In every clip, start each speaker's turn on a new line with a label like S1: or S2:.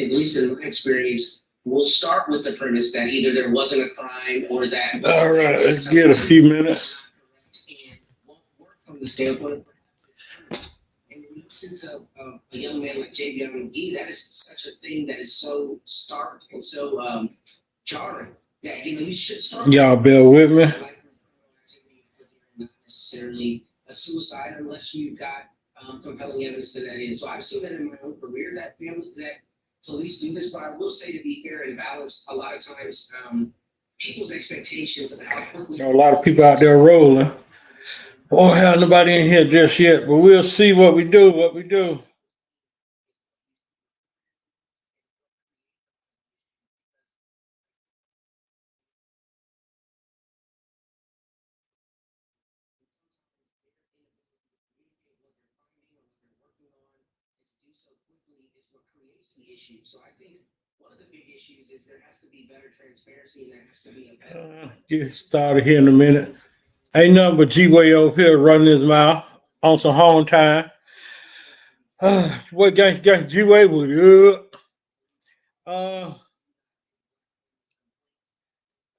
S1: at least in my experience, will start with the premise that either there wasn't a crime or that.
S2: All right, let's get a few minutes.
S1: And won't work from the standpoint of perhaps it's true. And in the instance of a young man like Javion McGee, that is such a thing that is so stark and so jarring that you should start.
S2: Y'all bear with me.
S1: Not necessarily a suicide unless you've got compelling evidence to that end. So I've seen that in my own career that police do this, but I will say, to be fair and balanced, a lot of times people's expectations of how quickly.
S2: A lot of people out there rolling. Oh, hell, nobody in here just yet, but we'll see what we do.
S1: The issue. So I think one of the big issues is there has to be better transparency and there has to be a better.
S2: Get started here in a minute. Ain't nothing but G-Way over here running his mouth on some home time. What gang G-Way was up.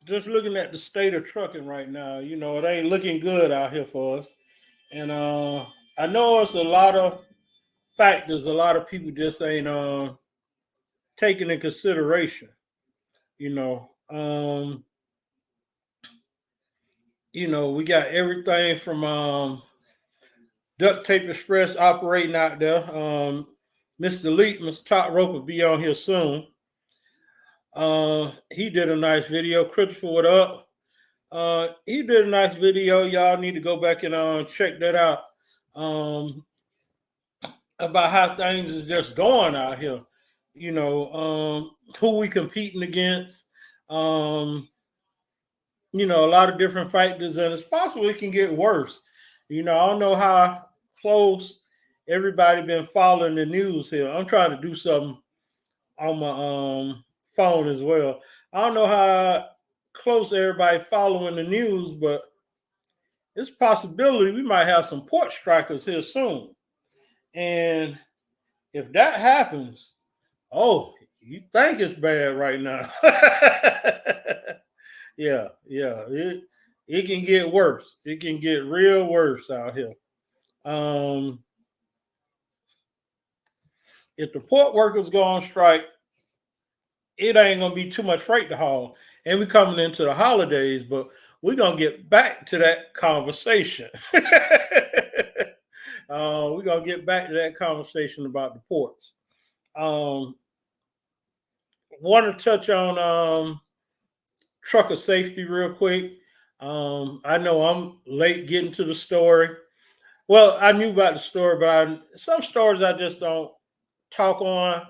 S2: Just looking at the state of trucking right now, it ain't looking good out here for us. And I know it's a lot of factors, a lot of people just ain't taking in consideration. We got everything from Duct Tape Express operating out there. Mr. Leet, Mr. Top Rope will be on here soon. He did a nice video. Christopher, what up? He did a nice video. Y'all need to go back and check that out. About how things is just going out here. Who we competing against. A lot of different factors, and it's possible it can get worse. I don't know how close everybody been following the news here. I'm trying to do something on my phone as well. I don't know how close everybody following the news, but it's a possibility we might have some port strikers here soon. And if that happens, you think it's bad right now. Yeah. It can get worse. It can get real worse out here. If the port workers go on strike, it ain't gonna be too much freight to haul. And we're coming into the holidays, but we're gonna get back to that conversation. We're gonna get back to that conversation about the ports. Want to touch on trucker safety real quick. I know I'm late getting to the story. Well, I knew about the story, but some stories I just don't talk on.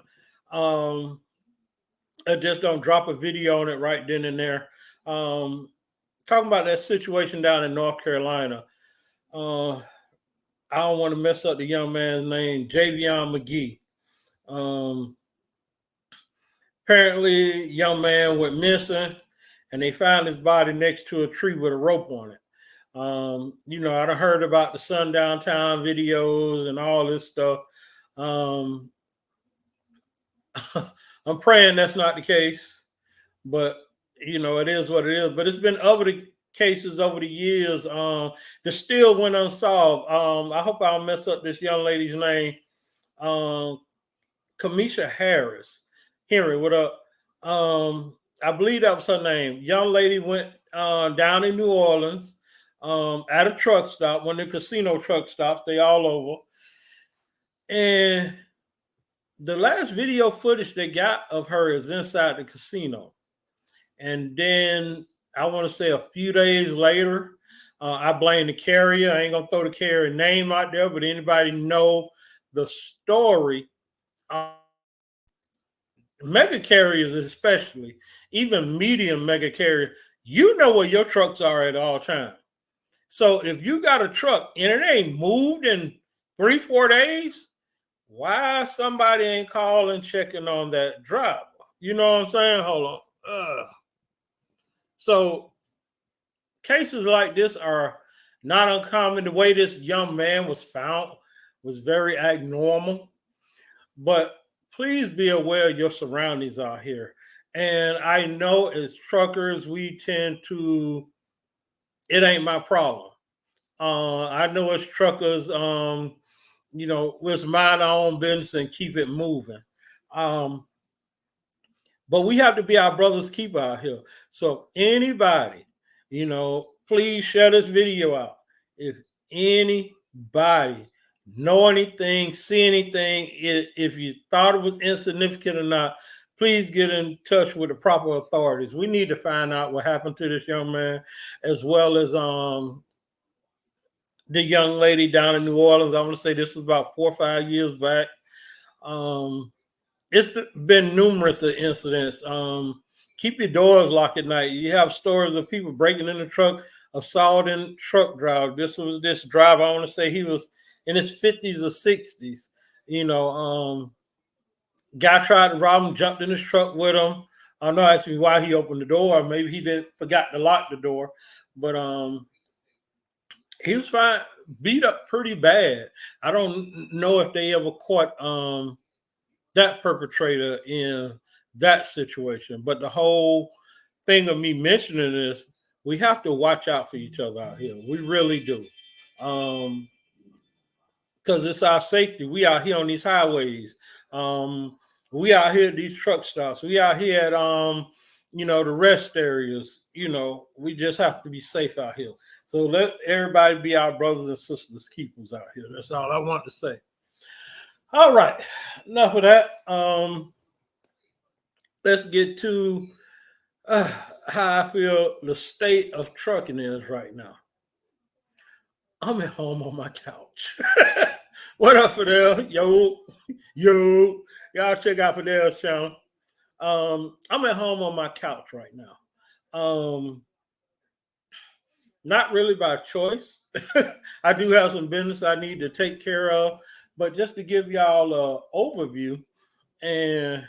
S2: I just don't drop a video on it right then and there. Talking about that situation down in North Carolina. I don't want to mess up the young man's name, Javion McGee. Apparently, young man went missing, and they found his body next to a tree with a rope on it. I done heard about the Sundown Town videos and all this stuff. I'm praying that's not the case, but it is what it is. But it's been other cases over the years that still went unsolved. I hope I don't mess up this young lady's name. Kamisha Harris. Henry, what up? I believe that was her name. Young lady went down in New Orleans at a truck stop, one of the casino truck stops. They all over. And the last video footage they got of her is inside the casino. And then I want to say a few days later, I blame the carrier. I ain't going to throw the carrier name out there, but anybody know the story? Mega carriers especially, even medium mega carrier, you know where your trucks are at all times. So if you got a truck and it ain't moved in 3-4 days, why somebody ain't calling checking on that driver? You know what I'm saying? Hold on. So cases like this are not uncommon. The way this young man was found was very abnormal. But please be aware of your surroundings out here. And I know as truckers, we tend to, it ain't my problem. I know as truckers, let's mind our own business and keep it moving. Um, but we have to be our brother's keeper out here. So anybody, please share this video out. If anybody know anything, see anything, if you thought it was insignificant or not, please get in touch with the proper authorities. We need to find out what happened to this young man, as well as the young lady down in New Orleans. I'm going to say this was about 4 or 5 years back. It's been numerous incidents. Keep your doors locked at night. You have stories of people breaking in the truck, assaulting truck driver. This driver, I want to say he was in his 50s or 60s. Guy tried to rob him, jumped in his truck with him. I don't know actually why he opened the door. Maybe he forgot to lock the door. But he was beat up pretty bad. I don't know if they ever caught that perpetrator in that situation. But the whole thing of me mentioning this, we have to watch out for each other out here. We really do. Because it's our safety. We out here on these highways. We out here at these truck stops. We out here at the rest areas. We just have to be safe out here. So let everybody be our brothers and sisters keepers out here. That's all I want to say. All right, enough of that. Let's get to how I feel the state of trucking is right now. I'm at home on my couch. What up, Fidel? Yo. Y'all check out Fidel's channel. I'm at home on my couch right now. Not really by choice. I do have some business I need to take care of, but just to give y'all an overview and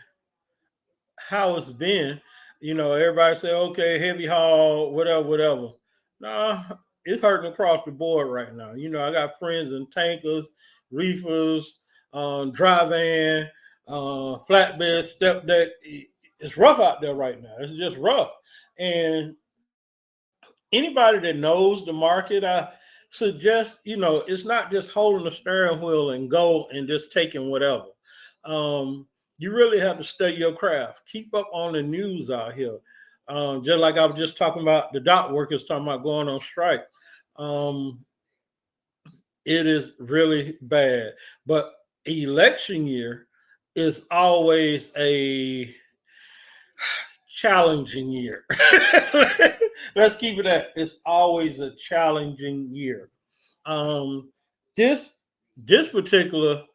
S2: how it's been, everybody say, okay, heavy haul, whatever. Nah, it's hurting across the board right now. I got friends in tankers, reefers, dry van, flatbed, step deck. It's rough out there right now. It's just rough. And anybody that knows the market, I suggest, it's not just holding the steering wheel and go and just taking whatever. You really have to study your craft. Keep up on the news out here. Just like I was just talking about the dock workers talking about going on strike. It is really bad. But election year is always a challenging year. Let's keep it at it's always a challenging year. This particular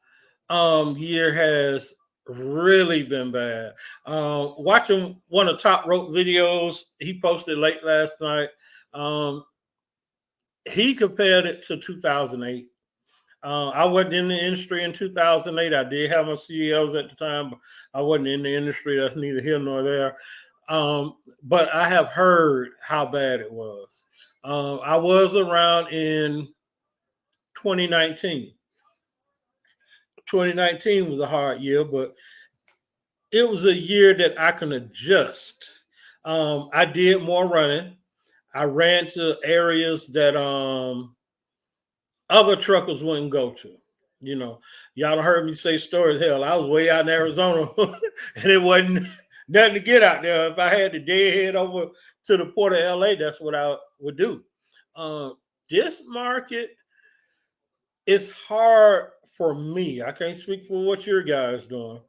S2: year has really been bad. Watching one of Top Rope videos he posted late last night, he compared it to 2008. I wasn't in the industry in 2008. I did have my CEOs at the time, but I wasn't in the industry. That's neither here nor there. But I have heard how bad it was. I was around in 2019. 2019 was a hard year, but it was a year that I can adjust. I did more running. I ran to areas that other truckers wouldn't go to. Y'all heard me say stories. Hell, I was way out in Arizona and it wasn't nothing to get out there. If I had to deadhead over to the port of LA, that's what I would do. This market is hard for me. I can't speak for what your guys doing.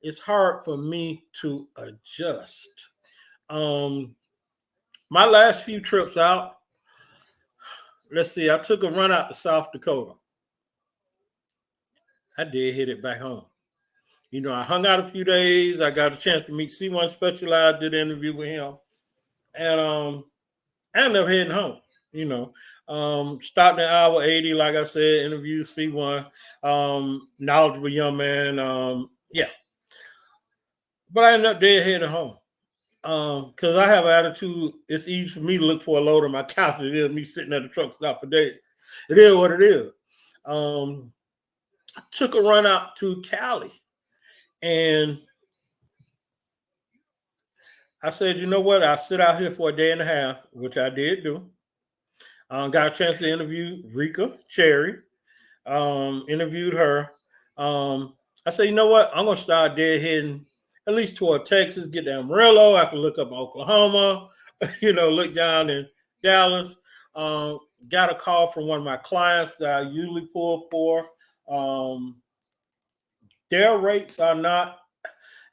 S2: It's hard for me to adjust. My last few trips out, let's see, I took a run out to South Dakota. I did hit it back home. I hung out a few days. I got a chance to meet C1 Specialized, did an interview with him. And I ended up heading home. Stopped at hour 80, like I said, interviewed C1, knowledgeable young man. Yeah. But I ended up dead heading home. Because I have an attitude, it's easy for me to look for a load on my couch than it is me sitting at the truck stop for days. It is what it is. I took a run out to Cali. And I said, you know what? I'll sit out here for a day and a half, which I did do. Got a chance to interview Rika Cherry. Interviewed her. I said, you know what? I'm gonna start deadheading at least toward Texas, get to Amarillo. I can look up Oklahoma, look down in Dallas. Got a call from one of my clients that I usually pull for. Their rates are not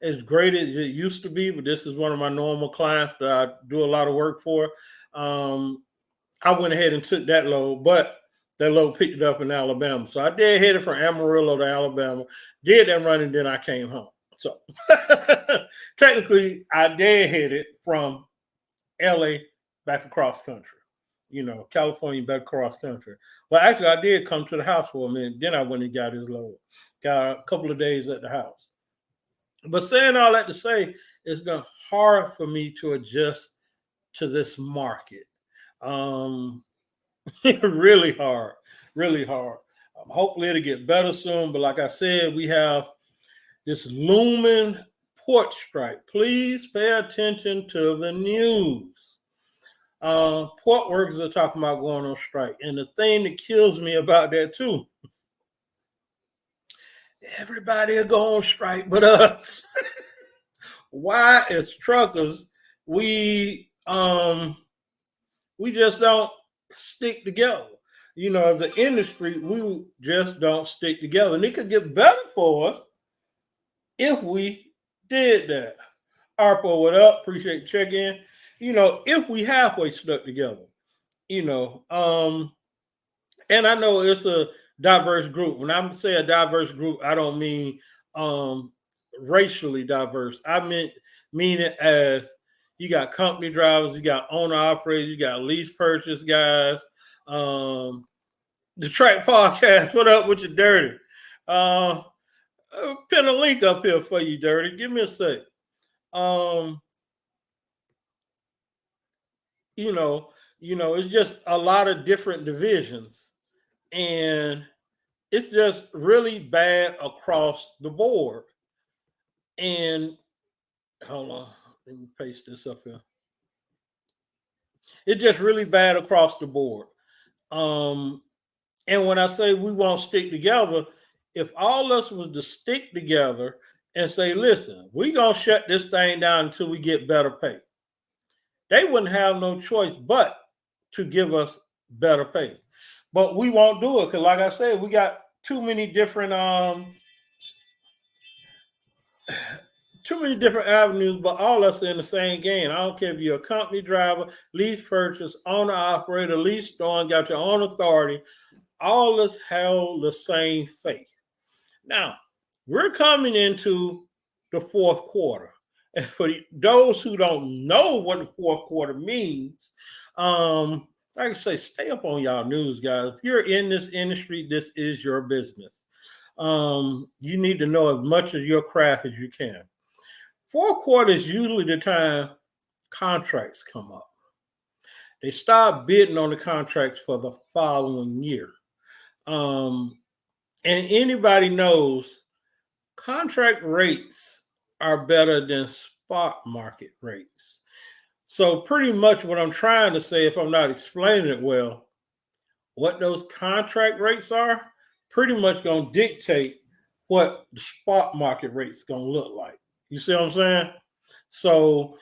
S2: as great as it used to be, but this is one of my normal clients that I do a lot of work for. I went ahead and took that load, but that load picked it up in Alabama. So I did head it from Amarillo to Alabama, did that run, and then I came home. So technically, I did hit it from LA back across country, California back across country. But actually, I did come to the house for a minute. Then I went and got his load. Got a couple of days at the house. But saying all that to say, it's been hard for me to adjust to this market. Really hard, really hard. Hopefully it'll get better soon. But like I said, we have this looming port strike. Please pay attention to the news. Port workers are talking about going on strike. And the thing that kills me about that too, everybody will go on strike but us. Why, as truckers, we just don't stick together. As an industry, we just don't stick together. And it could get better for us if we did that. Arpo, what up? Appreciate the check-in. If we halfway stuck together, and I know it's a diverse group. When I say a diverse group, I don't mean racially diverse. I mean it as you got company drivers, you got owner operators, you got lease purchase guys. The Track Podcast, what up with you, Dirty? Pin a link up here for you, Dirty. Give me a sec. It's just a lot of different divisions, and it's just really bad across the board. And hold on, let me paste this up here. It's just really bad across the board. And when I say we won't stick together, if all of us was to stick together and say, listen, we're going to shut this thing down until we get better pay, they wouldn't have no choice but to give us better pay. But we won't do it because, like I said, we got too many different avenues, but all of us are in the same game. I don't care if you're a company driver, lease purchase, owner operator, lease store, got your own authority. All of us held the same faith. Now, we're coming into the fourth quarter. And for those who don't know what the fourth quarter means, like I say, stay up on y'all news, guys. If you're in this industry, this is your business. You need to know as much of your craft as you can. Fourth quarter is usually the time contracts come up. They start bidding on the contracts for the following year. And anybody knows contract rates are better than spot market rates. So pretty much what I'm trying to say, if I'm not explaining it well, what those contract rates are pretty much going to dictate what the spot market rate's going to look like. You see what I'm saying? So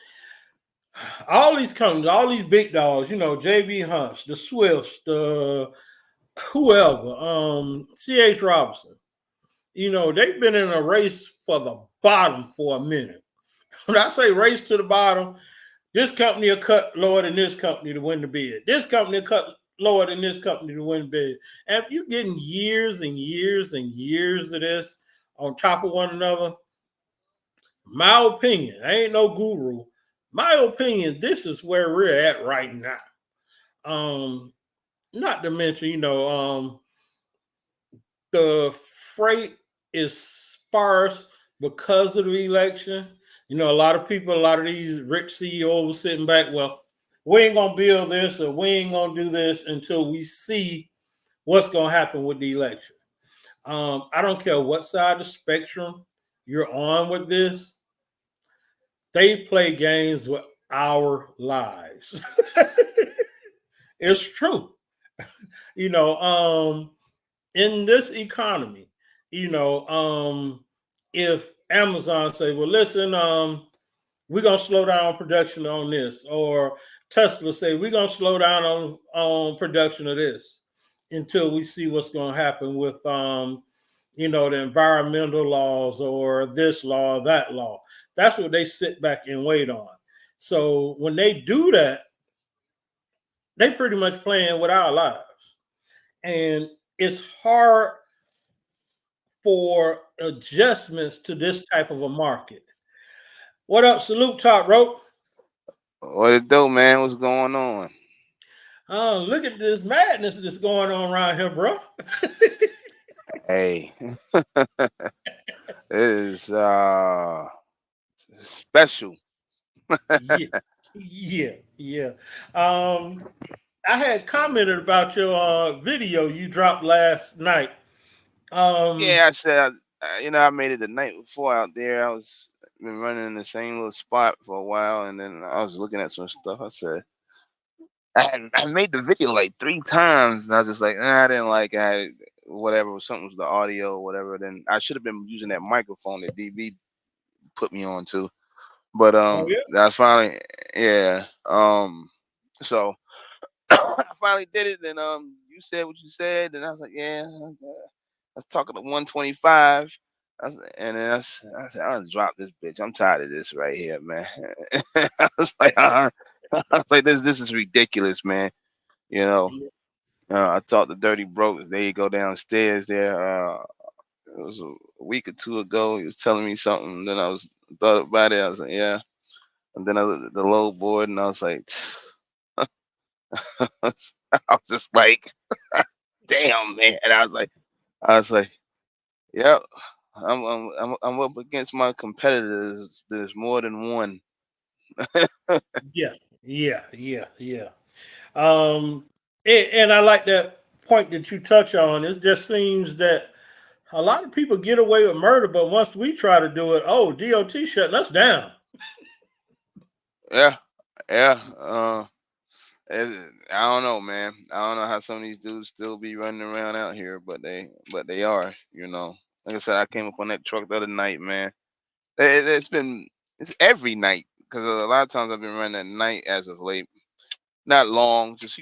S2: all these companies, all these big dogs, JB Hunts, the Swifts, the whoever, C.H. Robinson, they've been in a race for the bottom for a minute. When I say race to the bottom, this company will cut lower than this company to win the bid. This company will cut lower than this company to win the bid. And if you're getting years and years and years of this on top of one another, my opinion, I ain't no guru. My opinion, this is where we're at right now. Not to mention, the freight is sparse because of the election. A lot of people, a lot of these rich CEOs sitting back, well, we ain't going to build this or we ain't going to do this until we see what's going to happen with the election. I don't care what side of the spectrum you're on with this, they play games with our lives. It's true. You know, in this economy, you know, if Amazon say, well, listen, we're gonna slow down production on this, or Tesla say we're gonna slow down on production of this until we see what's gonna happen with you know, the environmental laws or this law, that law. That's what they sit back and wait on. So when they do that, they pretty much playing with our lives. And it's hard for adjustments to this type of a market. What up, salute top rope?
S3: What it do, man? What's going on?
S2: Look at this madness that's going on around here, bro.
S3: Hey, it is special.
S2: Yeah, yeah. Um, I had commented about your video you dropped last night. Um,
S3: Yeah, I said, I made it the night before out there. I was been running in the same little spot for a while, and then I was looking at some stuff. I said, I made the video like 3 times, and I was just like, I didn't like it. Whatever, something was the audio or whatever. Then I should have been using that microphone that DB put me on to. But
S2: oh yeah,
S3: that's finally, yeah. So I finally did it, and you said what you said, and I was like, yeah. I was talking to 125. And then I said, I'll drop this bitch. I'm tired of this right here, man. I was like, I was like, this is ridiculous, man. You know,
S2: yeah,
S3: I talked to Dirty Broke. There you go downstairs there. It was a week or two ago. He was telling me something. And then I was thought about it. I was like, yeah. And then I looked at the low board, and I was like, I was just like, damn, man. And I was like, yep. I'm up against my competitors. There's more than one.
S2: yeah, yeah. Um, and I like that point that you touch on. It just seems that a lot of people get away with murder, but once we try to do it, oh, DOT shutting us down.
S3: Yeah, yeah. I don't know, man. I don't know how some of these dudes still be running around out here, but they are. Like I said, I came up on that truck the other night, man. It's every night because a lot of times I've been running at night as of late. Not long, just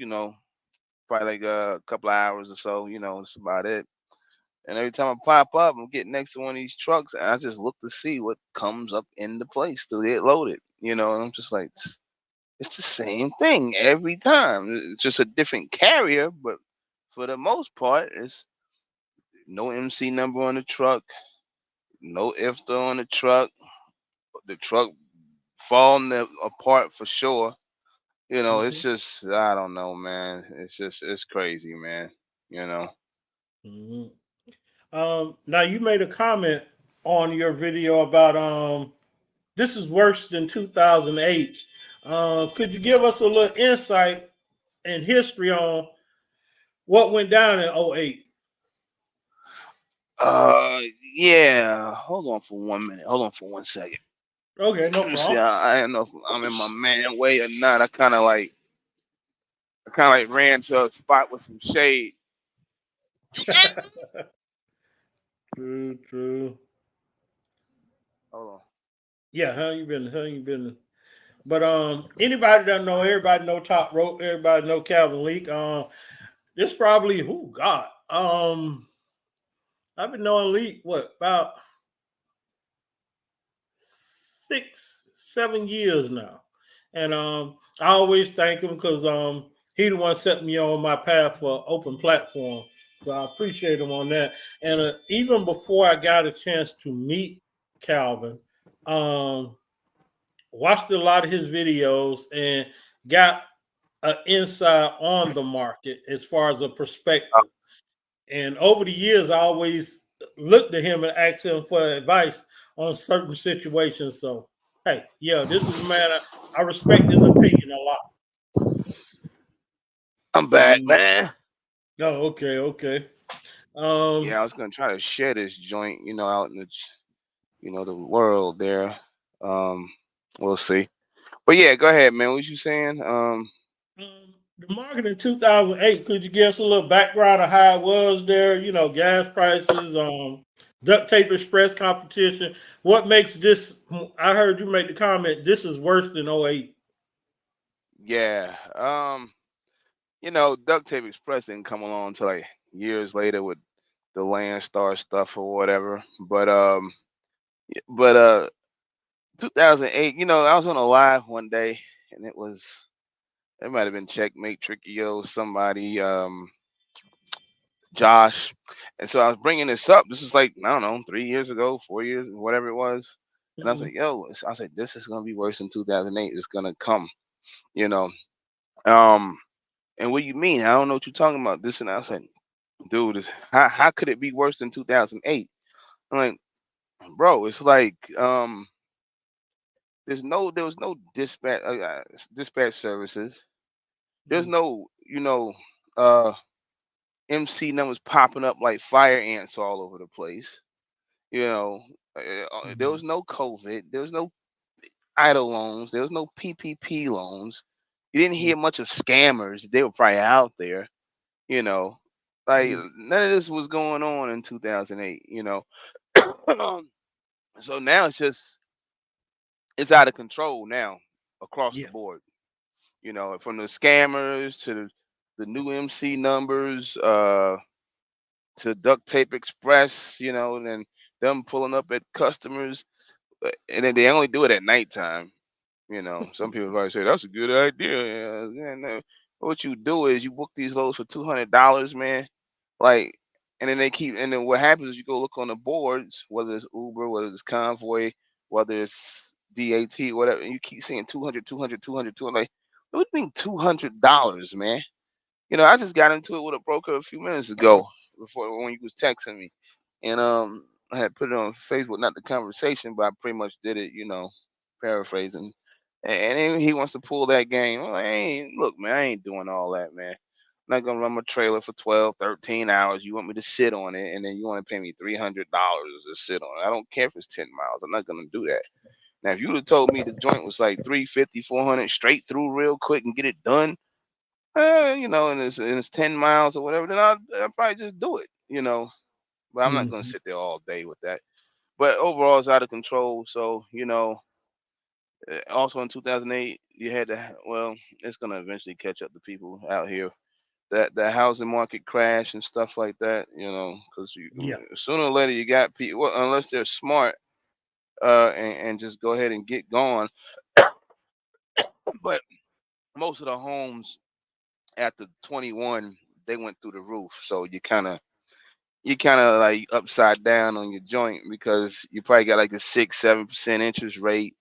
S3: probably like a couple of hours or so. That's about it. And every time I pop up, I'm getting next to one of these trucks, and I just look to see what comes up in the place to get loaded. And I'm just like, it's the same thing every time. It's just a different carrier, but for the most part, it's no MC number on the truck, no IFTA on the truck falling apart for sure. It's
S2: Mhm,
S3: just I don't know, man. It's crazy, man. You know.
S2: mhm. Now you made a comment on your video about this is worse than 2008. Could you give us a little insight and history on what went down in '08?
S3: Yeah. Hold on for 1 minute. Hold on for 1 second.
S2: Okay, no
S3: Let me see.
S2: problem.
S3: I don't know if I'm in my man way or not. I kind of like ran to a spot with some shade.
S2: True, true.
S3: Hold on.
S2: Yeah, how you been? How you been? But anybody that know, everybody know Top Rope, everybody know Calvin Leak. This probably who God. I've been knowing Leak what about 6, 7 years now, and I always thank him because he the one set me on my path for open platform. So I appreciate him on that. And even before I got a chance to meet Calvin, um, watched a lot of his videos and got an insight on the market as far as a perspective. And over the years, I always looked at him and asked him for advice on certain situations. So, hey, yeah, this is a man I respect his opinion a lot.
S3: I'm back,
S2: Mm.
S3: man.
S2: Oh, okay, okay. Um,
S3: Yeah, I was gonna try to share this joint, out in the the world there. Um, we'll see. But yeah, go ahead, man. What you saying?
S2: The market in 2008, could you give us a little background of how it was there? Gas prices, duct tape express competition. What makes this? I heard you make the comment. This is worse than '08.
S3: Yeah. Duct Tape Express didn't come along until like years later with the Landstar stuff or whatever. But 2008, I was on a live one day, and it might have been Checkmate, Trickio, somebody, Josh, and so I was bringing this up. This is like, I don't know, 3 years ago, 4 years, whatever it was, and I was like, yo, I said this is gonna be worse than 2008. It's gonna come, you know. Um, and what you mean? I don't know what you're talking about. This and I said, dude, how could it be worse than 2008? I'm like, bro, it's like there was no dispatch services. There's
S2: Mhm.
S3: no uh MC numbers popping up like fire ants all over the place. You know, there
S2: Mhm.
S3: was no COVID. There was no idle loans. There was no PPP loans. You didn't
S2: Mhm.
S3: hear much of scammers. They were probably out there. You know, like
S2: Mhm.
S3: none of this was going on in 2008. Um, so now it's out of control now across the
S2: Yeah.
S3: board. From the scammers to the new MC numbers, to Duct Tape Express, and then them pulling up at customers, and then they only do it at nighttime. Some people probably say that's a good idea. Yeah, yeah, no. What you do is you book these loads for $200, man. Like, and then and then what happens is you go look on the boards, whether it's Uber, whether it's Convoy, whether it's DAT, whatever, and you keep seeing 200, 200, 200, 200. Like, what do you mean $200, man? I just got into it with a broker a few minutes ago before when you was texting me, and I had put it on Facebook, not the conversation, but I pretty much did it, paraphrasing. And then he wants to pull that game. I'm like, look, man, I ain't doing all that, man. I'm not gonna run my trailer for 12, 13 hours. You want me to sit on it, and then you want to pay me $300 to sit on it. I don't care if it's 10 miles. I'm not gonna do that. Now, if you would have told me the joint was like 350, 400 straight through real quick and get it done, and it's 10 miles or whatever, then I'll probably just do it. But I'm not gonna
S2: Mhm.
S3: sit there all day with that. But overall, it's out of control. So also in 2008, you had well, it's gonna eventually catch up to people out here. That the housing market crash and stuff like that, because
S2: Yeah.
S3: sooner or later you got people, well, unless they're smart, and just go ahead and get going. But most of the homes after 21, they went through the roof. So you kind of like upside down on your joint because you probably got like a 6-7% interest rate.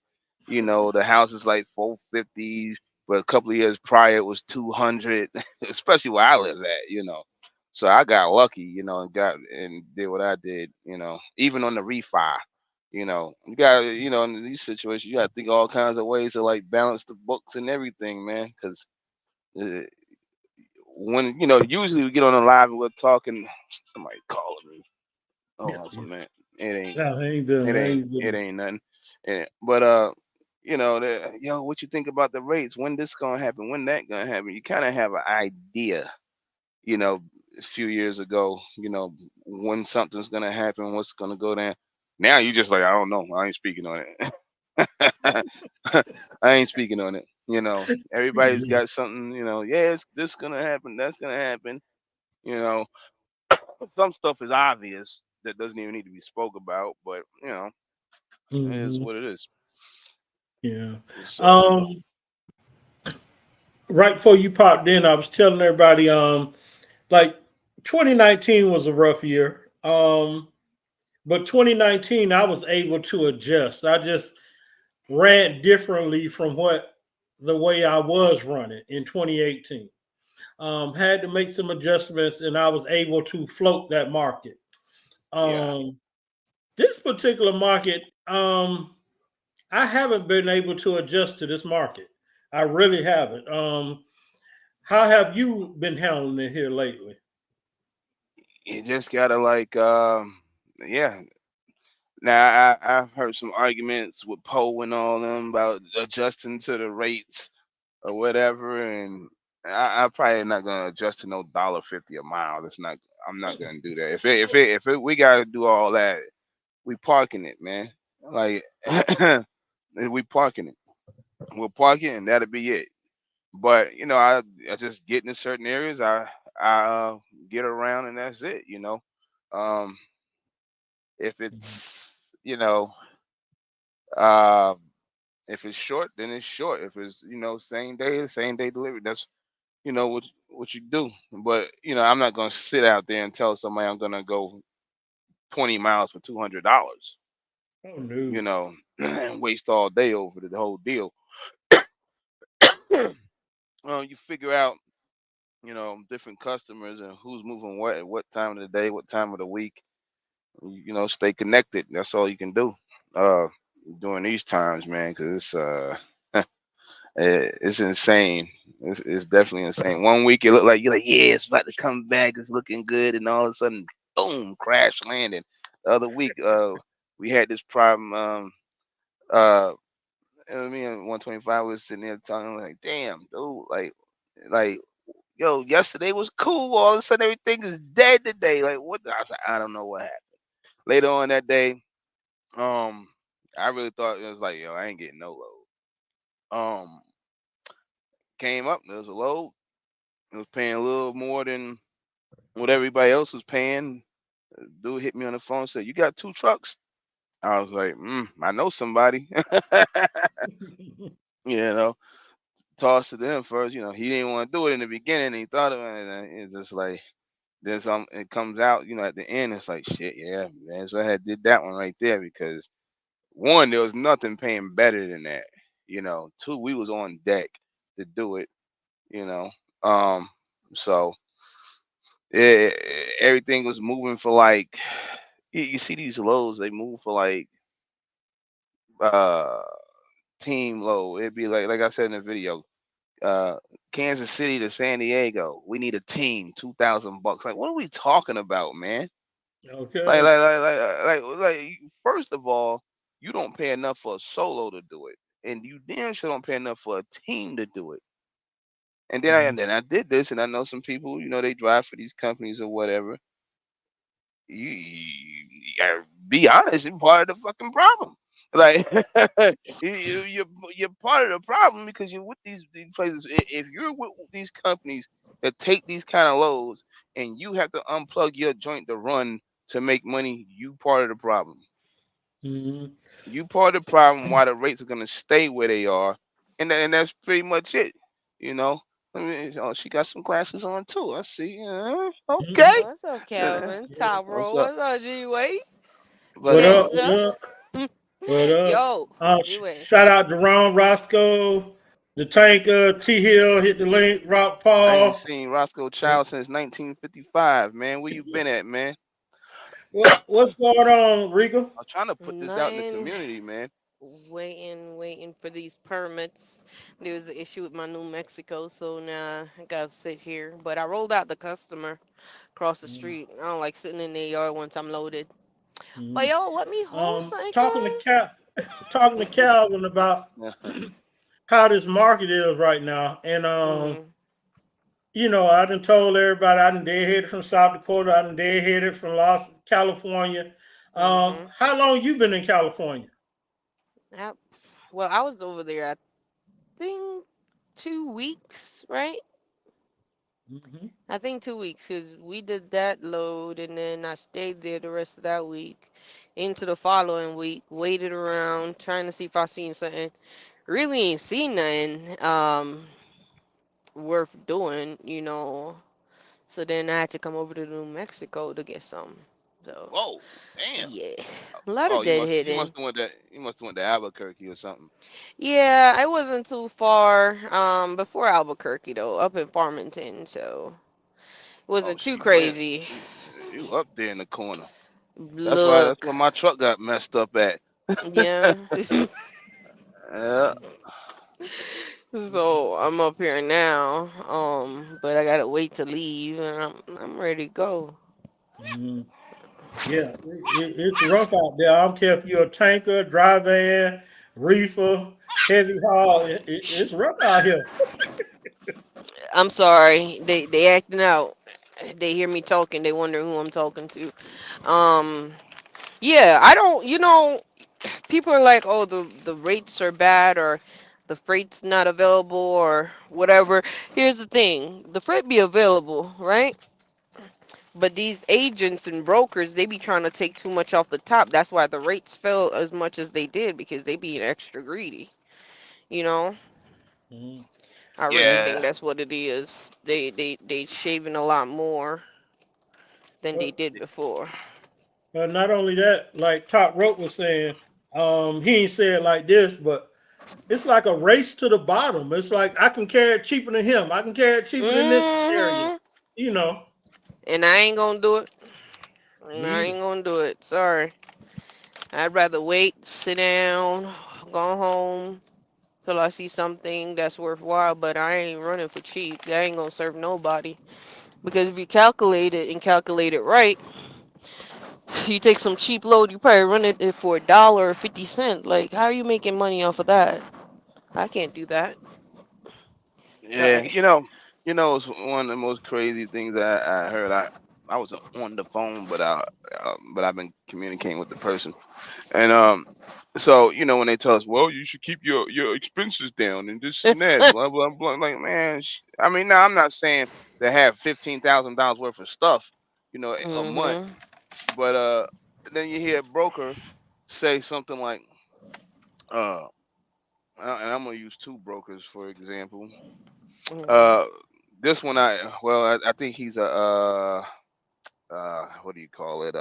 S3: The house is like 450, but a couple of years prior it was 200, especially where I live at. So I got lucky, and did what I did, even on the refi. You got, in these situations, you got to think all kinds of ways to like balance the books and everything, man. Because when usually we get on the live and we're talking, somebody calling me.
S2: Yeah.
S3: Hold on for
S2: Yeah.
S3: a minute. It ain't.
S2: Yeah. I ain't doing.
S3: It
S2: I
S3: ain't.
S2: ain't
S3: It
S2: doing.
S3: ain't nothing. But what you think about the rates? When this gonna happen? When that gonna happen? You kind of have an idea. You know, a few years ago. When something's gonna happen, what's gonna go down. Now you just like I don't know. I ain't speaking on it. I ain't speaking on it. Everybody's
S2: Yeah.
S3: got something. Yeah, it's this gonna happen. That's gonna happen. You know, some stuff is obvious that doesn't even need to be spoke about, but it is
S2: Hmm.
S3: what it is.
S2: Yeah.
S3: So
S2: Um. Right before you popped in, I was telling everybody, like 2019 was a rough year. But 2019, I was able to adjust. I just ran differently from the way I was running in 2018. Had to make some adjustments, and I was able to float that market.
S3: yeah,
S2: Um, this particular market, I haven't been able to adjust to this market. I really haven't. How have you been handling it here lately?
S3: you just gotta like yeah. Now I've heard some arguments with Poe and all them about adjusting to the rates or whatever, and I probably not gonna adjust to no $1.50 a mile. That's not. I'm not gonna do that. We gotta do all that, we parking it, man. Like we parking it. We'll park it, and that'll be it. But I just get in certain areas. I get around, and that's it. Um, if
S2: Mhm.
S3: it's uh, if it's short, then it's short. If it's same day delivery, that's what you do. But I'm not gonna sit out there and tell somebody I'm gonna go 20 miles for $200.
S2: Oh no.
S3: And waste all day over the whole deal. You figure out different customers and who's moving what at what time of the day, what time of the week. Stay connected. That's all you can do uh during these times, man, because it's insane. It's definitely insane. One week it looked like you're like, yeah, it's about to come back, it's looking good, and all of a sudden, boom, crash landing. The other week, we had this problem. Uh, me and 125 was sitting there talking like, damn, dude, like, yo, yesterday was cool. All of a sudden, everything is dead today. Like, what? I was like, I don't know what happened. Later on that day, um, I really thought it was like, yo, I ain't getting no load. Came up, there was a load. It was paying a little more than what everybody else was paying. Dude hit me on the phone and said, "You got two trucks?" I was like, I know somebody. you know, tossed to them first. He didn't want to do it in the beginning. He thought of it, and it's just like then some. It comes out, at the end. It's like shit. Yeah, man. So I had did that one right there because one, there was nothing paying better than that. Two, we was on deck to do it. You know, um, so yeah, everything was moving for like you see these lows, they move for like uh team low. It'd be like I said in the video, uh Kansas City to San Diego. We need a team, $2,000. Like, what are we talking about, man? Like
S2: Okay.
S3: like like first of all, you don't pay enough for a solo to do it. And you damn sure don't pay enough for a team to do it. And then I
S2: Mhm.
S3: and then I did this, and I know some people, they drive for these companies or whatever. You gotta be honest, you're part of the fucking problem. Like you're part of the problem because you're with these places. If you're with these companies that take these kind of loads and you have to unplug your joint to run to make money, you part of the problem.
S2: Mhm.
S3: You part of the problem why the rates are gonna stay where they are, and that's pretty much it. You know. I mean, oh, she got some glasses on too. I see. Okay.
S4: What's up,
S3: Uh,
S4: Calvin?
S2: Yeah.
S3: What's
S4: Tyrell,
S3: up?
S4: what's up, G-Way?
S3: But
S2: What up?
S4: Mister?
S2: What up? What up?
S4: Yo, G-Way.
S2: Shout out to Ron Roscoe, the Tanker, T Hill, hit the link, Rock
S3: I ain't
S2: Paul.
S3: seen Roscoe
S2: Uh,
S3: Child since 1955, man. Where you been at, man?
S2: what's going on, Rico?
S3: I'm trying to put this out in the
S4: Nothing.
S3: community, man.
S4: Waiting for these permits. There was an issue with my New Mexico, so now I gotta sit here. But I rolled out the customer across the street. I don't like sitting in their yard once I'm loaded. But
S2: Mhm.
S4: yo, let me hold something,
S2: Talking to
S4: cuz.
S2: Calvin about how this market is right now, and
S4: Mm,
S2: I done told everybody I done deadheaded from South Dakota, I done deadheaded from California.
S4: mm-hmm.
S2: How long you been in California?
S4: Yep. Well, I was over there, I think 2 weeks, right?
S2: Hmm.
S4: I think 2 weeks because we did that load and then I stayed there the rest of that week into the following week, waited around trying to see if I seen something. Really ain't seen nothing worth doing. So then I had to come over to New Mexico to get some. So
S3: Whoa, damn.
S4: yeah, a lot of
S3: Oh, you
S4: deadheading.
S3: must have went to Albuquerque or something.
S4: Yeah, I wasn't too far before Albuquerque though, up in Farmington, so it
S3: Oh,
S4: wasn't too
S3: she went.
S4: crazy.
S3: You up there in the corner. That's
S4: Look,
S3: where my truck got messed up at.
S4: yeah.
S3: Yeah.
S4: So I'm up here now, but I gotta wait to leave, and I'm ready to go.
S2: Hmm. Yeah, it's rough out there. I don't care if you're a tanker, dry van, reefer, heavy haul. It's rough out here.
S4: I'm sorry. They acting out. They hear me talking. They wonder who I'm talking to. Um, yeah, I don't. People are like, oh, the rates are bad or the freight's not available or whatever. Here's the thing: the freight be available, right? But these agents and brokers, they be trying to take too much off the top. That's why the rates fell as much as they did because they being extra greedy. You know,
S2: Mhm.
S4: I really think
S3: Yeah,
S4: that's what it is. They shaving a lot more than they
S2: But,
S4: did before.
S2: but not only that, like Top Rope was saying, he ain't said like this, but it's like a race to the bottom. It's like I can carry it cheaper than him. I can carry it cheaper than this area.
S4: Hmm.
S2: You know.
S4: And I ain't gonna do it. And I
S2: Me
S4: ain't gonna do it. Sorry. I'd rather wait, sit down, go home till I see something that's worthwhile. But I ain't running for cheap. That ain't gonna serve nobody. Because if you calculate it and calculate it right, you take some cheap load, you probably run it for $1.50. Like, how are you making money off of that? I can't do that.
S3: yeah.
S4: Sorry.
S3: It's one of the most crazy things I heard. I was on the phone, but I've been communicating with the person, and so when they tell us, well, you should keep your expenses down and this and that, blah blah blah. Like, man, I mean, now I'm not saying to have $15,000 worth of stuff, a month,
S4: Mhm.
S3: but then you hear a broker say something like, uh, and I'm gonna use two brokers for example.
S4: Mhm.
S3: Uh, this one, I think he's a what do you call it?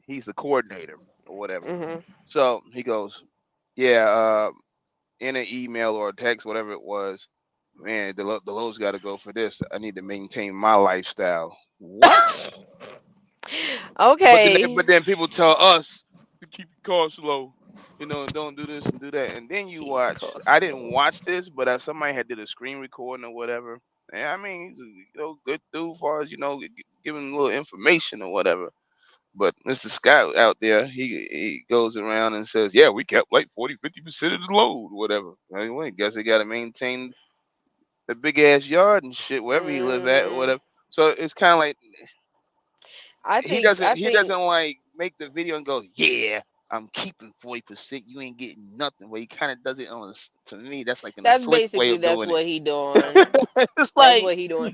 S3: He's a coordinator or whatever.
S4: Mhm.
S3: So he goes, yeah, in an email or a text, whatever it was, man, the load's got to go for this. I need to maintain my lifestyle. What? But then,
S4: Okay.
S3: but then people tell us to keep your costs low, and don't do this and do that. And then you
S4: Keep your
S3: watch.
S4: costs
S3: I didn't
S4: low.
S3: watch this, but somebody had did a screen recording or whatever. And I mean, he's a good dude, as far as giving a little information or whatever. But Mr. Scott out there, he goes around and says, "Yeah, we kept like 40, 50% of the load, whatever." Anyway, guess they got to maintain the big ass yard and shit wherever he live at, or
S4: Mhm.
S3: whatever. So it's kind of like
S4: I
S3: he
S4: think.
S3: doesn't
S4: I
S3: he
S4: think
S3: doesn't like make the video and go, "Yeah, I'm keeping 40%. You ain't getting nothing." Well, he kind of does it to me. That's like in a
S4: that's
S3: slick way
S4: basically
S3: of
S4: that's
S3: doing it.
S4: what he doing.
S3: It's
S4: That's
S3: like
S4: what he doing.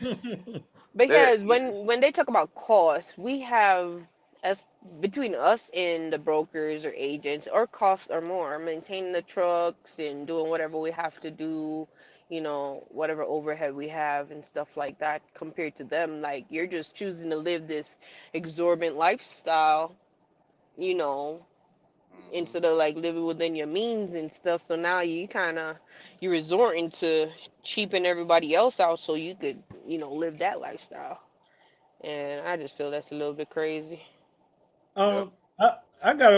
S3: that.
S4: Because when they talk about cost, we have as between us and the brokers or agents, our costs are more maintaining the trucks and doing whatever we have to do, whatever overhead we have and stuff like that compared to them. Like you're just choosing to live this exorbitant lifestyle, you know,
S3: Mhm.
S4: instead of like living within your means and stuff. So now you're resorting to cheaping everybody else out so you could, live that lifestyle. And I just feel that's a little bit crazy.
S3: Yep.
S2: um, I got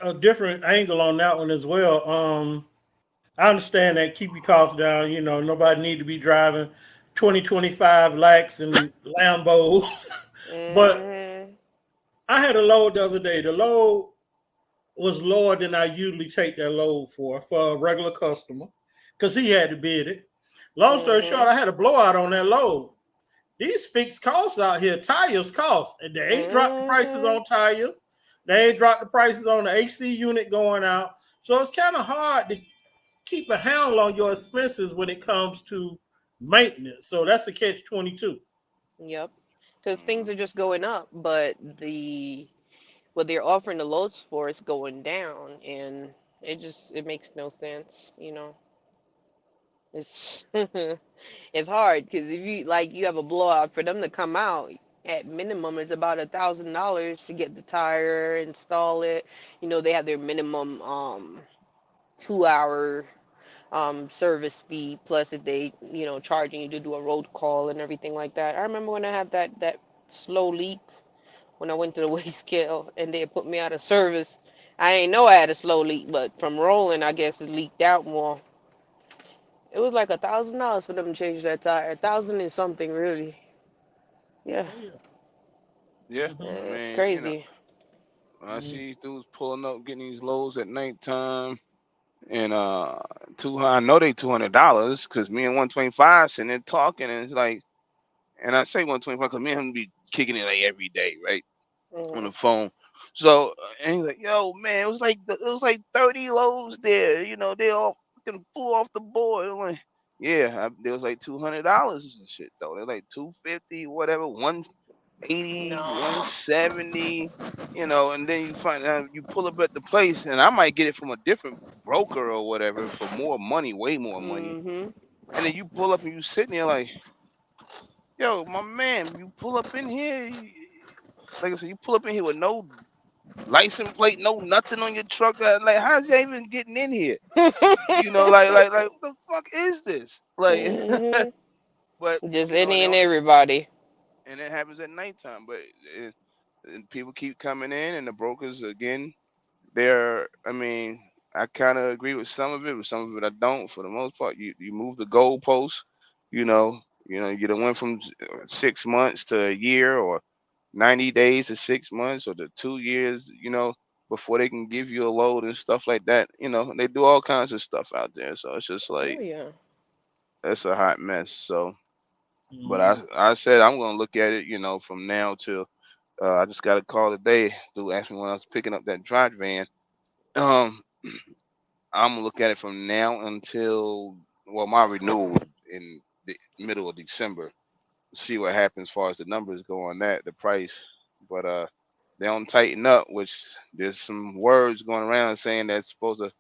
S2: a different angle on that one as well. I understand that keep your costs down. Nobody need to be driving 2025 Lacks and Lambos. But
S4: Hmm.
S2: I had a load the other day. The load was lower than I usually take that load for a regular customer because he had to bid it. Long story short,
S4: Hmm.
S2: I had a blowout on that load. These fixed costs out here, tires cost, and they ain't dropped the prices
S4: Hmm.
S2: on tires. They ain't dropped the prices on the AC unit going out. So it's kind of hard to keep a handle on your expenses when it comes to maintenance. So that's a catch 22.
S4: Yep. Because things
S3: Mhm.
S4: are just going up, but what they're offering the loads for is going down, and it makes no sense. It's it's hard because if you have a blowout for them to come out at minimum is about $1,000 to get the tire, install it. They have their minimum 2 hour service fee plus if they charging you to do a road call and everything like that. I remember when I had that slow leak when I went to the waste scale and they put me out of service. I ain't know I had a slow leak, but from rolling, I guess it leaked out more. It was like $1,000 for them to change that tire. 1,000 and something, really. Yeah.
S2: Oh yeah.
S3: Yeah,
S2: Hmm.
S3: I
S4: It's
S3: mean,
S4: crazy.
S3: when I see these dudes pulling up, getting these loads at nighttime, and I know they $200 because me and 125 sitting there talking, and it's like, and I say 125 because me and him be kicking it like every day, right, on
S4: Mm.
S3: the phone. So and he's like, "Yo, man, it was like 30 loads there. They all fucking flew off the board." I'm like, "Yeah, there was like $200 and shit though. They're like 250, whatever, 180,
S4: No.
S3: 170." And then you find out you pull up at the place, and I might get it from a different broker or whatever for more money, way more money.
S4: Mhm.
S3: And then you pull up and you sitting there like, "Yo, my man, you pull up in here, like I said, you pull up in here with no license plate, no nothing on your truck. Like, how's that even getting in here? Like, what the fuck is this? Like,
S4: Mhm.
S3: but
S4: Just
S3: you know,
S4: any
S3: and,
S4: and
S3: they-
S4: everybody.
S3: and it happens at nighttime. But and people keep coming in, and the brokers again, I mean, I kind of agree with some of it, but some of it I don't. For the most part, you move the goalposts. You done went from 6 months to a year, or 90 days to 6 months, or the 2 years. Before they can give you a load and stuff like that. They do all kinds of stuff out there. So it's just
S4: Oh
S3: like
S4: yeah.
S3: it's a hot mess. So, but
S2: Hmm.
S3: I said I'm gonna look at it. From now till I just got a call today. Dude asked me when I was picking up that drive van. Um, I'm gonna look at it from now until, well, my renewal in the middle of December. See what happens as far as the numbers go on that, the price. But they don't tighten up, which there's some words going around saying that's supposed to,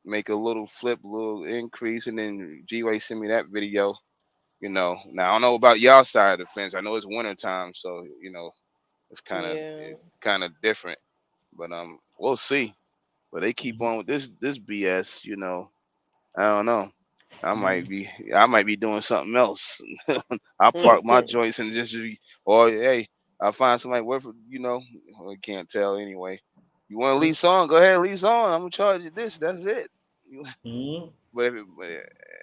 S3: make a little flip, a little increase. And then G-Way sent me that video. Now I don't know about y'all side of the fence. I know it's winter time, so it's
S4: Yeah.
S3: kind of different. But we'll see. But they keep
S2: Hmm.
S3: on with this BS. I don't know. I
S2: Hmm.
S3: might be I might be doing something else. I'll park my joints and or hey, I'll find somebody work for, I can't tell anyway. You want to lease on? Go ahead, lease on. I'm gonna charge you this. That's it. You-
S2: Hmm.
S3: But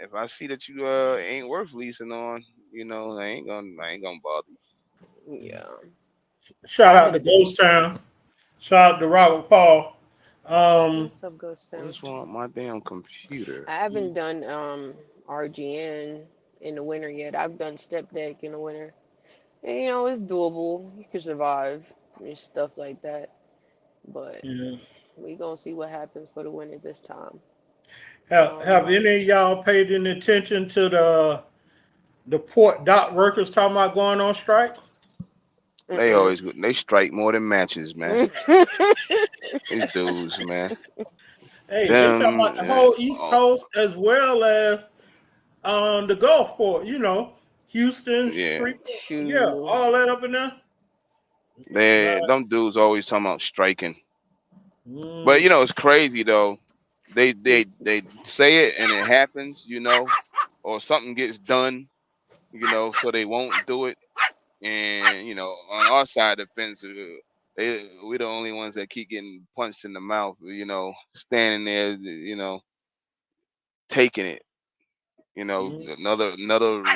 S3: if I see that you ain't worth leasing on, I ain't gonna bother you.
S4: Yeah.
S2: Shout
S4: I've
S2: out to
S4: been.
S2: Ghost Town. Shout out to Robert Paul. Um,
S4: What's up, Ghost
S3: What
S4: Town?
S3: is wrong with my damn computer?
S4: I haven't done RGN in the winter yet. I've done step deck in the winter. And, it's doable. You can survive and stuff like that. But
S2: yeah.
S4: we gonna see what happens for the winter this time. I don't
S2: Have
S4: know.
S2: any of y'all paid any attention to the port dock workers talking about going on strike?
S4: Mm-mm.
S3: They strike more than matches, man. These dudes, man.
S2: Hey, they talking
S3: Them,
S2: about the whole East
S3: oh,
S2: Coast as well as the Gulf port. Houston,
S3: yeah.
S2: Freeport, yeah,
S4: Shoot.
S2: all that up in there.
S3: They
S2: But
S3: them dudes always talking about striking. But
S2: mm,
S3: it's crazy though. They say it and it happens, or something gets done, so they won't do it. And on our side of the fence, we're the only ones that keep getting punched in the mouth. Standing there, taking it.
S2: mm,
S3: Another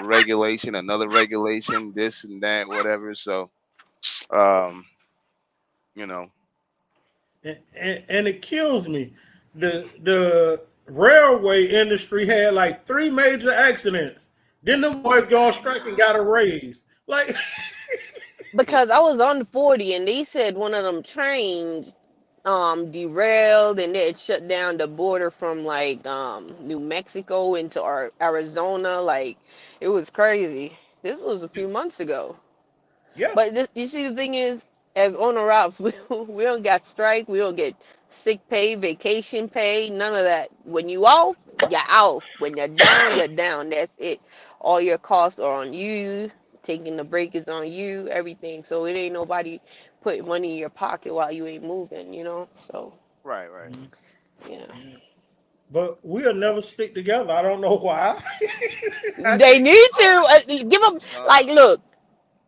S3: regulation, this and that, whatever. So, um, you know,
S2: and it kills me. The railway industry had like three major accidents. Then the boys go on strike and got a raise. Like,
S4: Because I was on the 40 and they said one of them trains derailed and they had shut down the border from like New Mexico into Arizona. Like it was crazy. This was a few months ago.
S2: yeah.
S4: But you see, the thing is, as owner ops, we don't got strike, we don't get sick pay, vacation pay, none of that. When you off, you're off. When you're down, you're down. That's it. All your costs are on you. Taking the break is on you. Everything. So it ain't nobody putting money in your pocket while you ain't moving. So
S3: right, right.
S2: Mm,
S4: yeah,
S2: mm. But we'll never stick together. I don't know why. I
S4: they
S2: think
S4: need to give them
S3: So
S4: like look.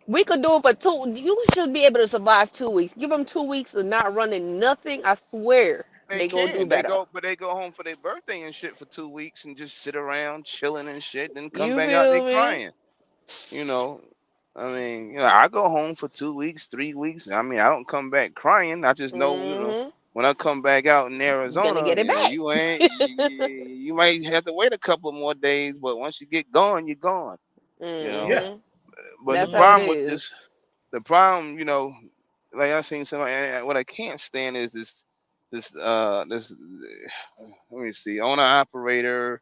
S4: We could do it for two. You should be able to survive 2 weeks. Give them 2 weeks of not running nothing. I swear
S3: they
S4: they gonna do
S3: can. They
S4: better.
S3: go, but they go home for their birthday and shit for 2 weeks and just sit around chilling and shit. Then come
S4: You
S3: back out, they
S4: feel me?
S3: crying. You know, I mean, I go home for 2 weeks, 3 weeks. I mean, I don't come back crying. I just know,
S4: Mhm.
S3: when I come back out in
S4: You're gonna
S3: Arizona,
S4: get it back.
S3: you ain't. You might have to wait a couple more days, but once you get gone, you're gone. You know.
S2: Yeah.
S4: Mhm.
S3: But the
S4: That's how it
S3: problem
S2: Hmm.
S3: with this,
S4: is.
S3: the problem, like I seen somebody. And what I can't stand is this. Let me see, owner operator,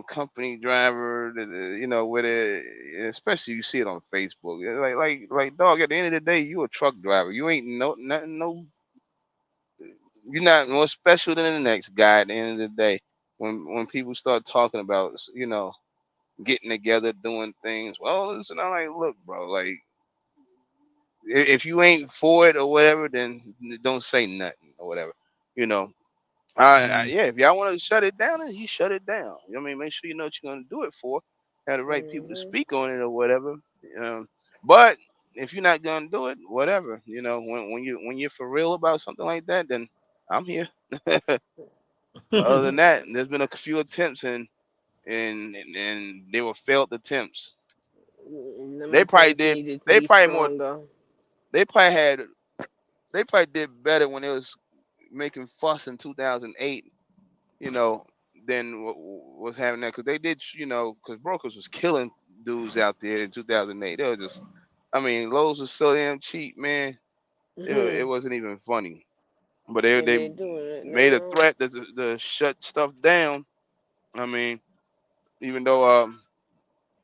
S3: company driver, with it, especially you see it on Facebook. Yeah, like dog. At the end of the day, you a truck driver. You ain't nothing, no. You're not more special than the next guy. At the end of the day, when people start talking about, getting together, doing things, well, listen, I'm like, look, bro, like if you ain't for it or whatever, then don't say nothing or whatever. You know, yeah, if y'all want to shut it down, then you shut it down. You know what I mean? Make sure you know what you're gonna do it for. Have the right people to
S4: Mhm.
S3: speak on it or whatever. Um, but if you're not gonna do it, whatever. When you're for real about something like that, then I'm here. Other than that, there's been a few attempts and they were failed attempts.
S4: Them
S3: They probably
S4: attempts
S3: did.
S4: needed to
S3: They
S4: be
S3: probably more.
S4: stronger.
S3: They probably had. They probably did better when it was making fuss in 2008, you know, than what was having that, because they did, because brokers was killing dudes out there in 2008. They were just, I mean, Lowe's was so damn cheap, man. It
S4: Mhm.
S3: wasn't even funny. But they
S4: They doing it
S3: made a
S4: now.
S3: threat to shut stuff down. I mean, even though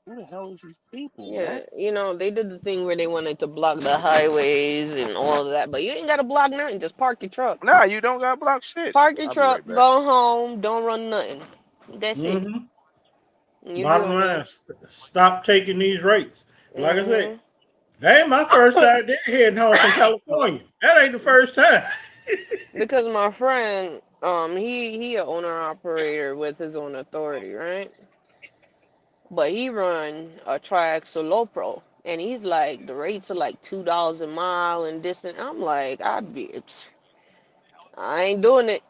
S3: who the hell is these people, man?
S4: Yeah, they did the thing where they wanted to block the highways and all of that, but you ain't got to block nothing. Just park your truck.
S3: Nah, you don't got block shit.
S4: Park your
S3: I'll be
S4: truck,
S3: right back.
S4: go home, don't run nothing. That's it. You're
S2: Bottom
S4: doing
S2: line,
S4: it.
S2: stop taking these rates. Like I said,
S4: Mhm.
S2: that ain't my first time there heading home from California. That ain't the first time.
S4: Because my friend, he a owner operator with his own authority, right? But he run a triaxle low pro, and he's like the rates are like $2 a mile and this and I'm like I ain't doing it.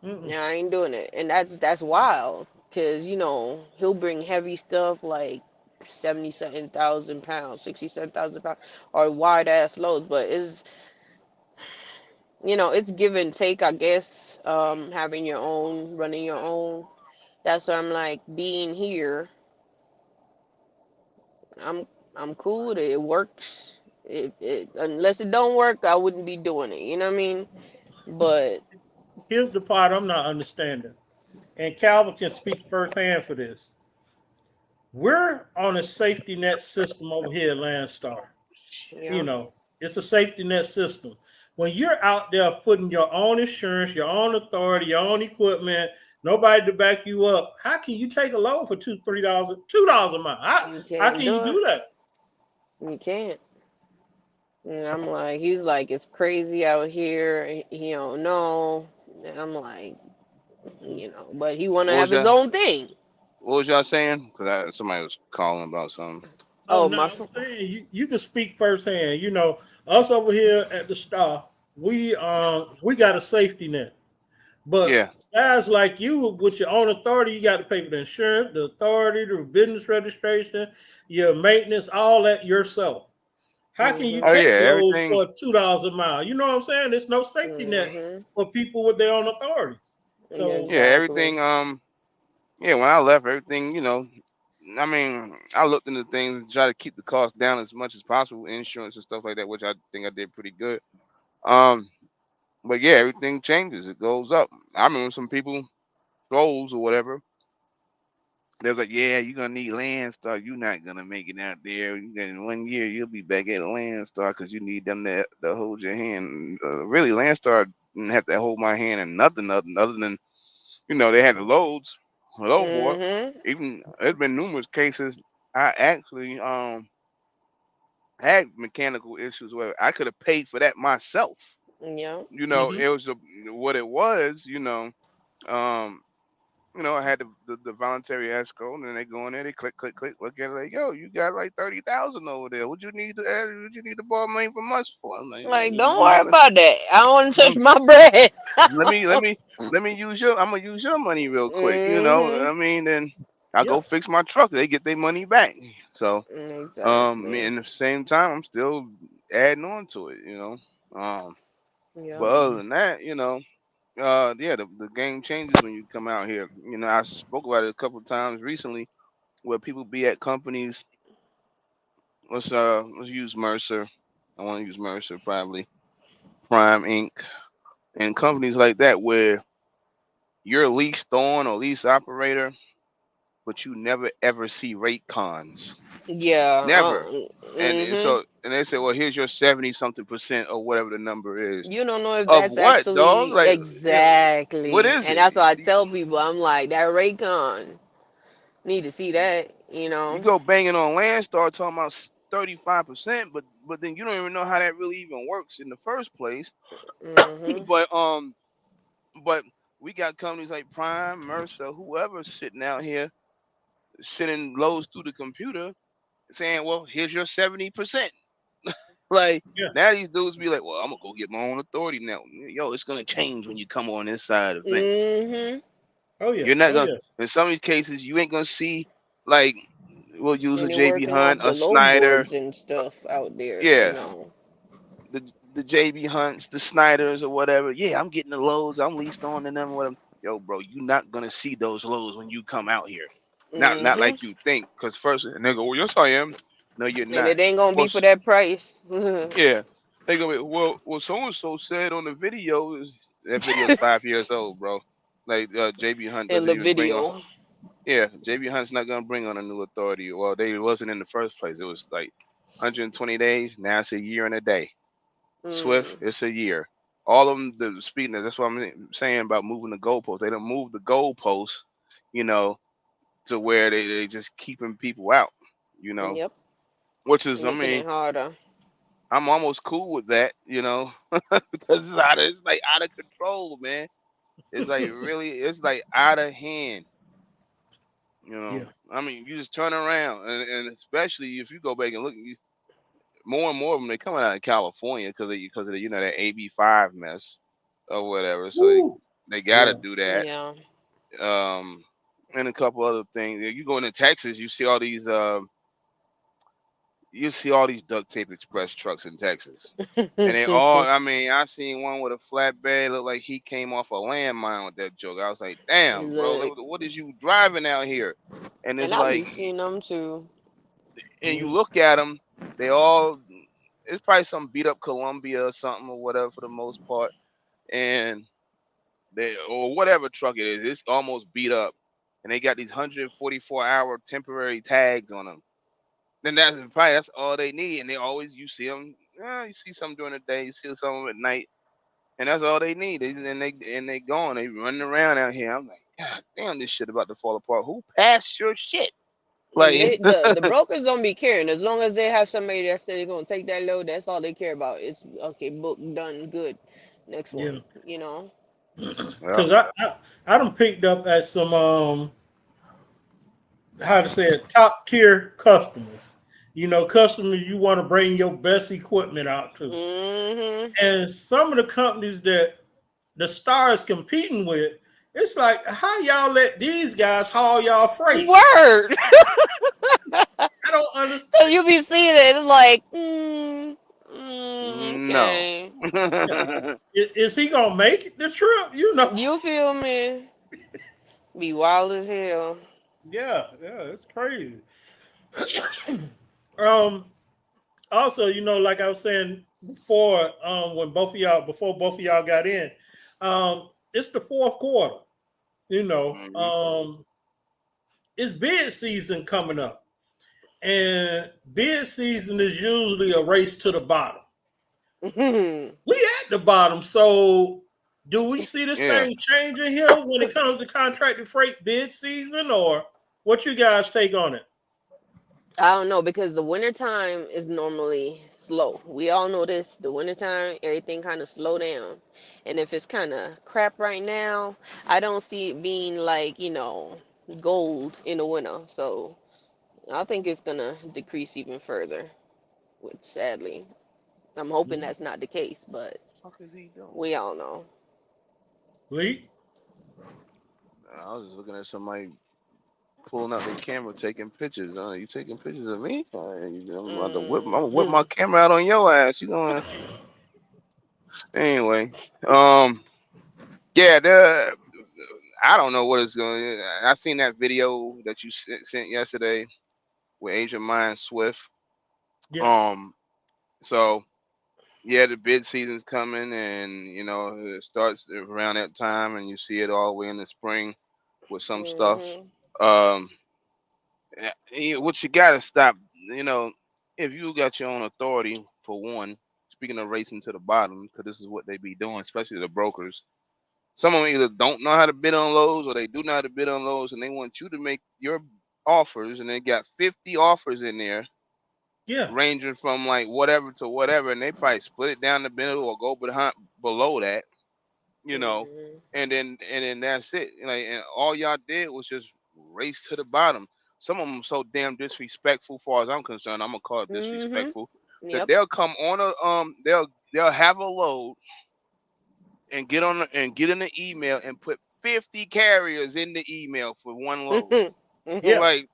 S2: Mm-mm.
S4: Yeah, I ain't doing it, and that's wild. Cause he'll bring heavy stuff like 77,000 pounds, 67,000 pounds, or wide ass loads. But it's give and take, I guess. Having your own, running your own. That's why I'm like being here. I'm I'm cool with it. It works. Unless it don't work, I wouldn't be doing it. You know what I mean? But
S2: Here's the part I'm not understanding, and Calvin can speak firsthand for this. We're on a safety net system over here at Landstar. You
S4: yeah,
S2: know, it's a safety net system. When you're out there putting your own insurance, your own authority, your own equipment, nobody to back you up, how can you take a load for $2, $3, $2 a mile?
S4: you
S2: How
S4: can't
S2: can you
S4: do it.
S2: do that?
S4: You can't. And I'm like, he's like, it's crazy out here. He don't know. And I'm like, but he want to
S3: What
S4: have
S3: was
S4: his
S3: y'all?
S4: own thing.
S3: What was y'all saying? Because somebody was calling about something.
S2: Oh
S4: Oh,
S2: no, I'm saying you can speak firsthand. Us over here at the Star, we got a safety net. But
S3: Yeah.
S2: guys like you with your own authority, you got to pay for the insurance, the authority, the business registration, your maintenance, all that yourself. How can you
S3: Oh
S4: Mhm.
S3: yeah,
S2: take loads
S3: everything.
S2: for $2 a mile? You know what I'm saying? There's no safety net
S4: Mhm.
S2: for people with their own authority.
S4: Yeah,
S2: So
S3: Yeah,
S4: exactly.
S3: everything. Yeah, when I left, everything. I mean, I looked into things and try to keep the cost down as much as possible, insurance and stuff like that, which I think I did pretty good. Um, but yeah, everything changes. It goes up. I remember some people, trolls or whatever. They was like, "Yeah, you're gonna need Landstar. You're not gonna make it out there. In 1 year, you'll be back at Landstar because you need them to hold your hand." Really, Landstar didn't have to hold my hand and nothing other than they had the loads, load board.
S4: Mhm.
S3: Even there's been numerous cases I actually had mechanical issues where I could have paid for that myself.
S4: Yeah.
S2: mhm.
S3: It was what it was. Um, I had the voluntary escrow, and then they go in there, they click, click, click, look at it, like, yo, you got like 30,000 over there. What you need to borrow money from us for? I'm like,
S4: Like, don't worry about that. I don't want to touch
S3: let,
S4: my bread.
S3: let me let me let me use your. I'm gonna use your money real quick.
S4: Mhm.
S3: I mean, then. I
S2: Yeah.
S3: go fix my truck. They get their money back. So
S4: Exactly.
S3: and at the same time, I'm still adding on to it. But
S4: Yep.
S3: other than that, yeah, the game changes when you come out here. I spoke about it a couple of times recently where people be at companies. Let's use Mercer. I want to use Mercer probably Prime Inc. and companies like that where you're a leased on or lease operator, but you never ever see rate cons.
S4: Yeah.
S3: Never.
S4: Mhm.
S3: And they say, well, here's your 70 something percent or whatever the number is.
S4: You don't know if
S3: Of
S4: that's
S3: what, dog?
S4: actually
S3: Like, what
S4: exactly,
S3: is
S4: and
S3: it?
S4: that's what I tell people. I'm like that Raycon. Need to see that. You
S3: You
S4: know.
S3: go banging on Landstar talking about 35%, but then you don't even know how that really even works in the first place.
S4: Mhm.
S3: but but we got companies like Prime, Mercer, whoever sitting out here sending loads through the computer saying, well, here's your 70%. Like
S2: Yeah.
S3: now these dudes be like, well, I'm gonna go get my own authority now. Yo, it's gonna change when you come on this side of the fence.
S4: Mhm.
S2: Oh yeah.
S3: You're not
S2: Oh
S3: gonna
S2: yeah.
S3: in some of these cases you ain't gonna see like we'll use a
S4: And they're
S3: JB
S4: working
S3: Hunt,
S4: off
S3: a
S4: the load
S3: Snyder,
S4: boards and stuff out there. You
S3: yeah,
S4: know.
S3: the JB Hunts, the Snyders or whatever. Yeah, I'm getting the loads, I'm leased on to them, whatever. Yo, bro, you're not gonna see those loads when you come out here. Not
S4: Mhm.
S3: like you think, because first and they go, well, yes, I am. No, you're
S4: And
S3: not.
S4: it ain't gonna
S3: Well,
S4: be for that price.
S3: yeah. They go, well, so and so said on the video that video's 5 years old, bro. Like JB Hunt
S4: In
S3: doesn't
S4: the
S3: even bring on.
S4: video.
S3: Yeah, JB Hunt's not gonna bring on a new authority. Well, they wasn't in the first place. It was like 120 days. Now it's a year and a day. Swift,
S4: Mm.
S3: it's a year. All of them, the speeding. That's what I'm saying about moving the goalposts. They don't move the goalposts, you know, to where they just keeping people out, you know.
S4: Yep.
S3: Which is, I
S4: Making
S3: mean,
S4: it harder.
S3: I'm almost cool with that, because it's like out of control, man. It's like really, it's like out of hand.
S2: Yeah.
S3: I mean, you just turn around, and especially if you go back and look, more and more of them they coming out of California because of the that AB5 mess or whatever. So they,
S2: Woo.
S3: they got to
S2: Yeah.
S3: do that.
S4: Yeah.
S3: Um, and a couple other things. You go into Texas, you see all these duct tape express trucks in Texas. And they all, I mean, I seen one with a flatbed, looked like he came off a landmine with that joke. I was like, damn, bro, like,
S4: Look,
S3: what is you driving out here? And it's
S4: and I be
S3: like,
S4: seeing them too.
S3: and you
S2: Mhm.
S3: look at them, they all, it's probably some beat up Columbia or something or whatever for the most part. And they, or whatever truck it is, it's almost beat up. And they got these 144-hour temporary tags on them. Then that's all they need. And they always, you see them, you see some during the day, you see some at night. And that's all they need. And they gone. They running around out here. I'm like, God damn, this shit about to fall apart. Who passed your shit? Like,
S4: The brokers don't be caring as long as they have somebody that said they're gonna take that load. That's all they care about. It's okay, book done, good. Next
S2: Yeah.
S4: one, you know.
S3: yeah,
S2: Because I done picked up at some how to say it, top tier customers. Customers you want to bring your best equipment out to.
S4: Mhm.
S2: And some of the companies that the stars competing with, it's like how y'all let these guys haul y'all freight.
S4: Word.
S2: I don't understand.
S4: Cause you be seeing it, it's like,
S3: no.
S4: okay.
S2: Is he gonna make it the trip?
S4: You feel me? Be wild as hell.
S2: Yeah, yeah, it's crazy. um, Also, like I was saying before, before both of y'all got in, it's the fourth quarter. You know,
S3: Mhm.
S2: um, it's bid season coming up, and bid season is usually a race to the bottom. We at the bottom, so do we see this
S3: Yeah.
S2: thing changing here when it comes to contracted freight bid season, or what you guys take on it?
S4: I don't know because the wintertime is normally slow. We all know this. The wintertime, everything kind of slow down. And if it's kind of crap right now, I don't see it being like, gold in the winter. So I think it's going to decrease even further, which sadly, I'm hoping
S2: Mhm.
S4: that's not the case, but
S3: Fuck is he doing?
S4: we all know.
S2: Lee?
S3: I was just looking at somebody pulling out their camera, taking pictures. You taking pictures of me? I'm about to whip my
S4: Mhm.
S3: camera out on your ass. You gonna anyway? Um, yeah. I don't know what it's going. I seen that video that you sent yesterday with Agent Mind Swift.
S2: Yeah.
S3: Um, so yeah, the bid season's coming, and it starts around that time, and you see it all the way in the spring with some stuff.
S4: Mhm.
S3: Um, what you gotta stop, if you got your own authority for one. Speaking of racing to the bottom, because this is what they be doing, especially the brokers. Some of them either don't know how to bid on lows, or they do know how to bid on lows, and they want you to make your offers, and they got 50 offers in there
S2: Yeah.
S3: ranging from like whatever to whatever, and they probably split it down the middle or go below that, you know,
S4: Mhm.
S3: and then that's it. Like, and all y'all did was just race to the bottom. Some of them so damn disrespectful, far as I'm concerned. I'm gonna call it
S4: Mhm.
S3: disrespectful. That
S4: Yep.
S3: they'll come on they'll have a load and get in the email and put 50 carriers in the email for one load.
S2: Yeah.
S3: Like,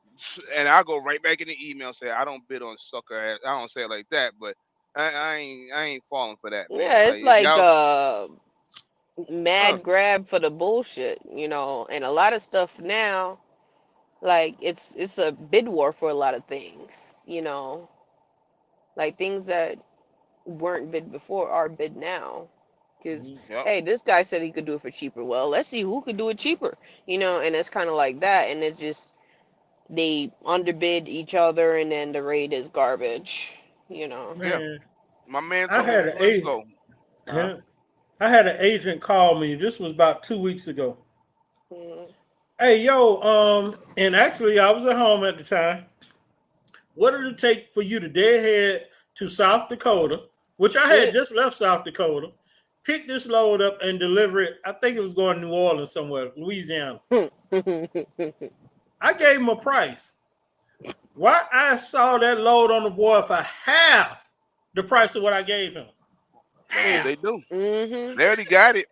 S3: and I'll go right back in the email and say I don't bid on sucker ass. I don't say it like that, but I ain't falling for that, man.
S4: Yeah,
S3: Like,
S4: it's
S3: if
S4: like
S3: y'all,
S4: mad grab for the bullshit, and a lot of stuff now, like it's a bid war for a lot of things, like things that weren't bid before are bid now. Because,
S2: Mhm.
S3: yep,
S4: hey, this guy said he could do it for cheaper. Well, let's see who could do it cheaper, and it's kind of like that. And it's just, they underbid each other, and then the rate is garbage.
S3: yeah.
S2: Man,
S3: My man
S2: I
S3: told me a
S2: had
S3: few
S2: an
S3: months ago. Huh?
S2: yeah, I had an agent call me. This was about 2 weeks ago.
S4: Mm,
S2: Hey, yo, and actually I was at home at the time. What did it take for you to deadhead to South Dakota, which I had just left South Dakota, pick this load up and deliver it? I think it was going to New Orleans somewhere, Louisiana.
S4: mm.
S2: I gave him a price. Why I saw that load on the board for half the price of what I gave him.
S3: That's what
S2: Half.
S3: they do.
S4: Mhm.
S3: They already got it.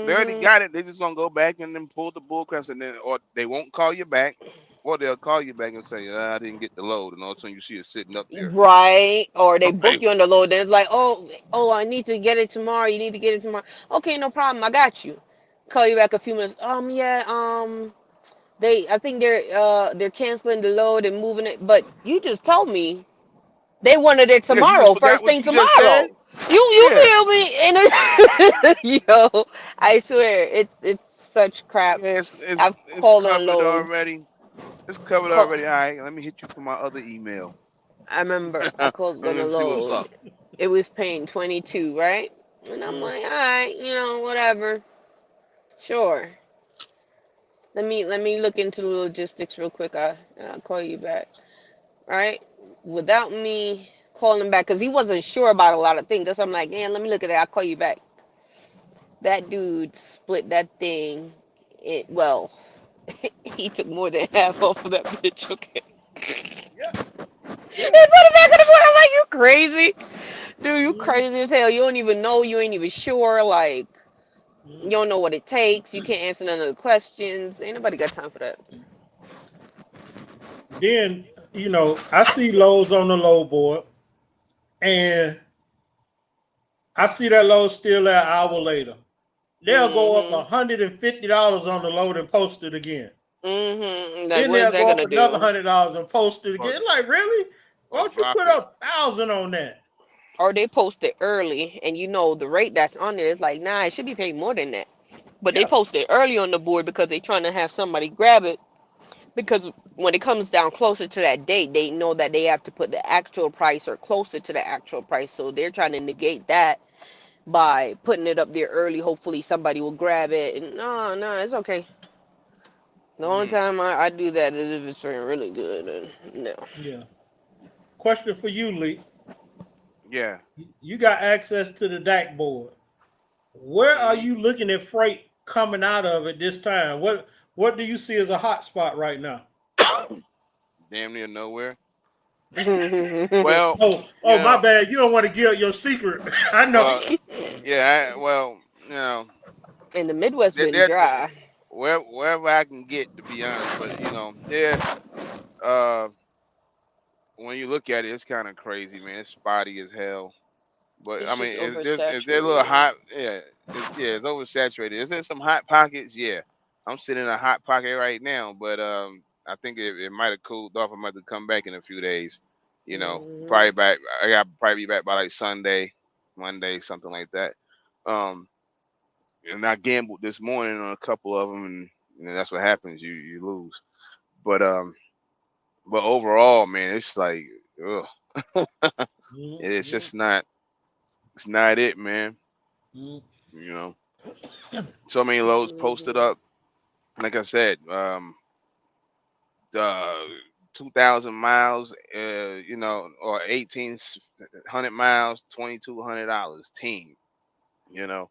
S3: They already
S4: Mhm.
S3: got it. They just gonna go back and then pull the bull crap, and then, or they won't call you back, or they'll call you back and say, I didn't get the load, and all of a sudden you see it sitting up there.
S4: Right. Or they
S3: Okay.
S4: book you on the load. Then it's like, oh, I need to get it tomorrow. You need to get it tomorrow. Okay, no problem. I got you. Call you back a few minutes. Yeah. I think they're canceling the load and moving it. But you just told me they wanted it
S3: Yeah, you just
S4: tomorrow,
S3: forgot
S4: first
S3: what
S4: thing
S3: you just said.
S4: tomorrow. You
S3: Yeah.
S4: feel me? And yo, I swear, it's such crap.
S3: Yeah,
S4: I've
S3: it's
S4: called on
S3: covered
S4: loads.
S3: already. It's covered
S4: Call,
S3: already. All right, let me hit you for my other email.
S4: I remember I
S3: Let
S4: called on a
S3: me see what's
S4: load.
S3: up.
S4: It was paying 22, right? And I'm
S2: Yeah.
S4: like, all right, whatever. Sure. Let me look into the logistics real quick. I'll call you back. Right? Without me calling back, because he wasn't sure about a lot of things. That's why I'm like, yeah, let me look at it. I'll call you back. That dude split that thing. Well, he took more than half off of that bitch. Okay.
S2: Yeah.
S4: He put
S2: Yeah.
S4: it back in the board. I'm like, you crazy, dude? You
S2: Mhm.
S4: crazy as hell. You don't even know. You ain't even sure. Like, you
S2: Mhm.
S4: don't know what it takes. You can't answer none of the questions. Ain't nobody got time for that.
S2: Then, I see lows on the low board, and I see that load still there an hour later. They'll go up
S4: Mhm.
S2: $150 on the load and post it again.
S4: Mhm. Like,
S2: Then
S4: what is
S2: they'll
S4: that
S2: go up
S4: gonna
S2: another
S4: do?
S2: $100 and post it
S3: For
S2: again. Like, really? Why
S3: for
S2: don't you put
S3: profit.
S2: 1,000 on that?
S4: Or they post it early, and the rate that's on there is like, nah, it should be paying more than that. But they
S2: Yeah.
S4: post it early on the board because they're trying to have somebody grab it. Because when it comes down closer to that date, they know that they have to put the actual price or closer to the actual price. So they're trying to negate that by putting it up there early. Hopefully somebody will grab it. And no, it's okay. The only
S3: Mm,
S4: time I do that is if it's feeling really good. And no.
S2: Yeah. Question for you, Lee.
S3: yeah.
S2: You got access to the DAC board. Where are
S3: Hmm.
S2: you looking at freight coming out of it this time? What do you see as a hot spot right now?
S3: Damn near nowhere.
S4: In
S3: Well, you
S2: Oh, my
S3: know,
S2: bad. You don't want to give your secret. I know.
S3: well, yeah. Well,
S4: the Midwest
S3: they're,
S4: been
S3: they're
S4: dry.
S3: wherever I can get, to be honest. But yeah, uh, when you look at it, it's kind of crazy, man. It's spotty as hell. But I
S4: It's
S3: mean,
S4: just
S3: is there a little
S4: oversaturated.
S3: hot? Yeah, it's oversaturated. Is there some hot pockets? Yeah, I'm sitting in a hot pocket right now, but I think it might have cooled off. I might have come back in a few days.
S4: Hmm
S3: Probably back. I got probably be back by like Sunday, Monday, something like that. Um, and I gambled this morning on a couple of them, and that's what happens. You lose. But overall, man, it's like, ugh, it's
S2: Mm-hmm.
S3: just not. It's not it, man.
S2: Mm-hmm.
S3: You know. So many loads posted up. Like I said, uh, 2,000 miles, or 1,800 miles, $2,200 team. You know,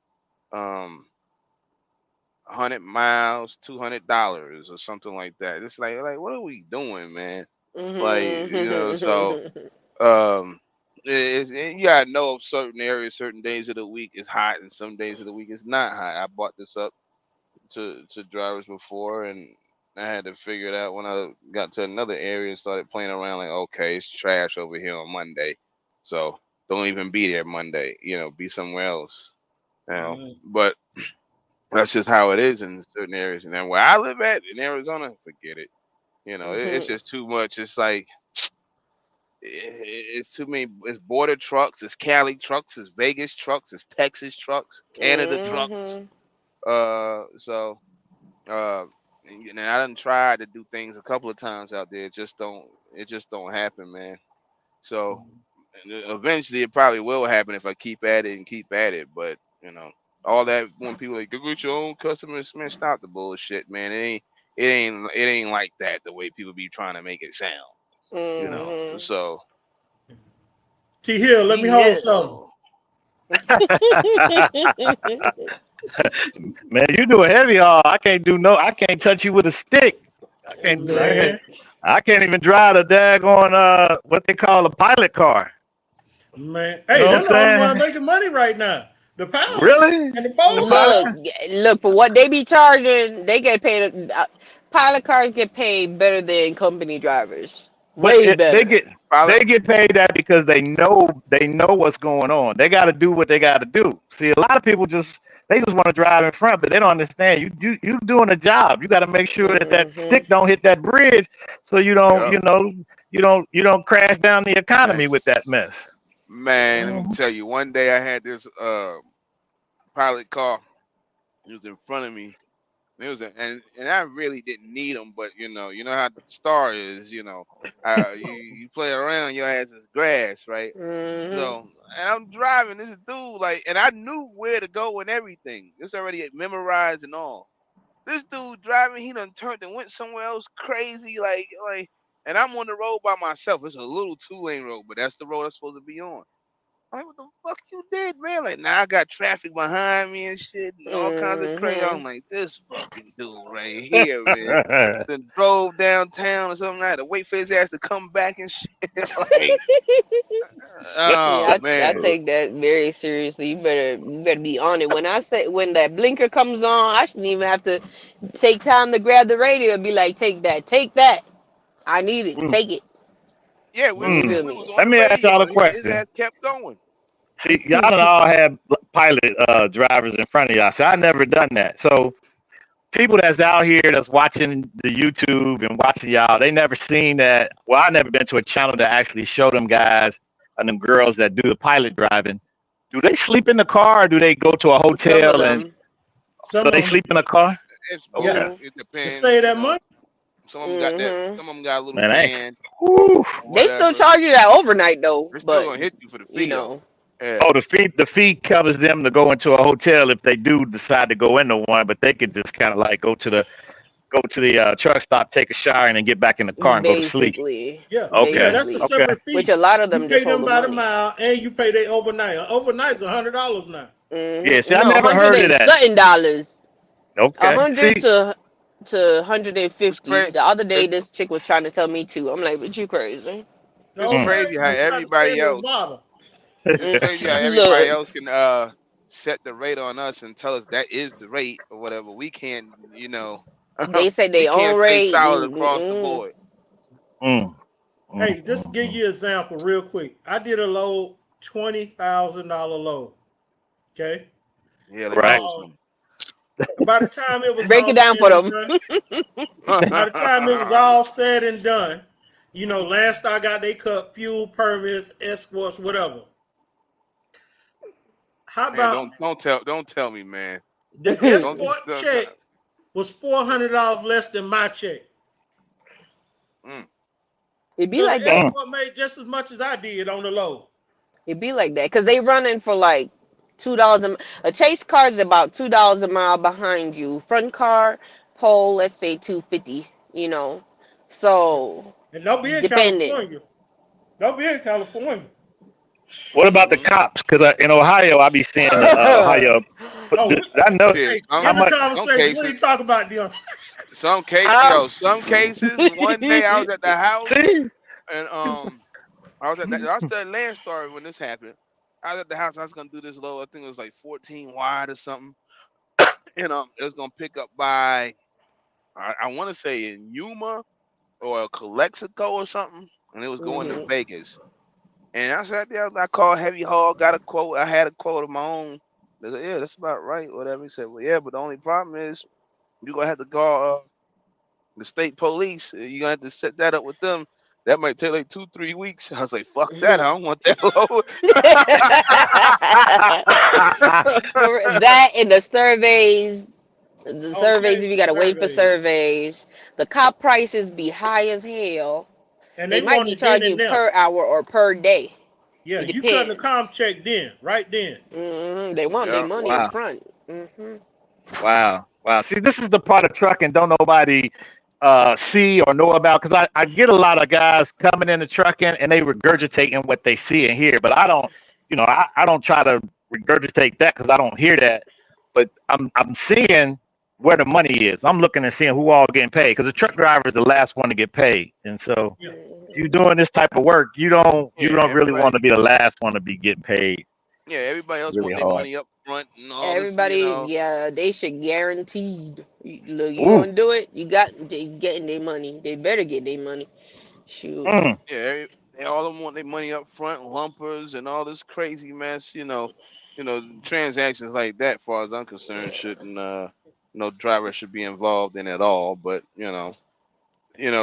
S3: 100 miles, $200 or something like that. It's like what are we doing, man? Like so
S4: hmm
S3: um. You gotta know certain areas, certain days of the week is hot, and some days of the week is not hot. I bought this up to drivers before, and I had to figure it out when I got to another area and started playing around. Like, okay, it's trash over here on Monday, so don't even be there Monday. Be somewhere else. But that's just how it is in certain areas. And then where I live at in Arizona, forget it. It's just too much. It's like it's too many. It's border trucks. It's Cali trucks. It's Vegas trucks. It's Texas trucks. Canada trucks. So Uh, and I done tried to do things a couple of times out there. It just don't happen, man. So eventually it probably will happen if I keep at it and keep at it. But all that when people like go get your own customers, man, stop the bullshit, man. It ain't like that the way people be trying to make it sound.
S4: hmm
S3: So
S2: T Hill, let me
S3: T
S2: hold something.
S3: Hill.
S5: Man, you do a heavy haul. I can't do no. I can't touch you with a stick. I can't. I can't.
S2: Man,
S5: I can't even drive the daggone what they call a pilot car.
S2: man.
S5: You
S2: Hey,
S5: know what
S2: they're
S5: I'm
S2: the only one
S5: saying?
S2: making money right now. The pilots
S5: Really?
S2: and the
S5: The
S2: folks.
S5: pilot
S4: Look,
S5: car?
S4: look for what they be charging. They get paid. Pilot cars get paid better than company drivers.
S5: But
S4: Way
S5: they
S4: better.
S5: get
S3: Pilot.
S5: paid that because they know what's going on. They got to do what they got to do. See, a lot of people just want to drive in front, but they don't understand. You doing a job. You got to make sure that
S4: hmm
S5: stick don't hit that bridge, so you don't
S3: Yep.
S5: you know you don't crash down the
S3: Man,
S5: economy with that mess.
S3: man, let me
S5: Mhm.
S3: tell you. One day I had this pilot car. It was in front of me. It was and I really didn't need them, but you know how the star is. You play around, your ass is grass, right?
S4: hmm
S3: So, and I'm driving this dude and I knew where to go and everything. It's already memorized and all. This dude driving, he done turned and went somewhere else crazy, and I'm on the road by myself. It's a little 2-lane road, but that's the road I'm supposed to be on. I'm like, what the fuck you did, man? Like, now I got traffic behind me and shit and all kinds of crazy.
S4: hmm
S3: I'm like, this fucking dude right here, man. Then drove downtown or something. I had to wait for his ass to come back and shit. Like, oh
S4: Yeah, I
S3: man.
S4: take that very seriously. You better be on it. When I say when that blinker comes on, I shouldn't even have to take time to grab the radio and be like, take that, take that. I need it.
S5: Mm,
S4: Take it.
S3: Yeah, we
S4: You
S3: we
S5: mm.
S4: feel
S3: we was
S4: me?
S3: on
S5: Let
S3: the
S5: me ask y'all
S3: radio
S5: a
S3: and his
S5: question.
S3: ass kept going.
S5: See, y'all done all had pilot drivers in front of y'all. So I never done that. So people that's out here that's watching the YouTube and watching y'all, they never seen that. Well, I never been to a channel that actually show them guys and them girls that do the pilot driving. Do they sleep in the car or do they go to a
S4: Some of
S5: hotel and
S4: them.
S5: so
S2: Some
S5: they
S2: of them,
S5: sleep in a car?
S3: It's
S2: yeah,
S5: Okay.
S3: both.
S4: hmm
S3: It
S2: to
S3: depends,
S2: save that money.
S3: Some of them got that.
S4: hmm
S3: Some of them got a little
S5: Man, I ain't.
S3: van
S5: Whew.
S3: or
S4: They still
S3: whatever.
S4: charge you that overnight though,
S3: They're still
S4: but
S3: gonna hit you for the
S4: you
S3: fee though.
S4: know.
S3: Yeah.
S5: Oh, the fee covers them to go into a hotel if they do decide to go into one, but they could just kind of like go to the truck stop, take a shower, and then get back in the car and go to sleep.
S4: Basically,
S2: Yeah, yeah,
S5: Okay,
S2: that's a
S4: basically,
S5: okay.
S2: separate
S4: which
S2: fee.
S4: a lot of
S2: You
S4: them
S2: pay
S4: just hold
S2: them
S4: the
S2: by the
S4: money.
S2: mile, and you pay their overnight. Overnight's $100 now.
S5: Yeah, see, I
S4: No,
S5: never
S4: hundred
S5: heard of
S4: and
S5: that.
S4: something dollars. A
S5: Okay.
S4: hundred
S5: See,
S4: to hundred and
S3: It's
S4: fifty.
S3: crazy.
S4: The other day,
S3: It's
S4: this chick was trying to tell me too. I'm like, but you crazy?
S3: it's
S2: Okay,
S5: mm,
S3: crazy how
S2: you got to stay
S3: everybody
S2: in the
S3: else.
S2: water.
S3: It's crazy how everybody
S4: Look,
S3: else can set the rate on us and tell us that is the rate or whatever. We can't,
S4: They say
S3: we
S4: they
S3: can't
S4: own
S3: stay
S4: rate.
S3: solid across the board.
S5: Mm,
S2: Hey, just to give you an example real quick. I did a load, $20,000 load. Okay.
S3: Yeah, let me
S5: Right.
S3: know some.
S2: By the time it was
S4: Break
S2: all
S4: it down
S2: said
S4: for
S2: and
S4: them.
S2: done, by the time it was all said and done, Landstar got they cut fuel permits, escorts, whatever. How
S3: Man,
S2: about
S3: don't tell me, man.
S2: the
S3: Don't,
S2: escort
S3: don't,
S2: check was $400 less than my check.
S3: mm.
S4: It be
S2: So the
S4: like that.
S2: escort made just as much as I did on the load.
S4: It be like that because they running for like $2 a chase car is about $2 a mile behind you. Front car pole, let's say 250. So
S2: And don't be in
S4: depending.
S2: California. Don't be in California.
S5: What about the
S3: Mm-hmm.
S5: cops? Because in Ohio, I be seeing Ohio.
S2: Oh,
S5: I know
S3: Shit,
S2: hey,
S5: how
S2: in the
S5: much.
S3: some
S2: conversation, we
S3: cases,
S2: ain't talking about them.
S4: Um,
S3: some cases. One day I was at the house
S5: See,
S3: and I was at Landstar when this happened. I was at the house. I was gonna do this low. I think it was like 14 wide or something. And it was gonna pick up by I want to say in Yuma or Calexico or something, and it was going to
S4: mhm.
S3: Vegas. And I sat there. I called Heavy Haul, got a quote. I had a quote of my own. They said, "Yeah, that's about right." Whatever. He said, "Well, yeah, but the only problem is you're gonna have to call the state police. You're gonna have to set that up with them. That might take like 2-3 weeks." I was like, "Fuck that! I don't want that low."
S4: For that and the surveys,
S2: Okay,
S4: if you gotta wait for
S2: survey.
S4: surveys, the cop prices be high as hell.
S2: And
S4: They
S2: they
S4: might
S2: want
S4: be
S2: it then
S4: charging
S2: and
S4: you
S2: there.
S4: per hour or per day.
S2: Yeah,
S4: It
S2: you cutting the comp
S4: depends.
S2: check then, right then.
S4: They want their
S3: Yeah.
S4: money up
S5: wow,
S4: front.
S5: wow. See, this is the part of trucking don't nobody see or know about. Because I get a lot of guys coming into trucking and they regurgitating what they see and hear, but I don't. I don't try to regurgitate that because I don't hear that. But I'm seeing where the money is. I'm looking and seeing who all getting paid because the truck driver is the last one to get paid, and so
S2: Yeah.
S5: you doing this type of work, you don't really want
S3: Everybody.
S5: to be the last one to be getting paid.
S3: Yeah, everybody
S5: It's
S3: else
S5: really
S3: want their
S5: hard.
S3: money up front and all this.
S4: Everybody, yeah, they should guaranteed. Look, you
S5: Ooh.
S4: gonna do it? They getting their money. They better get their money. Shoot.
S5: Mm.
S3: Yeah, they all of them want their money up front, lumpers and all this crazy mess. Transactions like that, far as I'm concerned, shouldn't no driver should be involved in at all. But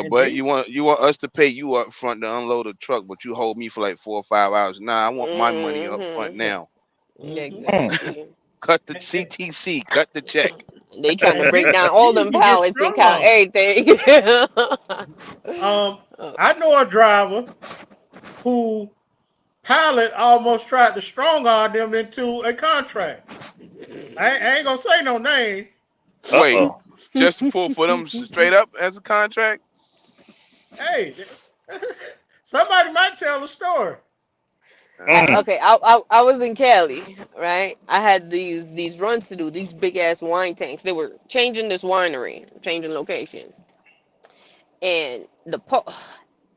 S2: And
S3: but
S2: they
S3: you want us to pay you up front to unload a truck, but you hold me for like 4 or 5 hours. Nah, I want my money up front
S4: hmm
S2: yeah.
S3: now.
S2: hmm
S5: Mm.
S4: Exactly.
S3: Cut the
S2: And,
S3: CTC, cut the check.
S4: They trying to
S2: and
S4: break
S2: then
S4: down all
S2: then
S4: them
S2: you get
S4: pallets and
S2: strung
S4: count
S2: on.
S4: everything.
S2: Um, I know a driver who pilot almost tried to strong arm them into a contract. I ain't gonna say no name.
S5: Uh
S3: Wait,
S5: oh.
S3: just to pull for them straight up as a contract?
S2: Hey, somebody might tell the story.
S5: Mm.
S4: Okay, I was in Cali, right? I had these runs to do, these big ass wine tanks. They were changing this winery, changing location, and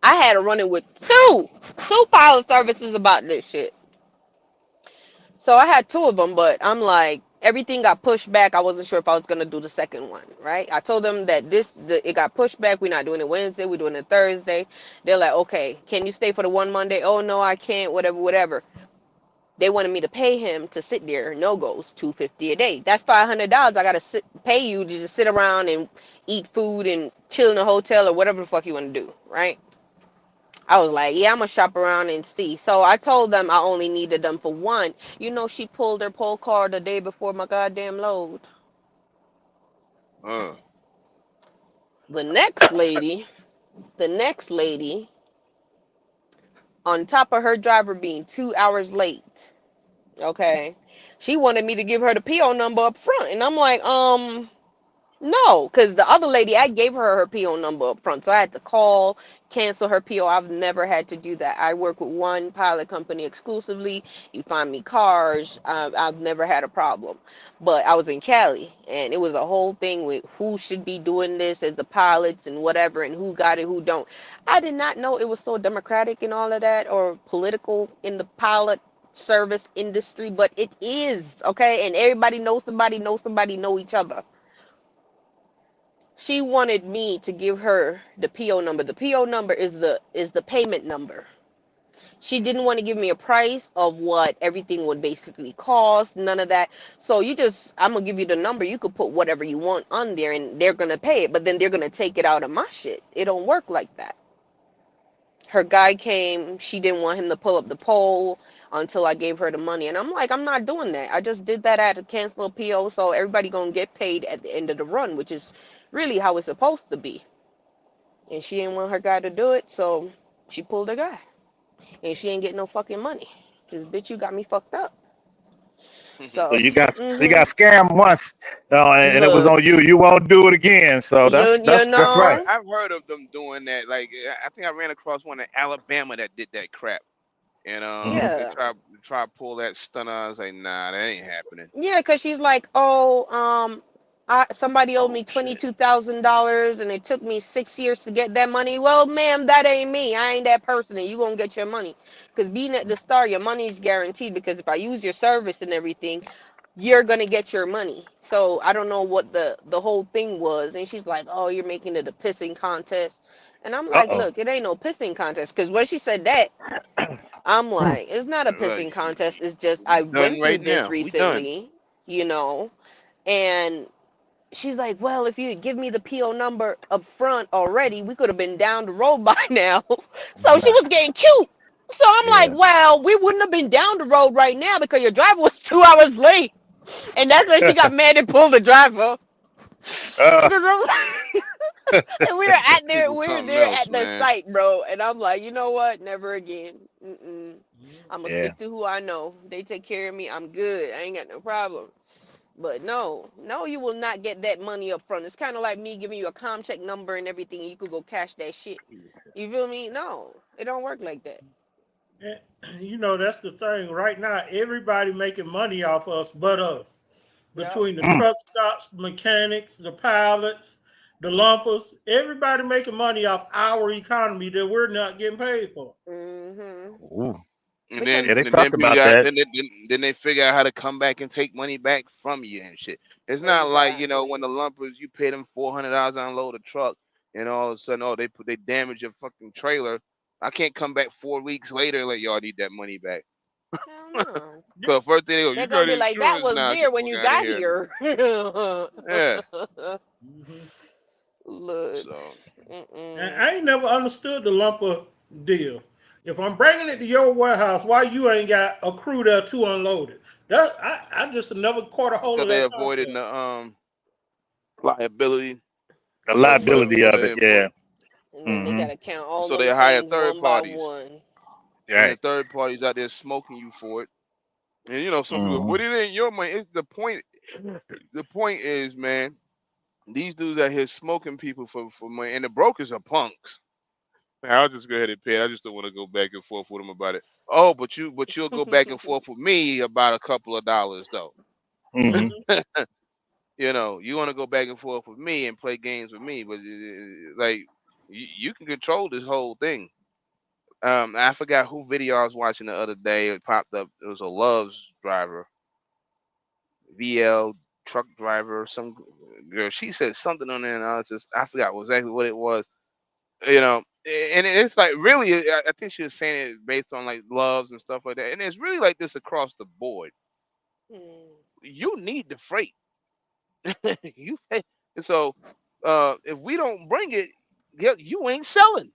S4: I had a running with two pilot services about this shit. So I had two of them, but I'm like, everything got pushed back. I wasn't sure if I was gonna do the second one, right? I told them that it got pushed back. We're not doing it Wednesday. We're doing it Thursday. They're like, okay, can you stay for the one Monday? Oh no, I can't. Whatever, whatever. They wanted me to pay him to sit there. No goes, $250 a day. That's $500. I gotta pay you to just sit around and eat food and chill in a hotel or whatever the fuck you want to do, right? I was like, yeah, I'm gonna shop around and see. So I told them I only needed them for one. She pulled her poll card the day before my goddamn load.
S3: Uh,
S4: The next lady, the next lady, on top of her driver being 2 hours late, okay, she wanted me to give her the PO number up front, and I'm like, no, because the other lady, I gave her PO number up front, so I had to call, cancel her PO. I've never had to do that. I work with one pilot company exclusively. You find me cars. I've never had a problem. But I was in Cali, and it was a whole thing with who should be doing this as the pilots and whatever, and who got it, who don't. I did not know it was so democratic and all of that, or political in the pilot service industry, but it is, okay? And everybody knows somebody, know each other. She wanted me to give her the PO number. The PO number is the payment number. She didn't want to give me a price of what everything would basically cost, none of that. So I'm gonna give you the number. You could put whatever you want on there, and they're gonna pay it. But then they're gonna take it out of my shit. It don't work like that. Her guy came. She didn't want him to pull up the pole until I gave her the money, and I'm like, I'm not doing that. I just did that at a cancel PO, so everybody gonna get paid at the end of the run, which is really how it's supposed to be. And she didn't want her guy to do it, so she pulled her guy. And she ain't getting no fucking money. Cause bitch, you got me fucked up.
S5: So
S4: So,
S5: you got scammed once, and it was
S4: look,
S5: on you. You won't do it again. So
S4: you
S5: that's right.
S4: know,
S3: I've heard of them doing that. Like I think I ran across one in Alabama that did that crap, and
S5: Hmm.
S3: they
S4: yeah.
S3: try to pull that stunner. I was like, nah, that ain't happening.
S4: Yeah, cause she's like, oh, somebody owed
S3: Oh
S4: me
S3: shit.
S4: $22,000, and it took me 6 years to get that money. Well, ma'am, that ain't me. I ain't that person, and you gonna get your money. Cause being at the star, your money's guaranteed. Because if I use your service and everything, you're gonna get your money. So I don't know what the whole thing was. And she's like, oh, you're making it a pissing contest. And I'm like,
S5: Uh-oh.
S4: look, it ain't no pissing contest. Cause when she said that, I'm
S5: Mm.
S4: like, it's not a
S3: Like,
S4: pissing contest. It's just I
S3: done
S4: went through
S3: right
S4: this
S3: now. We done.
S4: recently, you know, and she's like, well, if you give me the PO number up front already, we could have been down the road by now. So she
S5: Yeah.
S4: was getting cute. So I'm like,
S5: Yeah.
S4: well, we wouldn't have been down the road right now because your driver was 2 hours late. And that's when she got mad and pulled the driver.
S5: uh,
S4: Because I'm like, and
S3: People
S4: we were
S3: something
S4: there
S3: else,
S4: at the
S3: man.
S4: site, bro. And I'm like, you know what? Never again. I'm gonna
S5: yeah.
S4: stick to who I know. They take care of me. I'm good. I ain't got no problem. But no, you will not get that money up front. It's kind of like me giving you a check number and everything, and you could go cash that shit. You feel me? No, it don't work like that.
S2: Eh, You know, that's the thing. Right now, everybody making money off us but us.
S4: Yep.
S2: Between the
S5: Mm.
S2: truck stops, mechanics, the pilots, the lumpers, everybody making money off our economy that we're not getting paid for.
S4: Mhm.
S5: Ooh.
S3: And
S4: Because
S5: Yeah,
S3: then
S5: they
S3: and then
S5: talked
S3: people
S5: about
S3: got
S5: that.
S3: then they figure out how to come back and take money back from you and shit. It's not like when
S4: exactly.
S3: the lumpers you pay them $400 to unload a truck, and all of a sudden they damage your fucking trailer. I can't come back 4 weeks later like y'all need that money back.
S4: Hell no.
S2: Yeah.
S3: Cause first thing they go, you
S4: They're gonna
S3: got
S4: be like, that
S3: insurance
S4: was
S3: now. Get
S4: there
S3: the
S4: when
S3: fuck
S4: you
S3: out of
S4: got
S3: here.
S4: here.
S3: Yeah.
S2: Mhm.
S4: Look.
S3: So
S2: And
S4: Mm-mm.
S2: I ain't never understood the lumper deal. If I'm bringing it to your warehouse, why you ain't got a crew there to unload it? That I just never caught a hold
S3: because
S2: of
S3: they
S2: that
S3: avoided
S2: concept.
S3: the liability
S5: The
S3: for
S5: liability
S4: Mhm.
S3: for
S5: of
S3: the
S5: it. Yeah.
S3: employee.
S4: And then they
S5: Hmm.
S4: gotta count all
S3: So they
S4: them
S3: hire
S4: things
S3: third
S4: one by
S3: parties,
S4: one.
S3: and the
S5: Right.
S3: third parties out there smoking you for it. And some people,
S5: Hmm.
S3: but it ain't your money. It's the point. The point is, man, these dudes out here smoking people for money, and the brokers are punks. Man, I'll just go ahead and pay it. I just don't want to go back and forth with them about it. Oh, but you'll go back and forth with me about a couple of dollars though.
S5: Hmm.
S2: Mhm.
S3: You want to go back and forth with me and play games with me, but like you can control this whole thing. I forgot who video I was watching the other day. It popped up. It was a Love's driver, VL truck driver, some girl. She said something on there, and I forgot exactly what it was. And it's like really, I think she was saying it based on like loves and stuff like that. And it's really like this across the board.
S4: Mm.
S3: You need the freight. you so if we don't bring it, you ain't selling.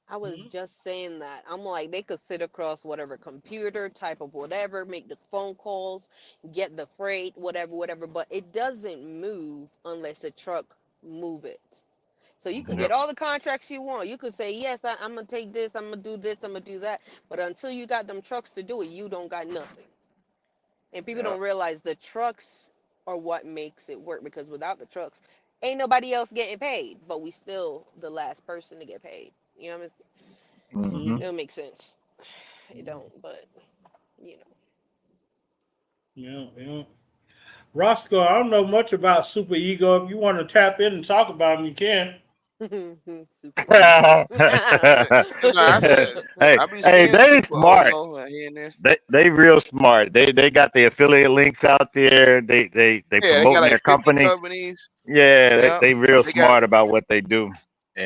S4: I was
S2: Mhm.
S4: just saying that. I'm like, they could sit across whatever computer, type of whatever, make the phone calls, get the freight, whatever, but it doesn't move unless a truck move it. So you could
S5: Yep.
S4: get all the contracts you want. You could say, yes, I'm gonna take this, I'm gonna do this, I'm gonna do that. But until you got them trucks to do it, you don't got nothing. And people
S5: Yep.
S4: don't realize the trucks are what makes it work, because without the trucks, ain't nobody else getting paid. But we still the last person to get paid. You know what I mean?
S5: Hmm.
S4: It don't make sense. It don't, but you know.
S2: Yeah, yeah. Roscoe, I don't know much about super ego. If you want to tap in and talk about him, you can.
S4: Super duper.
S3: No, I said
S5: Hey,
S3: I be
S5: hey,
S3: seeing
S5: they
S3: super
S5: smart.
S3: Olo here and there.
S5: They real smart. They got the affiliate links out there. They
S3: Yeah, they got
S5: promoting
S3: like
S5: their
S3: 50
S5: company.
S3: companies.
S5: Yeah,
S3: Yeah,
S5: they real
S3: they got
S5: smart about what they do.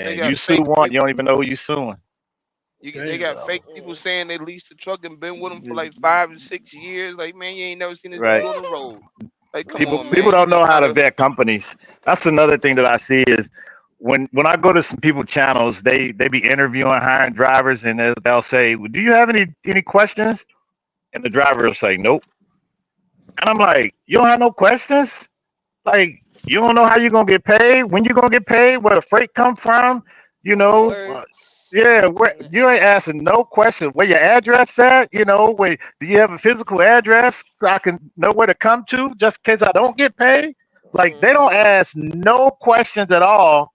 S3: they
S5: And
S3: got
S5: you sue
S3: fake
S5: one, you don't even know who you suing.
S3: they
S2: Damn.
S3: got
S5: So
S3: fake people
S4: Mm-mm.
S3: saying they leased the truck and been with them for like 5 to 6 years. Like, man, you ain't never seen this
S5: right.
S3: dude on the road. Like, come
S5: People
S3: on,
S5: people
S3: man,
S4: Mhm.
S3: you
S5: don't
S3: just
S5: know how
S3: trying
S5: to
S3: to
S5: vet companies. That's another thing that I see is when I go to some people channels, they be interviewing hiring drivers and they'll say, well, "Do you have any questions?" And the driver will say, "Nope." And I'm like, "You don't have no questions? Like you don't know how you're gonna get paid, when you're gonna get paid, where the freight come from, you know?
S4: Ports.
S5: Yeah, where you ain't asking no question. Where your address at? You know, where do you have a physical address so I can know where to come to just in case I don't get paid? Like they don't
S4: Mhm.
S5: ask no questions at all.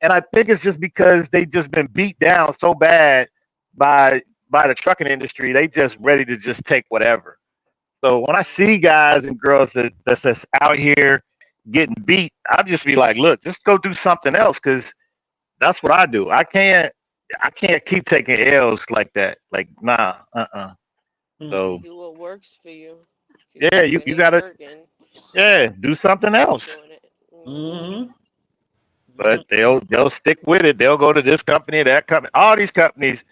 S5: And I think it's just because they just been beat down so bad by by the trucking industry. They just ready to just take whatever. So when I see guys and girls that's just out here getting beat, I'll just be like, look, just go do something else because that's what I do. I can't keep taking L's like that. Like, nah, So
S2: Mm-mm.
S4: Do what works for you. Because
S5: yeah,
S4: if
S5: you,
S4: it
S5: you
S4: ain't
S5: gotta
S4: working,
S5: do something
S4: keep
S5: else.
S4: doing it. Mhm.
S2: Mm-hmm.
S5: But they'll stick with it. They'll go to this company, that company, all these companies.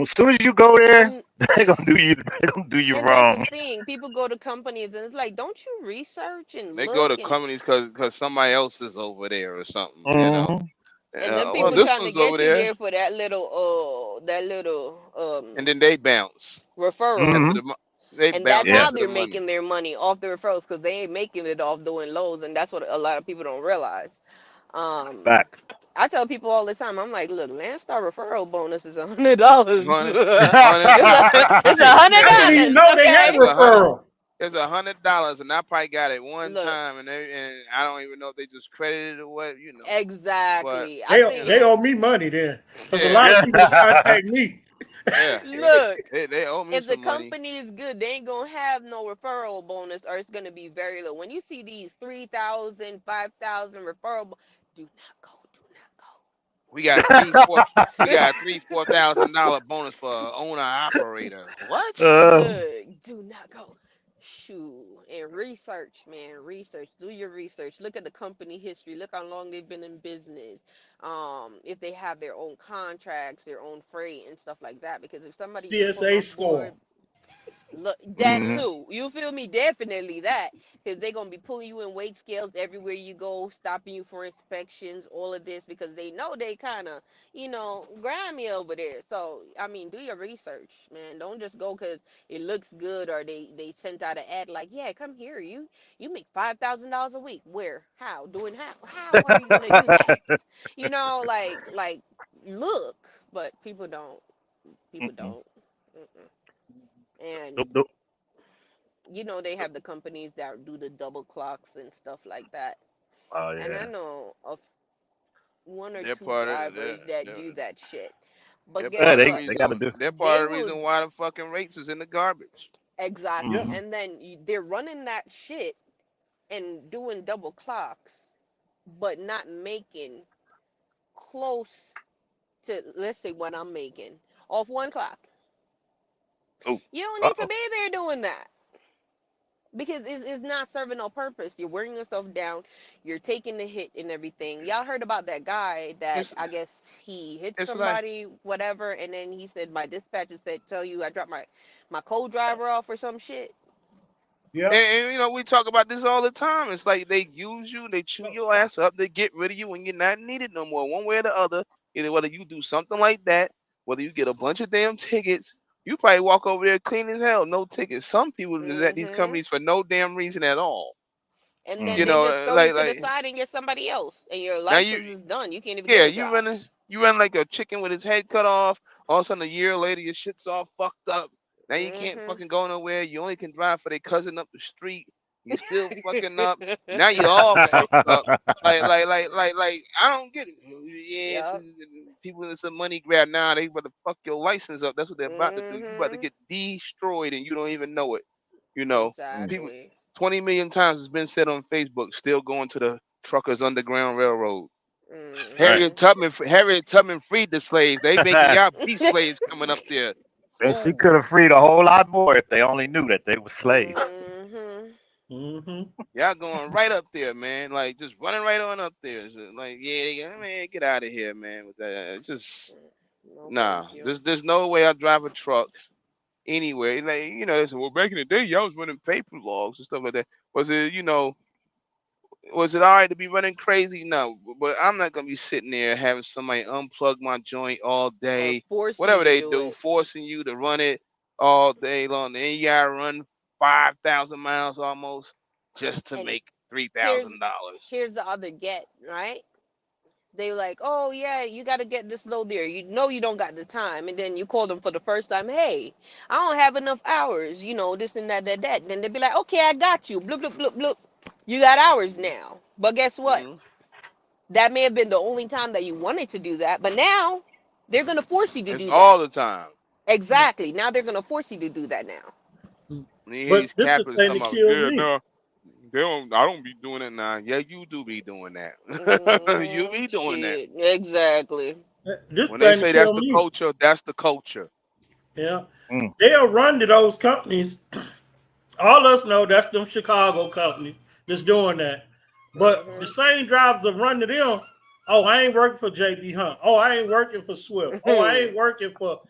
S5: As soon as you go there,
S4: And
S5: they're gonna do you
S4: that's the
S5: wrong.
S4: thing. People go to companies and it's like, don't you research and
S3: they go
S4: look
S3: to
S4: and
S3: companies because somebody else is over there or something, you know.
S5: Hmm.
S4: then
S3: Well,
S4: people
S3: this
S4: trying to
S3: one's over
S4: get you
S3: there,
S4: there for that little
S3: and then they bounce
S4: referral.
S3: after
S5: Hmm.
S3: the they
S4: And that's
S3: bounce
S5: Yeah.
S4: how
S3: after the
S4: they're
S3: money.
S4: making their money off the referrals because they ain't making it off doing lows, and that's what a lot of people don't realize. Um,
S5: Facts.
S4: I tell people all the time, I'm like, look, Landstar referral bonus is $100.
S3: Hundred, hundred.
S4: It's a
S2: Hey,
S4: hundred
S2: I didn't even
S4: dollars,
S2: know they had
S4: okay?
S3: It's $100.
S2: referral.
S3: It's $100, and I probably got it one
S4: Look,
S3: time, and I don't even know if they just credited it or what, you know. But
S4: exactly. I
S2: They
S3: you
S4: think,
S2: they
S3: know,
S2: owe me money then, because a
S3: yeah,
S2: lot of people
S5: Yeah.
S2: contact me.
S3: yeah,
S4: look,
S3: they owe me
S4: if the
S3: some money.
S4: company is good, they ain't gonna have no referral bonus, or it's gonna be very low. When you see these 3,000, 5,000 referral, do not go, do not
S3: We got we
S4: go.
S3: got $4,000 bonus for owner operator. What?
S5: uh,
S4: Look, do not go. Shoot, and research, man, research. Do your research. Look at the company history. Look how long they've been in business. If they have their own contracts, their own freight and stuff like that. Because if somebody just pull
S2: CSA
S4: off
S2: score.
S4: board, look, that
S3: Yeah.
S5: mhm.
S4: too. You feel me? Definitely that. Because they're going to be pulling you in weight scales everywhere you go, stopping you for inspections, all of this, because they know they kind of, grimy over there. So, I mean, do your research, man. Don't just go because it looks good or they sent out an ad like, yeah, come here. You make $5,000 a week. Where? How? Doing how? How are you going to do that? Like, look. But people don't. People
S5: Mm-mm.
S4: don't. Mm-mm. And
S5: Nope, nope.
S4: they have the companies that do the double clocks and stuff like that.
S5: Oh
S4: And I
S5: yeah.
S4: know of one or
S3: They're
S4: two
S3: part of the
S4: drivers that do that shit. But
S3: they're
S4: guess
S5: Yeah,
S3: part of the
S4: what?
S5: they got to
S3: reason
S5: do.
S3: they're part
S4: They
S3: of the
S4: will
S3: reason why the fucking rates is in the garbage.
S4: exactly.
S2: Yep.
S5: Hmm.
S4: And then they're running that shit and doing double clocks, but not making close to, let's say, what I'm making off one clock.
S5: Oh,
S4: You don't
S5: uh
S4: need to
S5: oh.
S4: be there doing that. Because it's not serving no purpose. You're wearing yourself down. You're taking the hit and everything. Y'all heard about that guy that
S3: It's
S4: I guess he hit
S3: it's like
S4: somebody, whatever, and then he said my dispatcher said tell you I dropped my co-driver off or some shit.
S2: Yep.
S3: we talk about this all the time. It's like they use you, they chew your ass up, they get rid of you when you're not needed no more, one way or the other. Either whether you do something like that, whether you get a bunch of damn tickets, you probably walk over there clean as hell, no tickets. Some people is at these
S4: Mhm.
S3: companies for no damn reason at all.
S4: And then
S3: You
S4: they
S5: Hmm.
S4: just
S3: know,
S4: throw you
S3: like
S4: to the
S3: like
S4: side and get somebody else, and your
S3: now
S4: license
S3: you
S4: is done. You can't even get
S3: yeah,
S4: a job.
S3: you run like a chicken with his head cut off. All of a sudden, a year later, your shit's all fucked up. Now you can't
S4: Mhm.
S3: fucking go nowhere. You only can drive for their cousin up the street. You still fucking up. Now you all fucked up. I don't get it. Yeah,
S4: Yep.
S3: people, it's a money grab now. They about to fuck your license up. That's what they're about to do. You about to
S4: Mhm.
S3: get destroyed and you don't even know it. You know, people.
S4: Exactly.
S3: 20 million times has been said on Facebook. Still going to the truckers underground railroad.
S5: Right.
S3: Harriet Tubman freed the slaves. They making y'all be slaves coming up there.
S5: And she
S3: Fool.
S5: could have freed a whole lot more if they only knew that they were slaves.
S2: Mm-hmm.
S3: Y'all going right up there, man. Like just running right on up there. So, like, man, get out of here, man. With that, just
S4: No,
S3: nah.
S4: thank you.
S3: There's no way I drive a truck anywhere. Like, they said, well, back in the day, y'all was running paper logs and stuff like that. Was it, was it all right to be running crazy? No, but I'm not gonna be sitting there having somebody unplug my joint all
S4: Or
S3: day.
S4: force you
S3: Whatever
S4: to
S3: they
S4: do
S3: do,
S4: it.
S3: forcing you to run it all day long. Then you gotta run 5,000 miles almost just to
S4: And
S3: make
S4: here's
S3: $3,000.
S4: here's the other get, right? They were like, oh yeah, you got to get this load there. You know you don't got the time, and then you call them for the first time. Hey, I don't have enough hours. This and that, that, that. Then they'd be like, okay, I got you. Bloop, bloop, bloop, bloop. You got hours now. But guess what?
S3: Mm-hmm.
S4: That may have been the only time that you wanted to do that, but now they're gonna force you to
S3: It's
S4: do
S3: all
S4: that.
S3: the time.
S2: Yeah.
S4: Exactly. Now they're gonna force you to do that now.
S3: When you hear
S2: But
S3: these
S2: this is the
S3: capitalists
S2: thing
S3: talking
S2: that
S3: about,
S2: killed
S3: yeah,
S2: me.
S3: no, I don't be doing it now. Yeah, you do be doing that. You be doing that.
S4: Shit. Exactly.
S2: This
S3: When they
S2: thing that
S3: say that's
S2: killed
S3: the
S2: me.
S3: culture, that's the culture.
S2: Yeah.
S5: Mm.
S2: They'll run to those companies. All us know that's them Chicago companies that's doing that. But the
S4: Mhm.
S2: same drivers that run to them, oh, I ain't working for JB Hunt. Oh, I ain't working for Swift. Oh, I ain't working for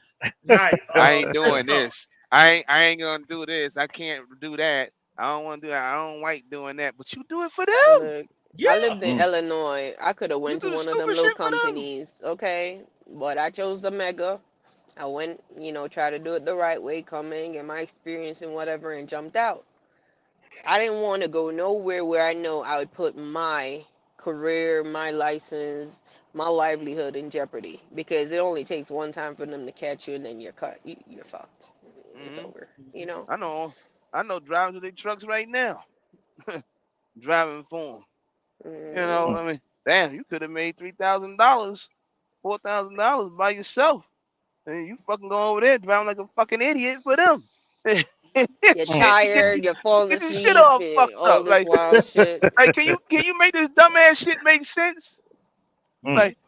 S2: Knight,
S3: I ain't doing
S2: Briscoe.
S3: this. I ain't gonna do this. I can't do that. I don't want to do that. I don't like doing that. But you do it for them.
S4: Look, I
S2: Yeah.
S4: lived in
S5: Mm.
S4: Illinois. I could have
S3: You
S4: went to
S3: do the
S4: one of them
S3: stupid
S4: little
S3: shit for them.
S4: companies, okay? But I chose the mega. I went, try to do it the right way, come in, get my experience and whatever, and jumped out. I didn't want to go nowhere where I know I would put my career, my license, my livelihood in jeopardy because it only takes one time for them to catch you and then you're cut. You're fucked. It's
S3: Hmm.
S4: over, you know?
S3: I know. I know drivers of their trucks right now, driving for them.
S4: Hmm.
S3: I mean, damn, you could have made $3,000, $4,000 by yourself, and you fucking go over there driving like a fucking idiot for them.
S4: You're
S5: Mm.
S3: you get
S5: Mm.
S4: tired, you're falling
S3: get this shit
S4: asleep,
S3: all
S4: and
S3: fucked
S4: all
S3: up.
S4: this wild shit.
S3: Like, can you make this dumbass shit make sense?
S5: Mm.
S3: Like,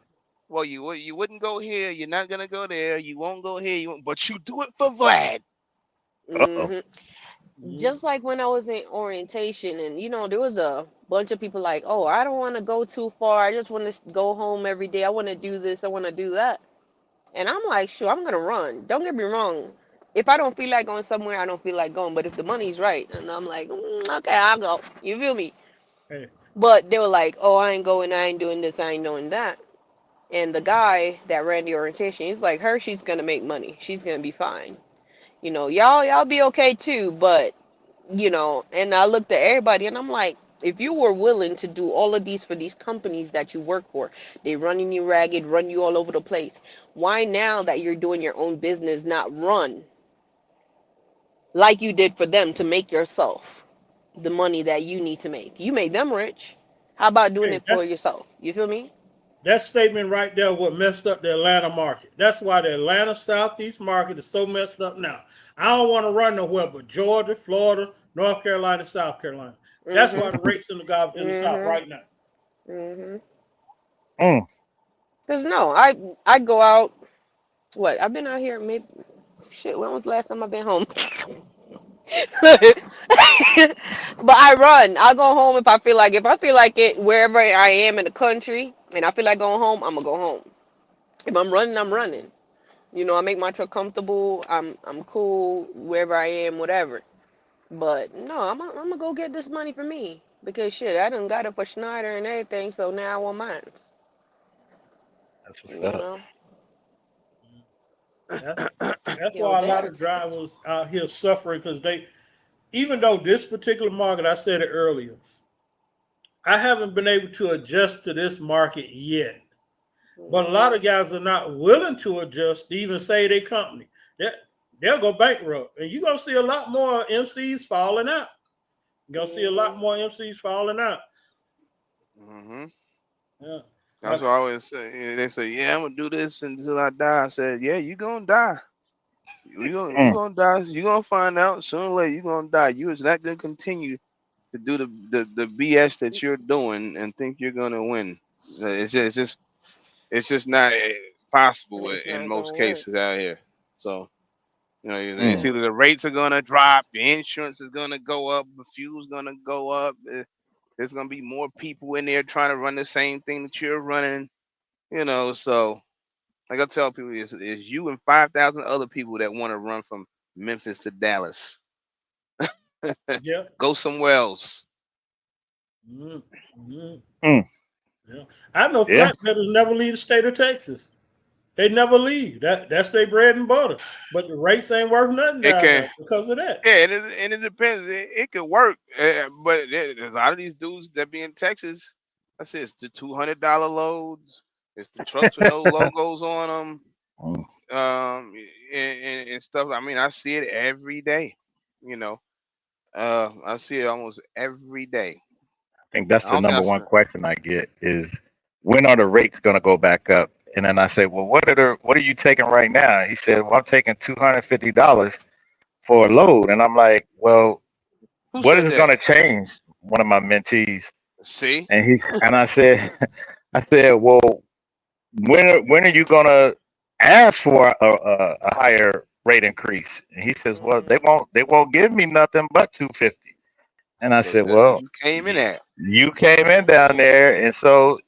S3: well, you wouldn't go here. You're not gonna go there. You won't go here. But you do it for Vlad.
S5: Uh-oh.
S4: Hmm.
S2: Mhm.
S4: Just like when I was in orientation, and there was a bunch of people like, oh, I don't want to go too far. I just want to go home every day. I want to do this. I want to do that. And I'm like, sure, I'm gonna run. Don't get me wrong. If I don't feel like going somewhere, I don't feel like going. But if the money's right, and I'm like, okay, I'll go. You feel me?
S2: Hey,
S4: But they were like, oh, I ain't going. I ain't doing this. I ain't doing that. And the guy that ran the orientation, he's like, her, she's gonna make money. She's gonna be fine. Y'all be okay too. But and I looked at everybody and I'm like, if you were willing to do all of these for these companies that you work for, they running you ragged, run you all over the place. Why now that you're doing your own business, not run like you did for them to make yourself the money that you need to make? You made them rich. How about doing
S2: hey,
S4: it for yourself? You feel me?
S2: that statement right there what messed up the Atlanta market. That's why the Atlanta Southeast market is so messed up now. I don't want to run nowhere but Georgia, Florida, North Carolina, South Carolina. That's why the
S4: Mhm.
S2: rates in the garbage in the South
S4: Mhm.
S2: right now.
S4: Mhm.
S5: Mm.
S4: Cause no, I go out. What I've been out here maybe shit. When was the last time I've been home? But I run. I go home if I feel like. If I feel like it, wherever I am in the country, and I feel like going home, I'm gonna go home. If I'm running, I'm running. I make my truck comfortable. I'm cool wherever I am, whatever. But no, I'm gonna go get this money for me because shit, I done got it for Schneider and everything. So now I want mine.
S5: That's what's
S4: You
S5: up.
S4: know,
S2: That's, that's
S4: yo,
S2: why a lot
S4: damn.
S2: of drivers out here suffering because even though this particular market, I said it earlier, I haven't been able to adjust to this market yet. But a lot
S4: Mhm.
S2: of guys are not willing to adjust to even say their company. They, they'll go bankrupt. And you're going to see a lot more MCs falling out. You're going to see a lot
S4: Mhm.
S2: more MCs falling out.
S3: Hmm.
S2: Yeah.
S3: That's what I always say. They say, "Yeah, I'm gonna do this until I die." I said, "Yeah, you gonna die. You
S5: Mm.
S3: gonna die. You gonna find out sooner or later. You gonna die. You is not gonna continue to do the BS that you're doing and think you're gonna win. it's just not possible
S4: It's
S3: in
S4: not
S3: most
S4: gonna work.
S3: cases out here. So it's
S5: Mm.
S3: either the rates are gonna drop, the insurance is gonna go up, the fuel's gonna go up. There's gonna be more people in there trying to run the same thing that you're running. So like I tell people, is you and 5,000 other people that want to run from Memphis to Dallas.
S2: Yeah.
S3: Go somewhere else.
S2: Mhm. Mhm.
S5: Mm.
S2: Yeah. I know
S5: Yeah.
S2: flatbedders never leave the state of Texas. They never leave. That's their bread and butter. But the rates ain't worth nothing
S3: It
S2: down
S3: can,
S2: there because of that.
S3: yeah, and it depends. It could work, but a lot of these dudes that be in Texas, I said it's the $200 loads. It's the trucks with no logos on
S5: Mm.
S3: them, and stuff. I mean, I see it every day. You know, I see it almost every day.
S5: I think that's
S3: I
S5: the
S3: don't think I
S5: number
S3: s-
S5: one question I get is when are the rates going to go back up? And then I say, well, what are you taking right now? He said, well, I'm taking $250 for a load, and I'm like, well,
S3: who
S5: what
S3: said
S5: is going
S3: that.
S5: to change? One of my mentees,
S3: See,
S5: and I said, I said, well, when are you going to ask for a higher rate increase? And he says, well,
S4: Mm-hmm.
S5: they won't give me nothing but 250. And I
S3: because
S5: said,
S3: that's what
S5: well,
S3: you came in at.
S5: you came in down
S4: Mm-hmm.
S5: there, and so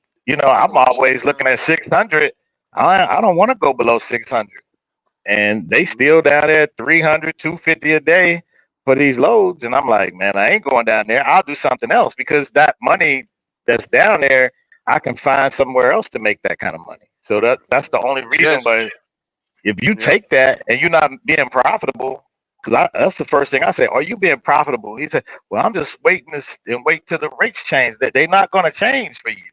S4: They
S5: I'm
S4: gonna keep you
S5: always looking
S4: down
S5: at
S4: there.
S5: 600. I don't want to go below 600, and they
S3: Mhm.
S5: still down there 300, 250 a day for these loads, and I'm like, man, I ain't going down there. I'll do something else because that money that's down there, I can find somewhere else to make that kind of money. So that's the only reason.
S3: Yes.
S5: But if you
S3: Yep.
S5: take that and you're not being profitable, because that's the first thing I say. Are you being profitable? He said, well, I'm just waiting and wait till the rates change. That they're not going to change for you.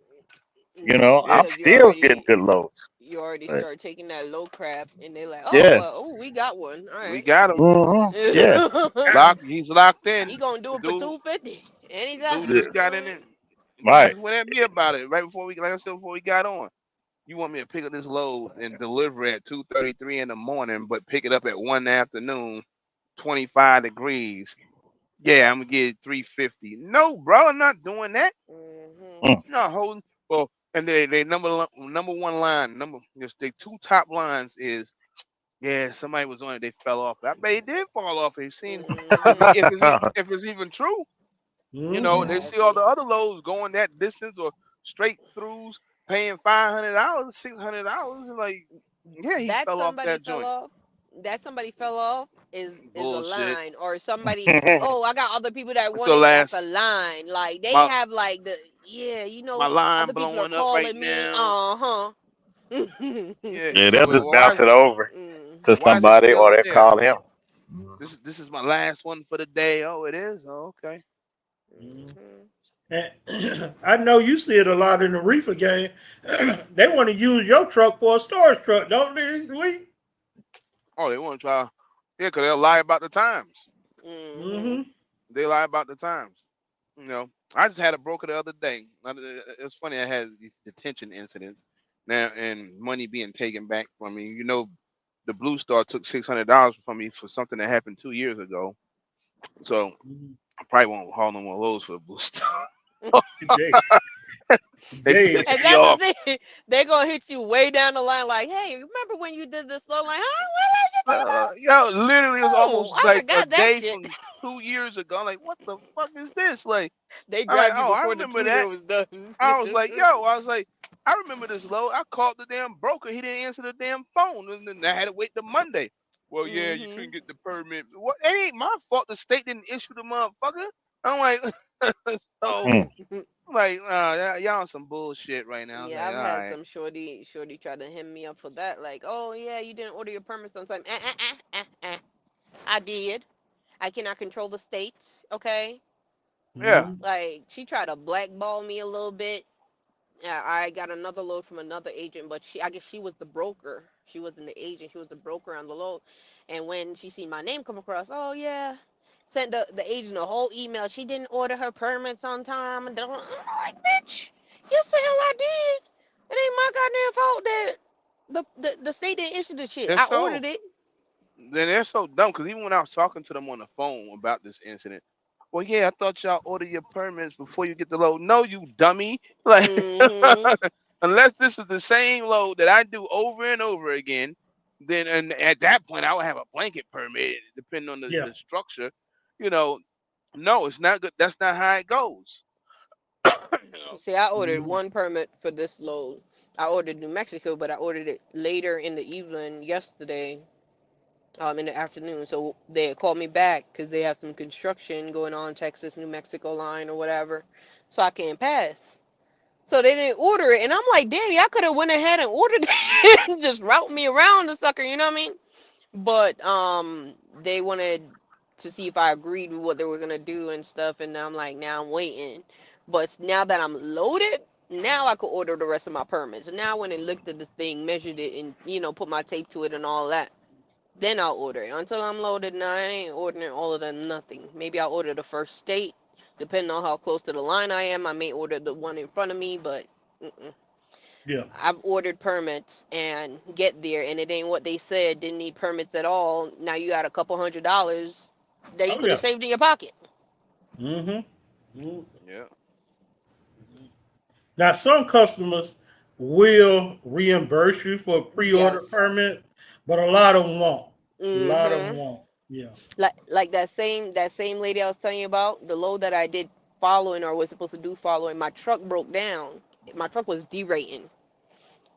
S4: Mm-hmm.
S3: Yeah.
S5: I'm
S4: Because
S5: still getting good loads.
S4: you already
S5: But
S4: start taking that low crap, and they're like, oh
S5: yeah,
S4: well, oh we got one. All
S3: We
S4: right.
S3: got him.
S5: yeah,
S3: He's locked in.
S4: He gonna do
S3: The
S4: it for
S3: dude,
S4: 250
S3: the dude
S4: anytime.
S5: yeah.
S3: just got in it. The dude
S5: Right.
S3: just went at me about it right before we, like I said, before we got on. You want me to pick up this load and deliver it at 2:33 in the morning, but pick it up at 1 in the afternoon, 25 degrees. Yeah, I'm gonna get 350. No, bro, I'm not doing that.
S4: Mm-hmm.
S5: Mm.
S3: No, holding. Well, and they number one line, just the two top lines is, yeah, somebody was on it, they fell off. I bet he did fall off. If seen
S4: Mm-hmm.
S3: if it's even true.
S2: Hmm.
S3: They see all the
S4: Exactly.
S3: other loads going that distance or straight throughs, paying $500, $600. Like, yeah, he
S4: That
S3: fell off
S4: somebody
S3: that
S4: fell
S3: joint.
S4: off. That somebody fell off is a
S3: Bullshit.
S4: line, or somebody. Oh, I got other people that
S3: It's
S4: want
S3: the
S4: it. That's
S3: last
S4: a line. Like they
S3: my
S4: have like the
S3: my line
S4: other people are
S3: blowing up right
S4: calling me.
S3: now.
S4: Uh huh.
S3: Yeah,
S5: Yeah,
S3: so
S5: they'll
S3: well,
S5: just bounce it over to
S3: why is it
S5: somebody, or
S3: still
S5: they'll
S3: there?
S5: call him.
S3: This is my last one for the day. Oh, it is. Oh, okay.
S4: Mm-hmm.
S2: And I know you see it a lot in the reefer game. They want to use your truck for a storage truck, don't they, Lee?
S3: Oh, they want to try. Yeah, because they'll lie about the times.
S4: Mm-hmm.
S2: Mm-hmm.
S3: They lie about the times. I just had a broker the other day. It's funny. I had these detention incidents now, and money being taken back from me. The Blue Star took $600 from me for something that happened 2 years ago. So I probably won't haul no more loads for the Blue Star.
S2: They,
S3: They
S2: they,
S3: pissed
S4: And
S3: me
S4: that's the
S3: off.
S4: thing. They're gonna hit you way down the line. Like, hey, remember when you did this slow? Like, huh? What are you talking about?
S3: Literally, it was
S4: Oh,
S3: almost
S4: I
S3: like a
S4: forgot that
S3: day
S4: shit.
S3: from 2 years ago. I'm like, what the fuck is this? Like,
S4: They
S3: I'm like,
S4: grabbed you
S3: oh, I
S4: before the
S3: remember
S4: 2 year
S3: that.
S4: was done.
S3: I was like, I remember this load. I called the damn broker. He didn't answer the damn phone. And then I had to wait till Monday. Well, yeah, you
S4: Mm-hmm.
S3: couldn't get the permit. What? It ain't my fault the state didn't issue the motherfucker. I'm like, so,
S5: Mm.
S3: I'm like, y'all on some bullshit right now. I was
S4: Yeah,
S3: like,
S4: I've
S3: all
S4: had
S3: right.
S4: some shorty try to hem me up for that. Like, oh yeah, you didn't order your permit sometime. I did. I cannot control the state. Okay.
S3: Yeah.
S2: Mhm.
S4: Like she tried to blackball me a little bit. Yeah, I got another load from another agent, but I guess she was the broker. She wasn't the agent. She was the broker on the load. And when she seen my name come across, oh yeah, sent the agent a whole email. She didn't order her permits on time, and I'm like, bitch, yes the hell I did. It ain't my goddamn fault that the state didn't issue the shit.
S3: They're
S4: I
S3: so
S4: ordered it.
S3: then they're so dumb because even when I was talking to them on the phone about this incident, well, yeah, I thought y'all order your permits before you get the load. No, you dummy. Like,
S4: Mm-hmm.
S3: unless this is the same load that I do over and over again, then and at that point I would have a blanket permit, depending on
S2: Yeah.
S3: the structure. You know, no, it's not good. That's not how it goes. You know.
S4: See, I ordered
S2: Mhm.
S4: one permit for this load. I ordered New Mexico, but I ordered it later in the evening yesterday, in the afternoon. So they had called me back because they have some construction going on Texas New Mexico line or whatever. So I can't pass. So they didn't order it, and I'm like, damn, y'all could have went ahead and ordered this shit and just route me around the sucker. You know what I mean? But they wanted to see if I agreed with what they were gonna do and stuff, and now I'm like, now I'm waiting. But now that I'm loaded, now I could order the rest of my permits. And now I went and looked at this thing, measured it, and put my tape to it and all that. Then I'll order it. Until I'm loaded, now I ain't ordering all of the nothing. Maybe I'll order the first state, depending on how close to the line I am. I may order the one in front of me, but. Mm-mm.
S2: Yeah.
S4: I've ordered permits and get there, and it ain't what they said. Didn't need permits at all. Now you got a couple $100 that you
S2: Oh
S4: could
S2: yeah.
S4: have saved in your pocket.
S2: Mm-hmm.
S3: Yeah.
S2: Now some customers will reimburse you for a pre-order
S4: Yes.
S2: permit, but a lot of them won't. A lot of them
S4: Mhm.
S2: won't. Yeah.
S4: Like that same lady I was telling you about, the load that I did following or was supposed to do following, my truck broke down. My truck was derating,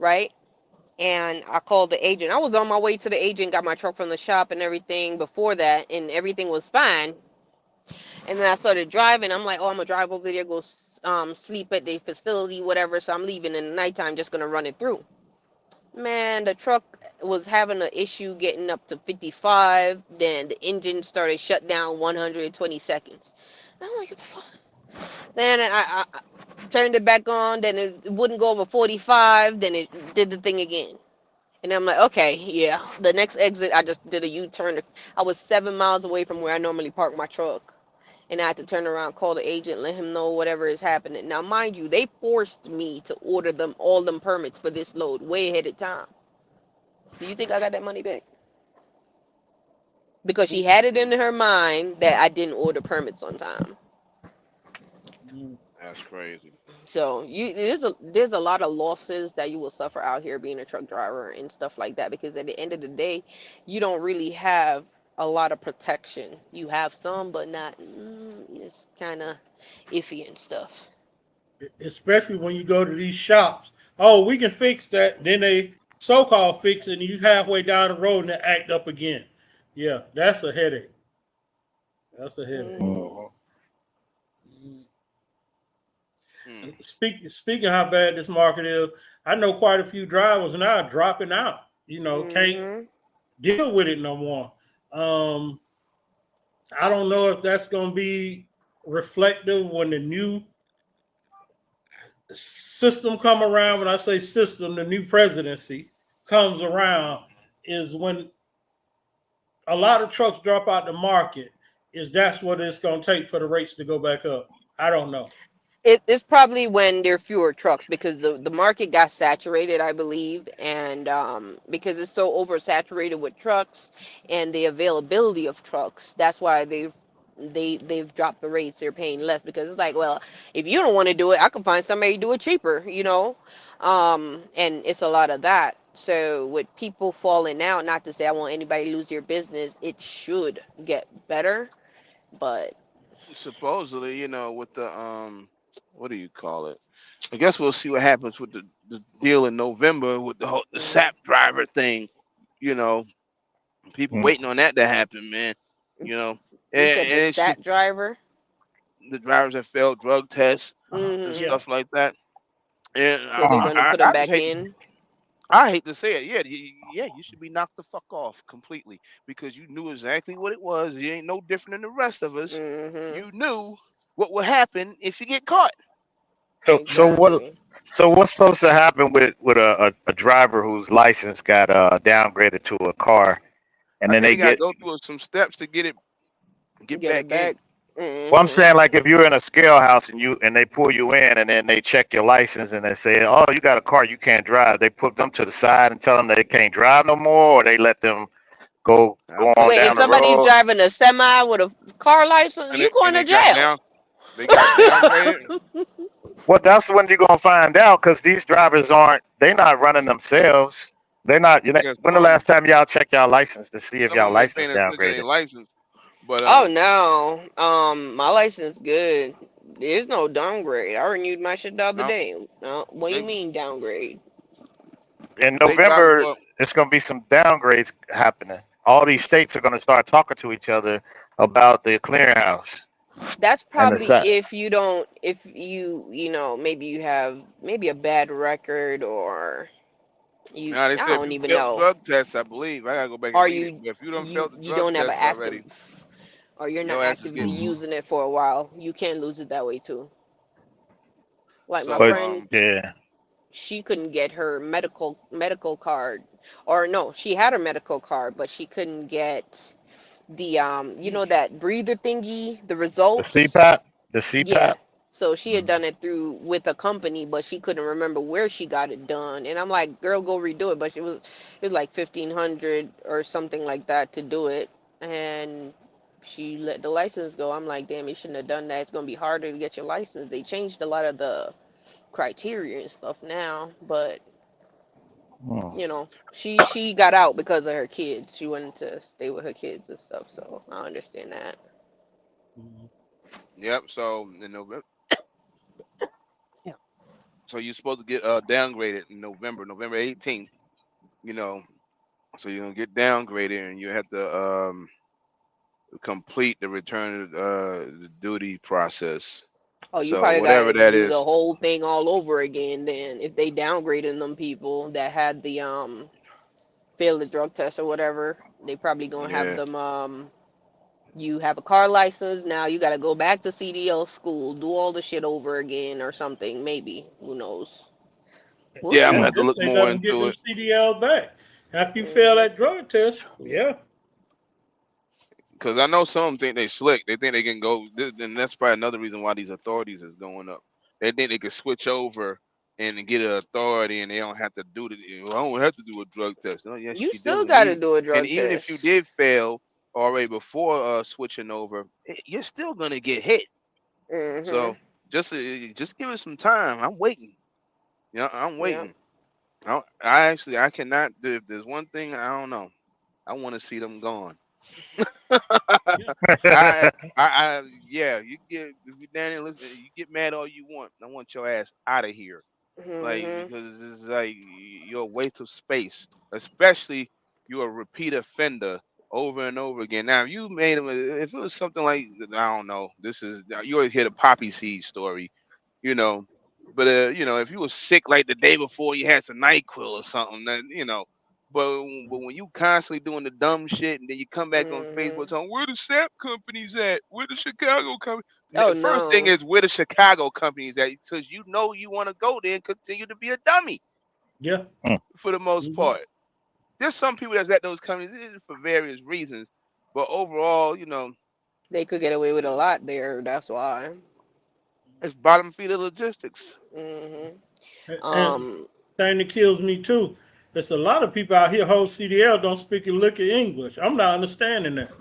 S4: right? And I called the agent. I was on my way to the agent, got my truck from the shop and everything before that, and everything was fine. And then I started driving. I'm like, oh, I'm gonna drive over there, go sleep at the facility, whatever. So I'm leaving in the nighttime, just gonna run it through. Man, the truck was having an issue getting up to 55. Then the engine started shut down 120 seconds. And I'm like, what the fuck? Then I turned it back on. Then it wouldn't go over 45. Then it did the thing again. And I'm like, okay, yeah. The next exit, I just did a U-turn. I was 7 miles away from where I normally park my truck. And I had to turn around, call the agent, let him know whatever is happening. Now, mind you, they forced me to order them all them permits for this load way ahead of time. Do you think I got that money back? Because she had it in her mind that I didn't order permits on time.
S3: That's crazy.
S4: So there's a lot of losses that you will suffer out here being a truck driver and stuff like that, because at the end of the day, you don't really have a lot of protection. You have some, but not. It's kind of iffy and stuff.
S2: Especially when you go to these shops. Oh, we can fix that. Then they so-called fix it, and you halfway down the road and they act up again. Yeah, that's a headache. That's a headache.
S4: Hmm.
S3: Mm.
S2: Speaking how bad this market is, I know quite a few drivers now dropping out. Can't
S4: Hmm.
S2: deal with it no more. Um, I don't know if that's going to be reflective when the new system come around. When I say system, the new presidency comes around, is when a lot of trucks drop out the market. Is that's what it's going to take for the rates to go back up? I don't know.
S4: It's probably when there are fewer trucks, because the market got saturated, I believe, and because it's so oversaturated with trucks and the availability of trucks, that's why they've dropped the rates. They're paying less because it's like, well, if you don't want to do it, I can find somebody to do it cheaper. And it's a lot of that. So with people falling out, not to say I want anybody to lose their business, it should get better, but.
S3: Supposedly, with the what do you call it? I guess we'll see what happens with the deal in November with the
S4: Mm,
S3: SAP driver thing. You know, people
S5: Mm.
S3: waiting on that to happen, man. You know,
S4: you said
S3: and
S4: the
S3: it's
S4: sat driver.
S3: the drivers that failed drug tests and
S4: Hmm.
S2: Yeah.
S3: stuff like that. And
S4: So they're
S5: Uh,
S4: gonna put them
S3: I just
S4: back
S3: hate
S4: in.
S3: I hate to say it. Yeah, yeah, you should be knocked the fuck off completely because you knew exactly what it was. You ain't no different than the rest of us.
S4: Hmm.
S3: You knew what would happen if you get caught.
S5: so so
S2: Yeah.
S5: what
S4: Exactly.
S5: so what's supposed to happen with a driver whose license got downgraded to a car, and
S3: I
S5: then
S3: think
S5: they
S3: they got to
S5: get.
S3: go through some steps to get
S4: Get it
S3: back in.
S4: back.
S5: Well, I'm
S4: Hmm.
S5: saying, like, if you're in a scale house and they pull you in and then they check your license and they say, oh, you got a car you can't drive. They put them to the side and tell them they can't drive no more, or they let them
S3: I
S5: go on
S3: believe
S4: Wait, if
S5: down the
S4: somebody's
S5: road.
S4: driving a semi with a car license,
S3: and
S4: you going to
S3: they got
S4: jail.
S3: down. They got downgraded.
S5: Well, that's when you're gonna find out because these drivers they're not running themselves. They're not.
S3: Yeah,
S5: When the last time y'all check y'all license to see if
S3: some of
S5: y'all
S3: them ain't
S5: license
S3: paying attention to their
S5: downgraded?
S3: license, but
S4: Oh no. My license good. There's no downgrade. I renewed my shit the other
S3: no,
S4: day. What do you
S3: they
S4: mean downgrade?
S5: In
S3: they drivers
S5: November,
S3: go up.
S5: it's gonna be some downgrades happening. All these states are gonna start talking to each other about the clearinghouse
S4: That's
S5: and the
S4: probably
S5: set.
S4: if you don't, if you know, maybe you have maybe a bad record or you,
S3: Now they
S4: I
S3: say if
S4: don't
S3: you
S4: even
S3: failed
S4: know.
S3: drug tests, I believe I gotta go back and
S4: Or
S3: read it. But if you don't failed the
S4: you
S3: drug
S4: don't have an
S3: test already,
S4: active, or you're not
S3: your ass is
S4: actively
S3: getting
S5: Mhm.
S3: booked.
S4: using it for a while, you can lose it that way too. Like my
S3: So
S5: But
S4: friend,
S5: yeah,
S4: she couldn't get her medical card, or no, she had her medical card, but she couldn't get the you know that breather thingy, the
S5: the
S4: results.
S5: CPAP, the
S4: Yeah.
S5: CPAP.
S4: So she had
S5: Mhm.
S4: done it through with a company, but she couldn't remember where she got it done. And I'm like, girl, go redo it. But it was like 1,500 or something like that to do it. And she let the license go. I'm like, damn, you shouldn't have done that. It's gonna be harder to get your license. They changed a lot of the criteria and stuff now, but
S5: Hmm.
S4: she got out because of her kids. She wanted to stay with her kids and stuff. So I understand that.
S2: Mhm.
S3: Yep. So in November, so you're supposed to get downgraded in November 18th. You know, so you're gonna get downgraded, and you have to complete the return to the duty process.
S4: Oh, you
S3: So
S4: probably
S3: whatever
S4: gotta
S3: that
S4: do the
S3: is,
S4: whole thing all over again then if they downgrading them people that had the failed the drug test or whatever. They probably gonna have
S3: yeah.
S4: them you have a car license, now you gotta go back to CDL school, do all the shit over again or something, maybe. Who knows? We'll
S3: Yeah, I'm
S4: see.
S3: gonna
S5: Hmm.
S3: have to
S2: If
S3: look
S2: they let
S3: more
S2: them get
S3: into
S2: them
S3: it
S2: CDL back after you fail
S4: Hmm.
S2: that drug test, yeah.
S3: because I know some of them think they slick. They think they can go, and that's probably another reason why these authorities is going up. They think they could switch over and get an authority, and they don't have to do the. Well, I don't have to do a drug test. No, yes,
S4: You
S3: you
S4: still
S3: do.
S4: gotta do a drug
S3: Even if you
S4: test.
S3: did fail already before switching over, you're still gonna get hit.
S4: Hmm.
S3: So just give it some time. I'm waiting. Yeah, I'm
S4: Yep.
S3: waiting. I actually I cannot. If there's one thing I don't know, I want to see them gone.
S2: Yeah.
S3: Yeah. You get if you Danny, listen, you get mad all you want. I want your ass out of here, like
S4: Hmm.
S3: because it's like you're a waste of space, especially you're a repeat offender over and over again. Now, if you made him, if it was something like I don't know, this is you always hear the poppy seed story, you know. But if you were sick like the day before, you had some Nyquil or something, then. But when you constantly doing the dumb shit and then you come back on
S4: Hmm.
S3: Facebook talking where the SAP companies at, where the Chicago company.
S4: Oh
S3: First thing
S4: no.
S3: is where the Chicago companies at because you want to go there and continue to be a dummy
S2: Yeah.
S3: for the most
S2: Hmm.
S3: part. There's some people that's at those companies for various reasons, but overall,
S4: They could get away with a lot there, that's why.
S3: it's bottom feeder logistics.
S4: Hmm.
S2: And
S4: Um,
S2: thing that kills me too, there's a lot of people out here hold CDL don't speak a lick of English. I'm not understanding that.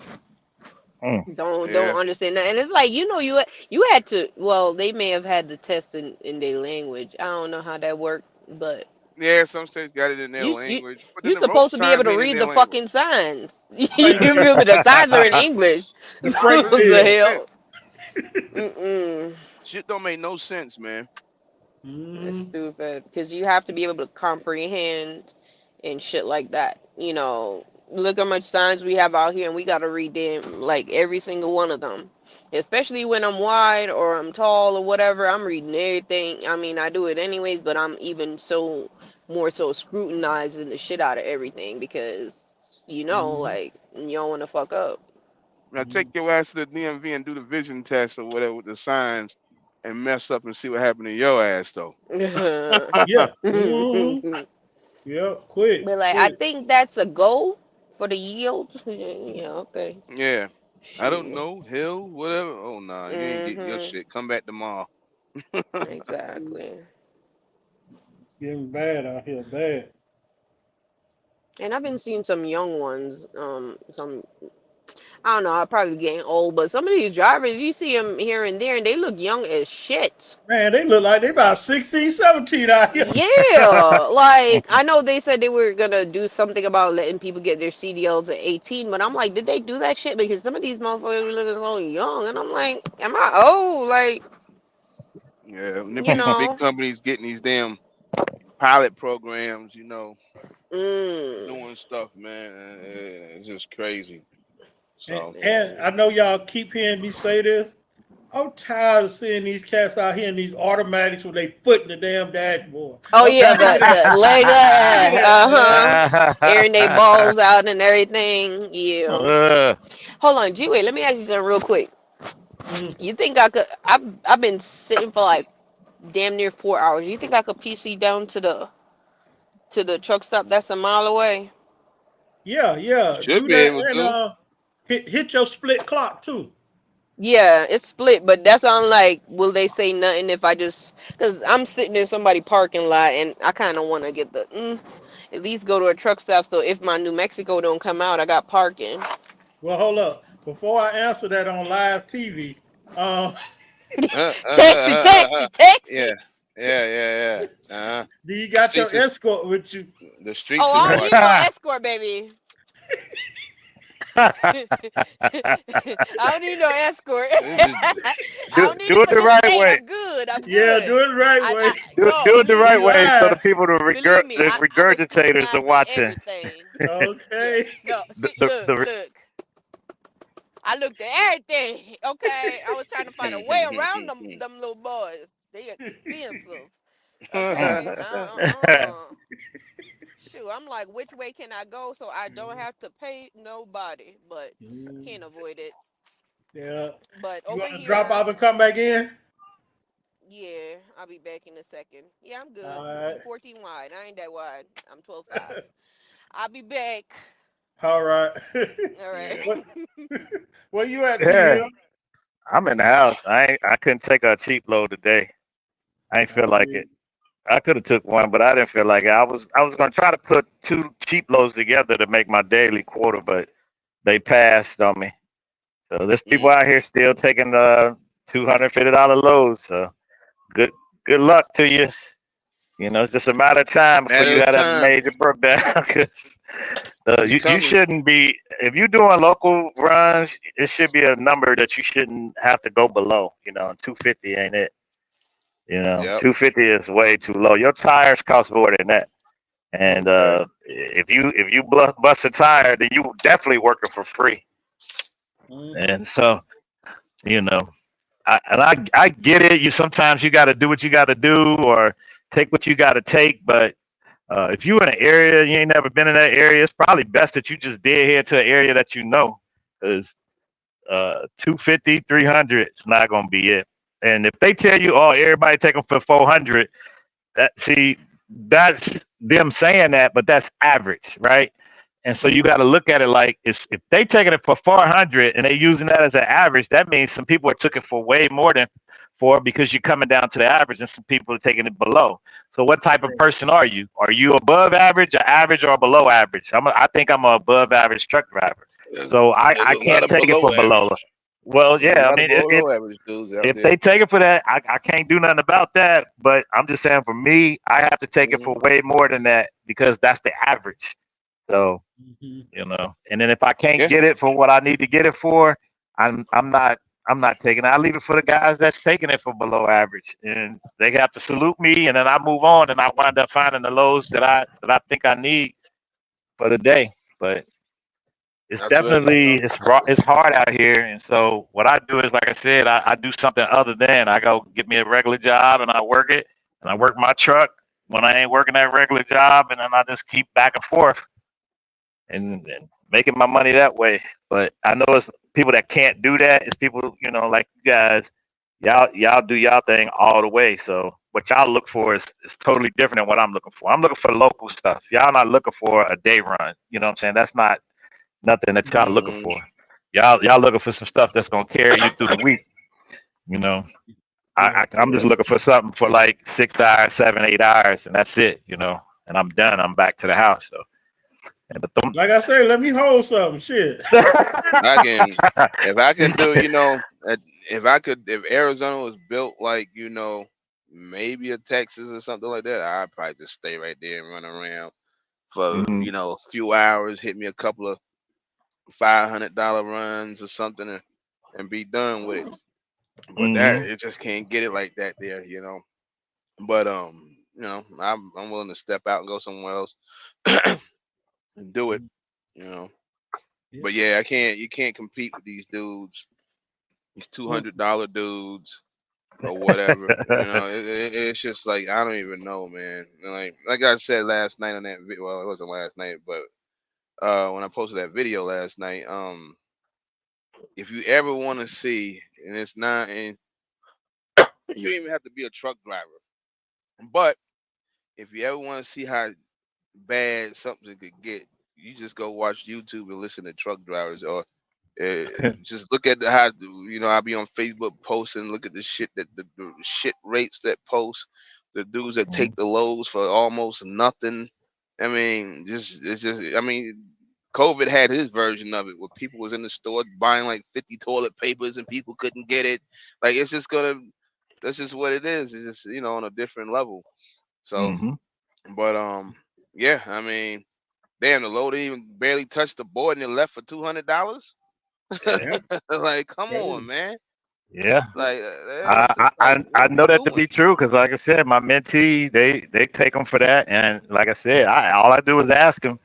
S5: Hmm.
S4: don't
S3: Yeah,
S4: understand that, and it's like you had to. Well, they may have had the test in their language. I don't know how that worked, but
S3: yeah. Some states got it in their
S4: you you
S3: language, but then
S4: you're
S3: the road
S4: supposed to be able
S3: signs
S4: to
S3: ain't in
S4: read
S3: their
S4: the
S3: language.
S4: fucking signs. You
S2: Like
S4: feel me? The signs are in English.
S2: the
S3: But
S2: freight
S4: What
S3: this
S4: the
S3: is
S2: bill.
S3: it.
S4: hell? Mm-mm.
S3: Shit don't make no sense, man.
S4: It's
S2: Hmm.
S4: stupid because you have to be able to comprehend and shit like that. Look how much signs we have out here, and we got to read them like every single one of them. Especially when I'm wide or I'm tall or whatever, I'm reading everything. I mean, I do it anyways, but I'm even so more so scrutinizing the shit out of everything because
S2: Hmm.
S4: like you don't want to fuck up.
S3: Now take your ass to the DMV and do the vision test or whatever with the signs and mess up and see what happened to your ass though.
S2: Yeah. Hmm. Yeah. Quick.
S4: But like, I
S2: Quick.
S4: think that's a goal for the yield. Yeah, okay.
S3: Yeah. I don't
S4: Shit.
S3: know, Hill, whatever. Oh nah, you ain't getting your
S4: Mhm.
S3: shit. Come back tomorrow.
S4: Exactly.
S2: It's getting bad out here. Bad.
S4: And I've been seeing some young ones. I don't know. I'm probably getting old, but some of these drivers, you see them here and there, and they look young as shit.
S2: Man, they look like they about 16, 17 out here.
S4: Yeah, like I know they said they were gonna do something about letting people get their CDLs at 18, but I'm like, did they do that shit? Because some of these motherfuckers were living so young, and I'm like, am I old? Like,
S3: Yeah, when the
S4: you
S3: big
S4: know,
S3: companies getting these damn pilot programs,
S4: mm,
S3: doing stuff, man, it's just crazy. So
S2: And I
S4: man.
S2: know y'all keep hearing me say this. I'm tired of seeing these cats out here in these automatics with their foot in the damn dashboard.
S4: Oh
S2: I'm
S4: yeah,
S2: sick of that.
S4: the leg,
S2: I'm sick of that, man.
S4: airing they balls out and everything. Yeah.
S5: Uh,
S4: Hold on, G-Wait, let me ask you something real quick.
S2: Mhm.
S4: You think I could? I've been sitting for like damn near 4 hours. You think I could PC down to the truck stop that's a mile away?
S2: Yeah.
S3: should
S2: Do
S3: be
S2: that
S3: able
S2: and
S3: to.
S2: hit your split clock too.
S4: Yeah, it's split, but that's why I'm like, will they say nothing if I just? Cause I'm sitting in somebody parking lot and I kind of want to get the at least go to a truck stop. So if my New Mexico don't come out, I got parking.
S2: Well, hold up. Before I answer that on live TV, um,
S4: Taxi, taxi.
S3: Yeah, yeah.
S2: do you got your
S3: Streets is
S2: escort with you?
S3: the streets
S4: Oh,
S3: is
S4: I don't need no
S3: watching.
S4: escort, baby. I don't need no escort.
S3: This is
S4: I
S5: do
S4: don't need
S5: do
S4: it
S5: it
S4: for
S5: the
S4: this
S5: right
S4: date.
S5: way.
S4: I'm good. I'm
S2: Yeah,
S4: good.
S2: do it the right way.
S4: No,
S5: Do it the
S4: believe
S5: right
S2: We
S4: me.
S5: way so the
S2: live.
S5: people,
S4: Believe me.
S5: the
S4: I was
S5: regurgitators, are
S4: scrutinizing
S5: watching.
S4: everything. Yeah.
S2: Okay.
S4: No,
S5: The,
S4: see,
S5: the,
S4: look,
S5: the,
S4: look. I looked at everything. Okay. I was trying to find a way around them little boys. They expensive. Okay. Shoot, I'm like, which way can I go so I don't have to pay nobody? But can't avoid it.
S2: Yeah.
S4: But
S2: You
S4: over
S2: want to drop
S4: here,
S2: off and come back in?
S4: yeah, I'll be back in a second. Yeah, I'm good.
S2: All
S4: See,
S2: right.
S4: 14 wide. I ain't that wide. I'm 12.5. I'll be back.
S2: All right.
S4: All right.
S2: what, where you at, T
S5: yeah,
S2: Hill?
S5: I'm in the house. I couldn't take a cheap load today. I ain't
S2: I
S5: feel like
S2: feel
S5: it. I could have took one, but I didn't feel like it. I was gonna try to put two cheap loads together to make my daily quota, but they passed on me. So there's people out here still taking the $250 loads. So good good luck to you. You know, it's just a matter of time before
S3: matter
S5: you
S3: of
S5: have that
S3: time.
S5: major breakdown. 'Cause,
S3: It's
S5: you
S3: coming.
S5: shouldn't be if you're doing local runs. It should be a number that you shouldn't have to go below. 250 ain't it.
S3: Yep.
S5: 250 is way too low. Your tires cost more than that. And
S3: Okay.
S5: if you bust a tire, then you definitely working for free.
S2: Mhm.
S5: And so you know, I get it. You sometimes you got to do what you got to do or take what you got to take. But if you in an area you ain't never been in that area, it's probably best that you just dead head to an area that you know, because 250, 300 is not gonna be it. And if they tell you, oh, everybody take them for 400, that's them saying that, but that's average, right? And so you got to look at it like if they taking it for 400 and they using that as an average, that means some people are taking it for way more than four because you're coming down to the average, and some people are taking it below. So what type of person are you? Are you above average, or below average? I think I'm a above average truck driver. So
S3: There's
S5: I
S3: a lot
S5: can't
S3: of
S5: take it
S3: below
S5: for below.
S3: average.
S5: Well,
S3: There's a
S5: yeah, I
S3: lot of
S5: mean,
S3: below average dudes out
S5: if
S3: there.
S5: they take it for that, I can't do nothing about that. But I'm just saying, for me, I have to take it for
S3: Mhm.
S5: way more than that because that's the average. So
S2: Mhm.
S5: and then if I can't
S3: Yeah,
S5: get it for what I need to get it for, I'm not taking it. I leave it for the guys that's taking it for below average, and they have to salute me, and then I move on, and I wind up finding the lows that I think I need for the day. But it's
S3: that's it.
S5: definitely it's hard out here, and so what I do is, like I said, I do something other than I go get me a regular job and I work it, and I work my truck when I ain't working that regular job, and then I just keep back and forth and making my money that way. But I know it's people that can't do that. It's people, like you guys, y'all do y'all thing all the way. So what y'all look for is totally different than what I'm looking for. I'm looking for local stuff. Y'all not looking for a day run. You know what I'm saying? That's not nothing that y'all looking
S3: Hmm.
S5: for. Y'all looking for some stuff that's gonna carry you through the week. You know,
S2: Yeah.
S5: I'm just looking for something for like 6 hours, 7, 8 hours, and that's it. And I'm done. I'm back to the house. So
S2: Like I say, let me hold something. Shit.
S3: I can, if I can do, if Arizona was built like, maybe a Texas or something like that, I'd probably just stay right there and run around for,
S5: Mhm.
S3: a few hours, hit me a couple of $500 runs or something, and be done with it. But that,
S5: Mhm.
S3: it just can't get it like that there. But I'm willing to step out and go somewhere else and do it, you know.
S2: Yeah.
S3: But yeah, you can't compete with these dudes, these
S2: Well,
S3: $200 dudes or whatever. It's just like I don't even know, man. Like I said last night on that video. Well, it wasn't last night, but when I posted that video last night, if you ever want to see, and it's not, and you don't even have to be a truck driver, but if you ever want to see how bad something could get, you just go watch YouTube and listen to truck drivers, or just look at how I be on Facebook posting. Look at the shit the shit rates that post. The dudes that take the loads for almost nothing. I mean, it's just. I mean, COVID had his version of it, where people was in the store buying like 50 toilet papers and people couldn't get it. Like it's just gonna. That's just what it is. It's just on a different level. So,
S5: Mhm.
S3: but yeah. I mean, damn, the load even barely touched the board and it left for $200.
S5: Yeah.
S2: yeah.
S3: Like, come on,
S2: Crazy.
S3: man.
S5: Yeah.
S3: Like,
S5: I,
S3: it's
S5: I
S3: just
S5: I
S3: like, what
S5: I
S3: are we
S5: know that to be
S3: doing?
S5: true because, like I said, my mentee they take them for that, and like I said, all I do is ask them,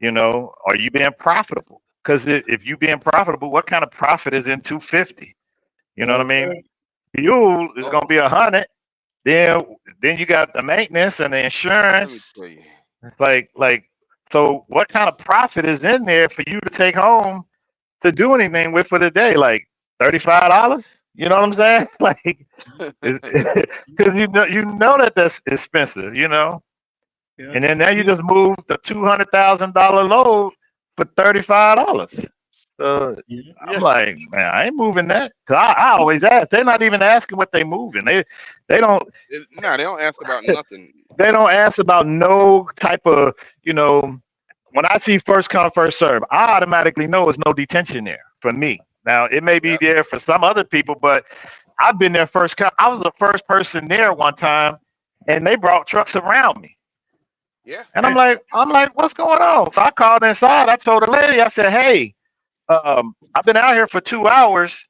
S5: are you being profitable? Because if you being profitable, what kind of profit is in 250? You know what I mean?
S2: Okay.
S5: Fuel is gonna
S3: Oh,
S5: be 100. Then you got the maintenance and the
S3: let me
S5: insurance.
S3: tell you.
S5: Like so, what kind of profit is in there for you to take home to do anything with for the day? Like $35. You know what I'm saying? Like, because you know that's expensive.
S2: Yeah.
S5: And then now you
S2: You-
S5: just move the $200,000 load for $35. So
S2: yeah.
S5: I'm
S3: Yeah.
S5: like, man, I ain't moving that. Cause I always ask. They're not even asking what they moving. They don't
S3: Nah, they don't ask about nothing.
S5: they don't ask about no type of you know. When I see first come first serve, I automatically know it's no detention there for me. Now it may be
S3: Yep.
S5: there for some other people, but I've been there first come. I was the first person there one time, and they brought trucks around me.
S3: Yeah.
S5: And I'm like, what's going on? So I called inside. I told the lady, I said, hey, I've been out here for 2 hours.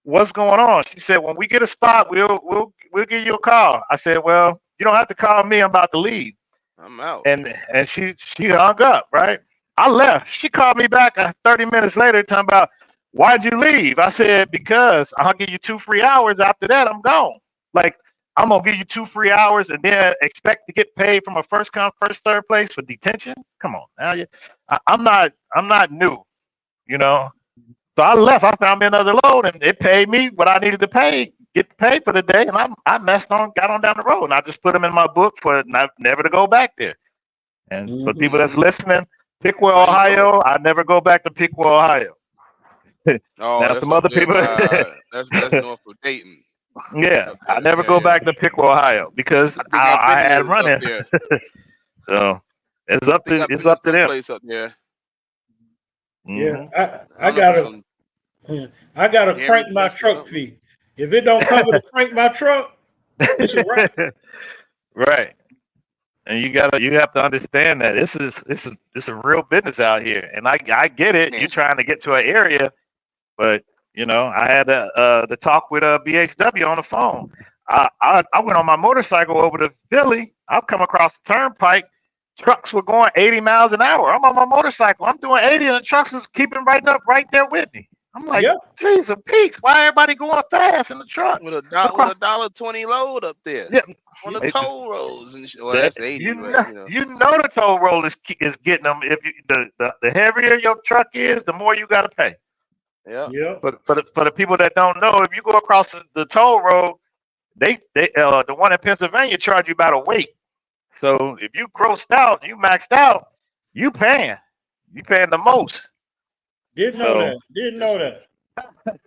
S5: What's going on? She said, when we get a spot, we'll give you a call. I said, well, you don't have to call me. I'm about to leave.
S3: I'm out.
S5: And she hung up, right? I left. She called me back 30 minutes later, talking about why'd you leave? I said, because I'll give you 2 free hours. After that, I'm gone. Like I'm gonna give you 2 free hours and then expect to get paid from a first come first serve place for detention. Come on, now I'm not new, you know. So I left. I found me another load, and it paid me what I needed to get paid for the day, and I got on down the road, and I just put them in my book for never to go back there. And for
S2: Mhm.
S5: people that's
S3: Hmm.
S5: listening,
S3: That's
S5: Piqua,
S3: how you do it.
S5: Ohio, I never go back to Piqua, Ohio.
S3: Oh,
S5: Now
S3: that's
S5: some
S3: up
S5: other
S3: there
S5: people,
S3: by that's north of Dayton.
S5: yeah,
S3: Up
S5: I
S3: there.
S5: never
S3: Yeah,
S5: go
S3: yeah.
S5: back to Piqua, Ohio because
S3: I think I've
S5: I
S3: been
S5: had
S3: there up
S5: running.
S3: there.
S5: So it's
S3: I
S5: up
S3: think
S5: to
S3: I've been
S5: it's
S3: to
S5: up to
S3: some
S5: them.
S3: place up there.
S2: Yeah.
S5: Hmm.
S3: I
S2: I
S3: don't know if it's
S2: gotta
S3: on
S2: I gotta
S3: Gary
S2: crank my
S3: West or
S2: truck
S3: something.
S2: fee. If it don't cover to crank my truck, it's a wrap.
S5: Right. And you have to understand that this is a real business out here. And I get it. You're
S3: Man,
S5: trying to get to an area. But I had the talk with BHW on the phone. I went on my motorcycle over to Philly. I've come across the turnpike. Trucks were going 80 miles an hour. I'm on my motorcycle. I'm doing 80, and the trucks is keeping right up right there with me. I'm like,
S2: Yeah.
S5: Jesus, Pete, why everybody going fast in the truck
S3: with
S5: across?
S3: a $1.20 load up there
S5: Yeah,
S3: on the
S2: Yeah.
S5: it's,
S3: toll roads and shit. Well,
S5: that
S3: that's 80,
S5: you
S3: but
S5: know
S3: you know.
S5: you know the toll roll is getting them. If the heavier your truck is, the more you got to pay.
S3: Yeah.
S2: Yeah.
S5: But for the people that don't know, if you go across the toll road, they the one in Pennsylvania charge you about a weight. So if you grossed out, you maxed out, you paying, you paying the most.
S2: Didn't know
S5: So
S2: that. Didn't
S3: That's
S2: know that.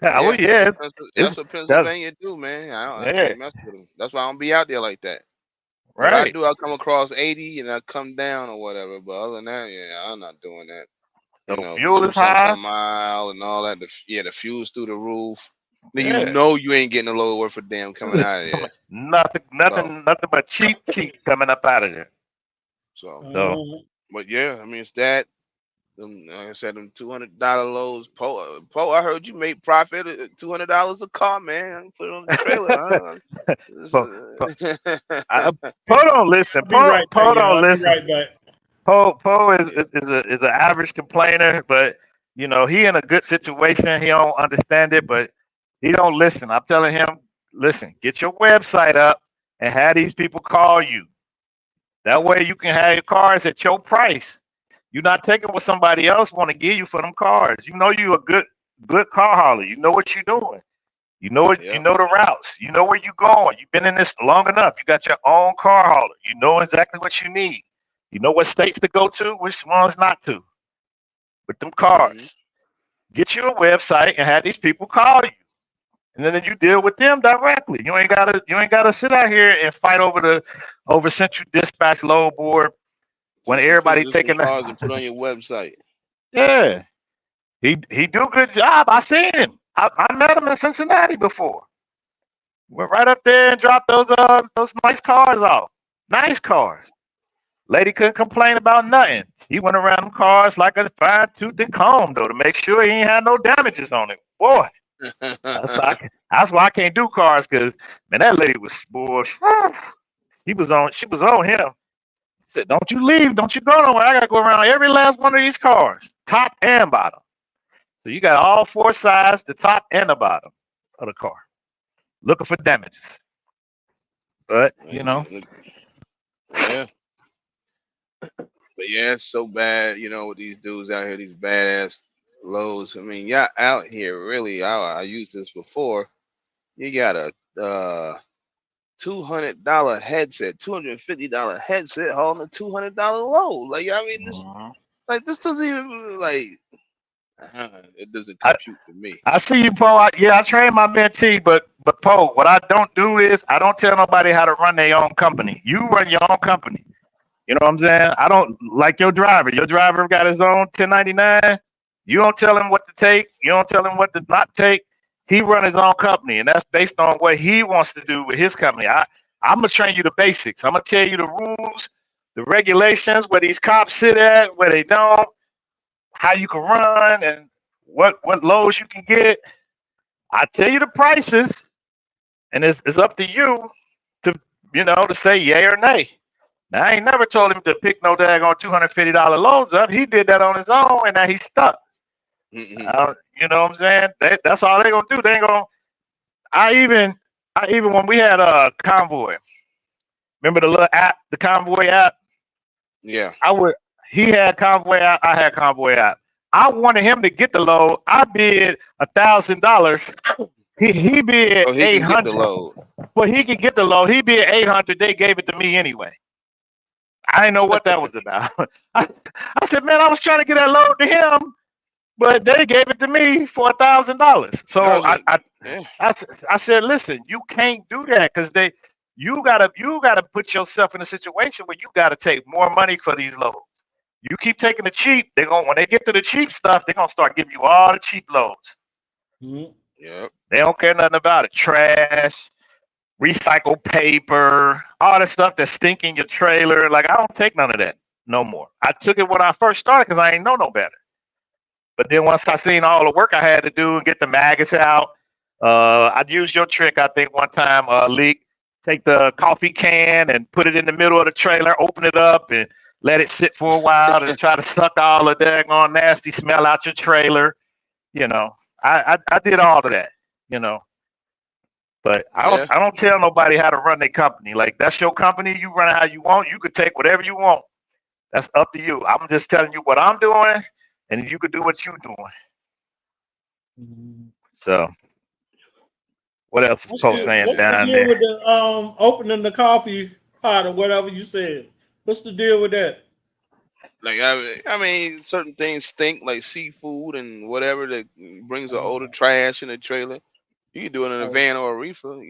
S5: well,
S3: yeah. That's
S5: yeah,
S3: what
S5: it's
S3: That's what
S5: that
S3: Pennsylvania do, man. I
S5: yeah,
S3: can't mess with them. That's why I don't be out there like that. If I
S5: Right.
S3: do, I'll come across 80 and I come down or whatever. But other than that, yeah, I'm not doing that. You
S5: So
S3: know,
S5: fuel
S3: two
S5: is high.
S3: something mile and all that. The fuel's through the roof. Then you
S5: Yeah.
S3: know you ain't getting a load worth a damn coming out of there. So,
S5: Nothing but cheap coming up out of there.
S3: so,
S5: So
S3: but yeah, I mean it's that. Like I said, them $200 loads. Poe, I heard you make profit at $200 a car, man. Put it on the trailer. Huh? This
S5: Po, po,
S3: is-
S5: Po don't listen.
S2: I'll be right back,
S5: Po
S2: y'all.
S5: don't
S2: I'll be
S5: listen.
S2: right back.
S5: Po
S3: yeah.
S5: is an average complainer, but you know he in a good situation. He don't understand it, but he don't listen. I'm telling him, listen, get your website up and have these people call you. That way you can have your cars at your price. You're not taking what somebody else want to give you for them cars. You know you a good car hauler. You know what you're doing. You know it. You
S3: Yep.
S5: know the routes. You know where you're going. You've been in this long enough. You got your own car hauler. You know exactly what you need. You know what states to go to, which ones not to. With them
S3: Hmm.
S5: cars, get you a website and have these people call you, and then you deal with them directly. You ain't gotta sit out here and fight over Central Dispatch load board when
S3: Take some
S5: everybody
S3: pictures of some
S5: taking
S3: cars and
S5: the
S3: put on your website.
S5: yeah. He do a good job. I seen him. I met him in Cincinnati before. Went right up there and dropped those nice cars off. Nice cars. Lady couldn't complain about nothing. He went around them cars like a fine tooth and comb though to make sure he ain't had no damages on it. Boy, that's why I can't do cars because man, that lady was boy. She was on him. Said, "Don't you leave, don't you go nowhere. I gotta go around every last one of these cars, top and bottom. So you got all four sides, the top and the bottom of the car, looking for damages. But you know,
S3: Yeah. But yeah, it's so bad, with these dudes out here, these badass lows. I mean, y'all out here really. I used this before. You got a $200 headset, $250 headset holding a $200 load. Like I mean, this doesn't even it doesn't
S5: I
S3: compute for me.
S5: I see you, Poe. Yeah, I train my mentee, but Poe, what I don't do is I don't tell nobody how to run their own company. You run your own company. You know what I'm saying? I don't like your driver. Your driver got his own 1099. You don't tell him what to take. You don't tell him what to not take. He run his own company, and that's based on what he wants to do with his company. I'm gonna train you the basics. I'm gonna tell you the rules, the regulations, where these cops sit at, where they don't, how you can run, and what loads you can get. I tell you the prices, and it's up to you to to say yay or nay. Now, I ain't never told him to pick no daggone $250 loads up. He did that on his own, and now he's stuck.
S3: Mm-mm.
S5: You know what I'm saying? That's all they gonna do. They ain't gonna. I even, I even when we had a convoy. Remember the little app, the convoy app?
S3: Yeah.
S5: I would. He had convoy app. I had convoy app. I wanted him to get the load. I bid $1,000. He bid
S3: Oh, he
S5: eight
S3: can get the
S5: hundred.
S3: load.
S5: But he could get the load. He bid 800. They gave it to me anyway. I didn't know what that was about. I said, man, I was trying to get that load to him, but they gave it to me for $1,000.
S3: I
S5: So
S3: was like, yeah.
S5: I said, listen, you can't do that because you gotta put yourself in a situation where you gotta take more money for these loads. You keep taking the cheap, they're gonna when they get to the cheap stuff, they're gonna start giving you all the cheap loads.
S2: Mhm.
S3: Yep.
S5: They don't care nothing about it. Trash, recycled paper, all the stuff that's stinking your trailer. Like I don't take none of that no more. I took it when I first started because I ain't know no better. But then once I seen all the work I had to do and get the maggots out, I'd use your trick. I think one time, leak, take the coffee can and put it in the middle of the trailer, open it up and let it sit for a while to try to suck all the daggone nasty smell out your trailer. You know, I did all of that. You know, but I don't
S3: Yeah.
S5: I don't tell nobody how to run their company. Like that's your company. You run it how you want. You could take whatever you want. That's up to you. I'm just telling you what I'm doing, and you could do what you're doing.
S2: Mhm.
S5: So what else is
S2: What's
S5: Post
S3: Yeah,
S2: the
S5: saying
S2: what's
S3: man.
S2: the
S5: down
S2: deal
S5: there?
S2: with the opening the coffee pot or whatever you said? What's the deal with that?
S3: Like I mean, certain things stink like seafood and whatever that brings an odor, trash in the trailer. You can do it in a
S2: Oh,
S3: van or a reefer.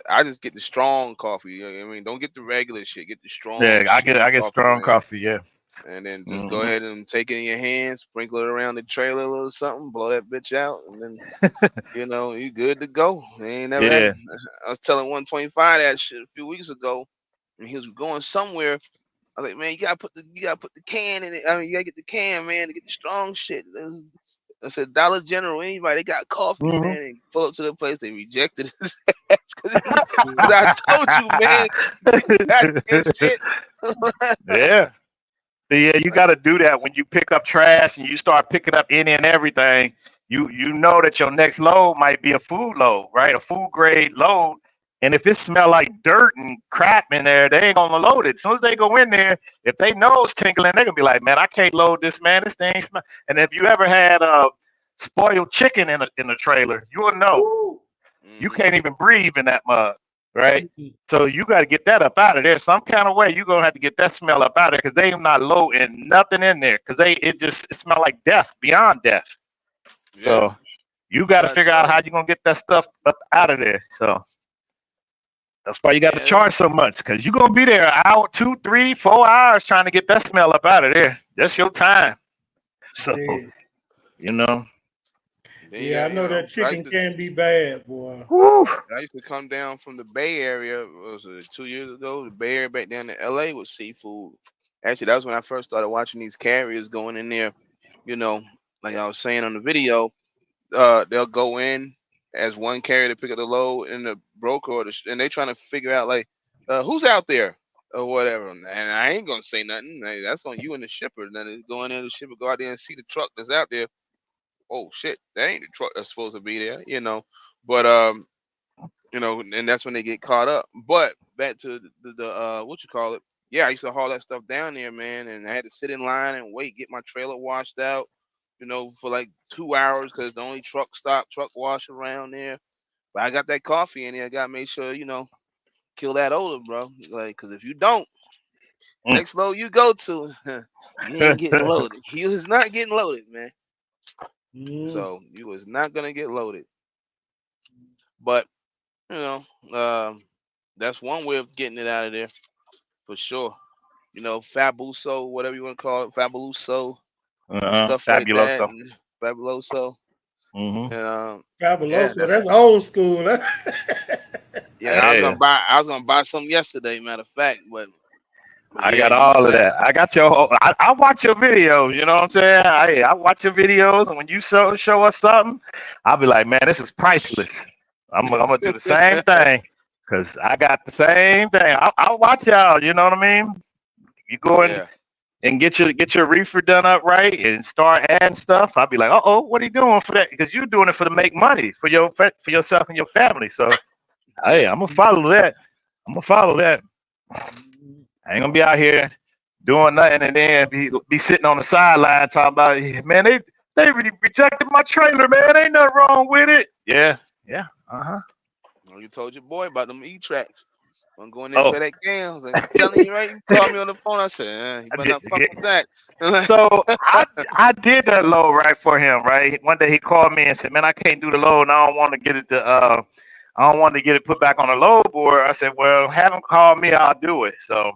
S3: I just get the strong coffee. You know what I mean, don't get the regular shit. Get the strong
S5: Yeah,
S3: shitty
S5: I get
S3: coffee,
S5: strong
S3: man.
S5: coffee. Yeah.
S3: And then just go
S5: Hmm.
S3: ahead and take it in your hands, sprinkle it around the trailer a little something, blow that bitch out, and then you good to go. They ain't never had.
S5: Yeah.
S3: I was telling 125 that shit a few weeks ago, and he was going somewhere. I was like, man, you gotta put the can in it. I mean, you gotta get the can, man, to get the strong shit. I said Dollar General, anybody, they got coffee,
S5: Hmm.
S3: man. And pull up to the place, they rejected his ass because I told you, man, that shit.
S5: Yeah. Yeah, you
S3: Like,
S5: got to do that when you pick up trash and you start picking up any and everything. You know that your next load might be a food load, right? A food grade load. And if it smell like dirt and crap in there, they ain't gonna load it. As soon as they go in there, if they nose tingling, they're gonna be like, "Man, I can't load this, man. This thing." And if you ever had spoiled chicken in a trailer, you will know
S2: woo.
S5: you
S3: mm-hmm.
S5: can't even breathe in that mug, right?
S2: Mm-mm.
S5: So you got to get that up out of there. Some kind of way you're gonna have to get that smell up out of there because they not loading nothing in there because it smell like death, beyond death.
S3: Yeah,
S5: So you got to
S3: try to
S5: figure
S3: tell
S5: out how
S3: you.
S5: you're gonna get that stuff up out of there. So that's why you got to
S3: Yeah,
S5: charge so much because you're gonna be there an hour, 2, 3, 4 hours trying to get that smell up out of there. That's your time. So
S2: Yeah.
S5: you know,
S3: then you
S2: Yeah, I
S3: got,
S2: know that
S3: 'cause I used
S2: chicken
S3: to,
S2: can be bad, boy.
S5: whew,
S3: I used to come down from the Bay Area. What was it 2 years ago? The Bay Area back down to LA with seafood. Actually, that was when I first started watching these carriers going in there. You know, like I was saying on the video, they'll go in as one carrier to pick up the load, and the broker and they trying to figure out like, who's out there or whatever. And I ain't gonna say nothing. Hey, that's on you and the shipper. Then it's go in there, the shipper go out there and see the truck that's out there. Oh shit, that ain't the truck that's supposed to be there. But and that's when they get caught up. But back to the what you call it? Yeah, I used to haul that stuff down there, man, and I had to sit in line and wait, get my trailer washed out, for like 2 hours because the only truck wash around there. But I got that coffee in there. I got to make sure, kill that odor, bro. Like, because if you don't,
S5: mm.
S3: next load you go to, you ain't getting loaded. You is not getting loaded, man.
S2: Mm.
S3: So you was not gonna get loaded. But you know, um, that's one way of getting it out of there for sure. Fabuso, whatever you want to call it, Fabuloso and stuff like that,
S5: Fabuloso.
S3: and Fabuloso,
S5: Hmm.
S3: and yeah,
S2: Fabuloso,
S3: that's
S2: that's old school.
S3: yeah. I was
S5: Hey.
S3: gonna buy some yesterday, matter of fact, but
S5: I
S3: yeah,
S5: got
S3: you
S5: all of
S3: got
S5: that. I got I watch your videos. You know what I'm saying? I watch your videos, and when you show us something, I'll be like, man, this is priceless. I'm gonna do the same thing because I got the same thing. I watch y'all. You know what I mean? You go in
S3: yeah,
S5: and get your reefer done up right and start adding stuff. I'll be like, what are you doing for that? Because you're doing it for to make money for yourself and your family. So hey,
S3: yeah,
S5: I'm gonna follow that. I'm gonna follow that. I ain't gonna be out here doing nothing and then be sitting on the sideline talking about, "Yeah, man, they rejected my trailer, man. Ain't nothing wrong with it." Yeah, yeah, uh-huh.
S3: well, you told your boy about them E-tracks. I'm going there and
S5: Oh,
S3: play that game. I was like, I'm telling you, right? You called me on the phone. I said, you
S5: I
S3: better
S5: did,
S3: not fuck with that.
S5: so I did that load right for him, right? One day he called me and said, "Man, I can't do the load, and I don't want to get it I don't want to get it put back on the load board." I said, "Well, have him call me. I'll do it." So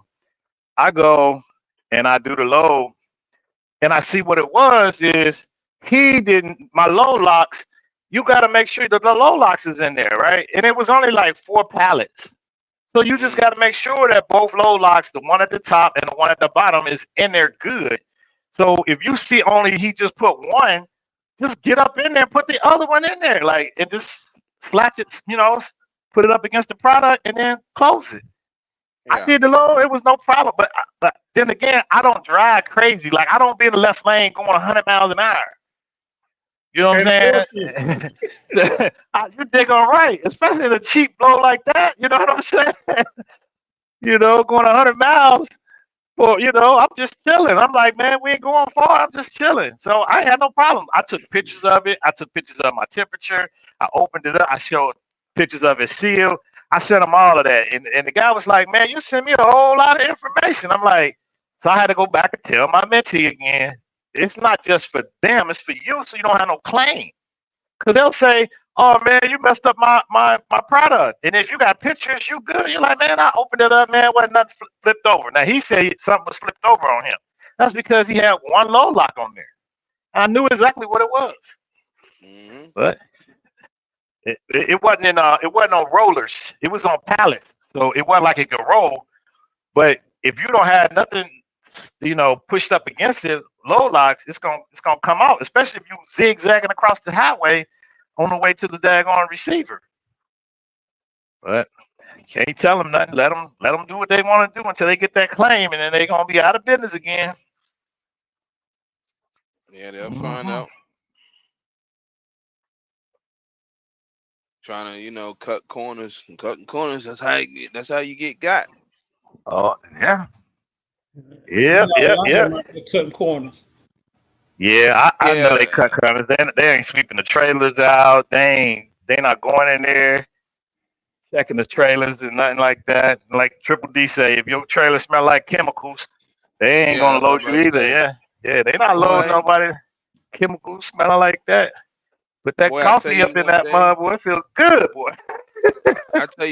S5: I go and I do the load, and I see what it was is he didn't my low locks. You got to make sure that the low locks is in there, right? And it was only like 4 pallets, so you just got
S3: mm,
S5: to make sure that both low locks, the one at the top and the one at the bottom, is in there good. So if you see only he just put one, just get up in there, put the other one in there, like and just slatch it, put it up against the product and then close it. I
S3: yeah,
S5: did the load. It was no problem. But then again, I don't drive crazy. Like I don't be in the left lane going 100 miles an hour. You know what
S2: Can't
S5: I'm
S2: afford to.
S5: saying? You dig on right, especially in a cheap blow like that. You know what I'm saying? Going 100 miles. Well, I'm just chilling. I'm like, man, we ain't going far. I'm just chilling. So I had no problem. I took pictures of it. I took pictures of my temperature. I opened it up. I showed pictures of it sealed. I sent him all of that. And the guy was like, man, you sent me a whole lot of information. I'm like, so I had to go back and tell my mentee again, it's not just for them, it's for you so you don't have no claim. Because they'll say, "Oh man, you messed up my product." And if you got pictures, you good. You're like, "Man, I opened it up, man. Wasn't nothing flipped over." Now he said something was flipped over on him. That's because he had one low lock on there. I knew exactly what it was,
S3: Mm-hmm.
S5: but it wasn't it wasn't on rollers. It was on pallets, so it wasn't like it could roll. But if you don't have nothing, pushed up against it, low locks, it's gonna come out. Especially if you zigzagging across the highway on the way to the daggone receiver. But can't tell them nothing. Let them do what they want to do until they get that claim, and then they're gonna be out of business again.
S3: Yeah, they'll find
S5: Hmm.
S3: out. Trying to, cut corners. And cutting corners. That's how you get got.
S5: Oh yeah,
S2: You
S5: yep,
S2: got a
S5: yep,
S2: lot of
S5: yep.
S2: them out there cutting corners.
S5: Yeah, I know they
S3: Yeah.
S5: cut corners. They ain't sweeping the trailers out. They not going in there checking the trailers and nothing like that. Like Triple D say, if your trailer smell like chemicals, they ain't
S3: Yeah,
S5: gonna
S3: that's what I'm
S5: load you
S3: about to
S5: either.
S3: say.
S5: Yeah, yeah, they not loading
S3: Boy,
S5: nobody chemicals smelling like that. Put that
S3: I tell
S5: coffee
S3: you
S5: up in
S3: one
S5: that
S3: thing.
S5: mud, boy. It feels good, boy.
S3: I tell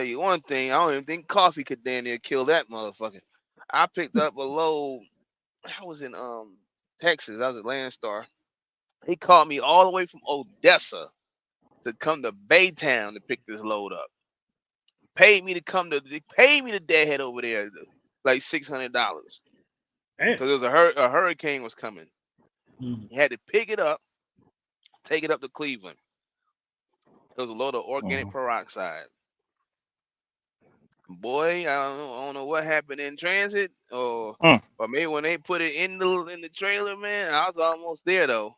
S3: you one thing. I don't even think coffee could damn near kill that motherfucker. I picked up a load. I was in Texas. I was at Landstar. He called me all the way from Odessa to come to Baytown to pick this load up. They paid me to deadhead over there like $600 because
S2: Damn.
S3: there was a hurricane was coming.
S2: Mm.
S3: He had to pick it up, take it up to Cleveland. It was a load of organic
S5: Mhm.
S3: peroxide. Boy, I don't know what happened in transit,
S5: Mm.
S3: or maybe when they put it in the trailer, man. I was almost there though.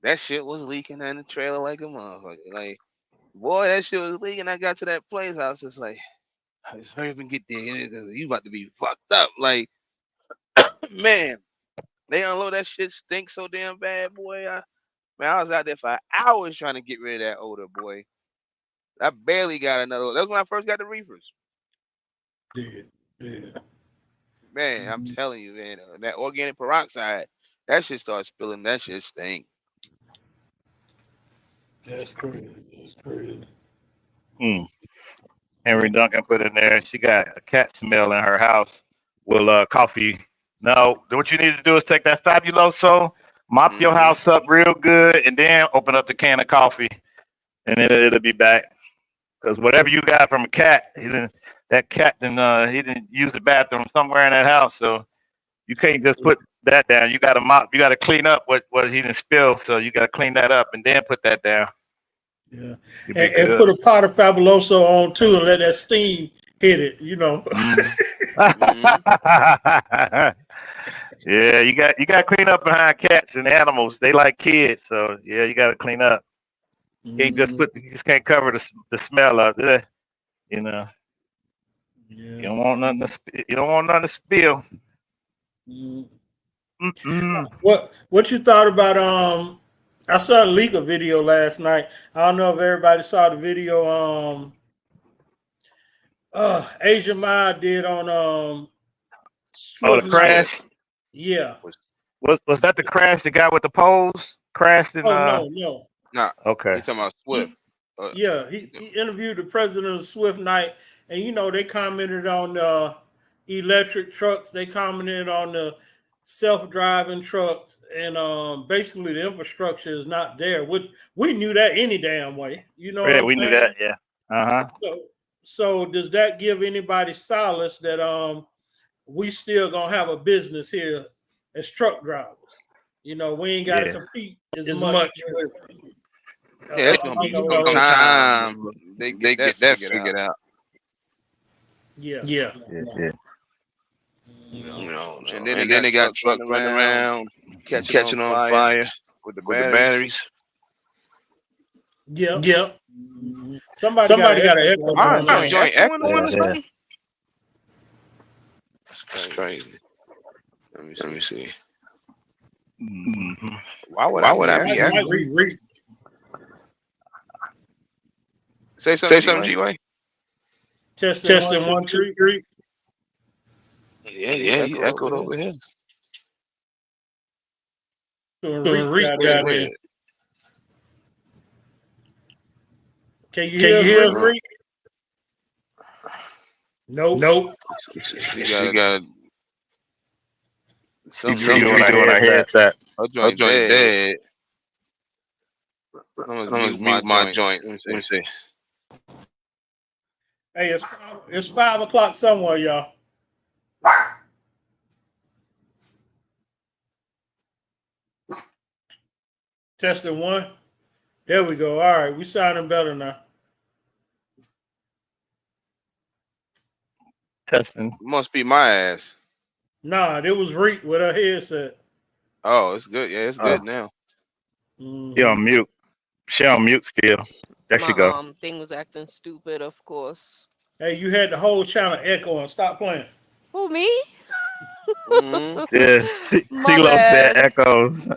S3: That shit was leaking in the trailer like a motherfucker. Like, boy, that shit was leaking. I got to that place, I was just like, just hurry up and get there. You about to be fucked up. Like, man, they unload that shit stinks so damn bad, boy. I was out there for hours trying to get rid of that odor, boy. I barely got another. That was when I first got the reefers.
S2: Yeah. Yeah.
S3: Man, I'm
S2: Mhm.
S3: telling you, man, that organic peroxide, that shit starts spilling. That shit stink.
S2: That's crazy. That's crazy.
S5: Mm. Henry Duncan put in there. She got a cat smell in her house. With coffee. No, what you need to do is take that Fabuloso, mop your
S3: Mm-hmm.
S5: house up real good, and then open up the can of coffee, and it'll be back. Because whatever you got from a cat, that cat he didn't use the bathroom somewhere in that house. So you can't just put that down. You got to mop. You got to clean up what he didn't spill. So you got to clean that up and then put that down.
S2: Yeah.
S5: You'll be
S2: And
S5: good.
S2: put a pot of Fabuloso on too and let that steam hit it,
S5: Mhm.
S3: Mm-hmm.
S5: Yeah, you got to clean up behind cats and animals. They like kids, so yeah, you got to clean up.
S2: Mhm.
S5: You just can't cover the smell of it. You know, you
S2: Yeah.
S5: don't want nothing you don't want nothing to spill.
S2: Mhm.
S5: Mm-mm.
S2: What you thought about I saw a leak a video last night. I don't know if everybody saw the video Asian Ma did on
S5: Oh, the
S2: Swift Night.
S3: Swift
S5: crash
S2: Yeah.
S3: was
S5: was that the crash? The guy with the poles crashed in.
S2: Oh no.
S3: not.
S5: Okay.
S3: He talking about Swift.
S2: He
S3: Uh,
S2: Yeah, he interviewed the president of Swift Night, and they commented on the electric trucks. They commented on the self-driving trucks, and basically the infrastructure is not there. We knew that any damn way. You know what
S5: Yeah,
S2: I'm
S5: we knew that.
S2: saying?
S5: Yeah. Uh-huh.
S2: So does that give anybody solace that we still gonna have a business here as truck drivers? We ain't got to
S5: Yeah.
S2: compete as
S5: As
S2: much
S5: much.
S2: with
S3: yeah, it's gonna be some time before they get that figured out.
S2: yeah.
S5: Yeah. Yeah.
S3: And then they
S5: And then
S3: got
S5: they got
S3: trucks
S5: trucks
S3: running
S5: running
S3: around
S5: around
S3: catching on
S5: catching on
S3: fire
S5: fire
S3: with the
S5: with the
S3: batteries.
S5: batteries.
S2: Yep.
S5: Yep.
S2: Somebody got
S5: Somebody
S2: an
S5: got an
S2: echo
S5: echo
S2: going
S3: My
S2: on
S5: going
S2: there.
S5: on.
S3: joint echoing or
S5: Yeah.
S3: something?
S5: That's
S3: Crazy.
S5: crazy.
S3: Let me
S5: Let me
S3: see.
S5: see. Mm-hmm.
S3: Why would
S5: Why
S3: I
S5: would
S3: be
S5: I be
S2: Might
S3: echoing?
S2: be
S3: Say
S5: Say
S3: something,
S5: something,
S3: G-Way.
S5: G-Way.
S2: testing one,
S5: Testing
S2: two,
S5: 1, 2, 3.
S3: Yeah, you
S5: Yeah, you
S3: echoed over
S5: echoed
S3: here.
S5: over here.
S2: So
S5: So
S2: Reese
S5: Reese
S2: got
S5: got
S2: in.
S5: in.
S2: Can you hear us, Reed? Nope.
S3: She got
S5: She
S3: something
S5: doing her headset.
S3: Her joint dead. I'm gonna
S6: mute
S3: mute my joint.
S6: Let me see.
S2: Hey, it's 5 o'clock somewhere, y'all. Testing 1. There we go. All right, we sounding better now.
S5: Testing.
S3: Must be my ass.
S2: Nah, it was Reed with her headset.
S3: Oh, it's good. Yeah, it's good now.
S5: She on mute. She on mute still. There she go.
S4: My thing was acting stupid, of course.
S2: Hey, you had the whole channel echoing. Stop playing.
S4: Who, me?
S5: Yeah,
S4: My
S5: CeeLo said
S4: bad.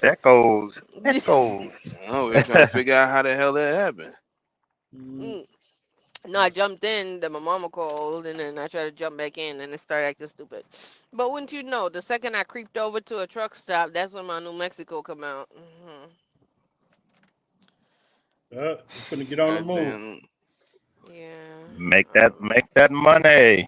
S5: echoes.
S3: Oh, we're trying to figure out how the hell that happened.
S4: No, I jumped in, then my mama called, and then I tried to jump back in, and it started acting stupid. But wouldn't you know, the second I creeped over to a truck stop, that's when my New Mexico come out.
S2: We're finna get on the move.
S4: Yeah.
S5: Make that money.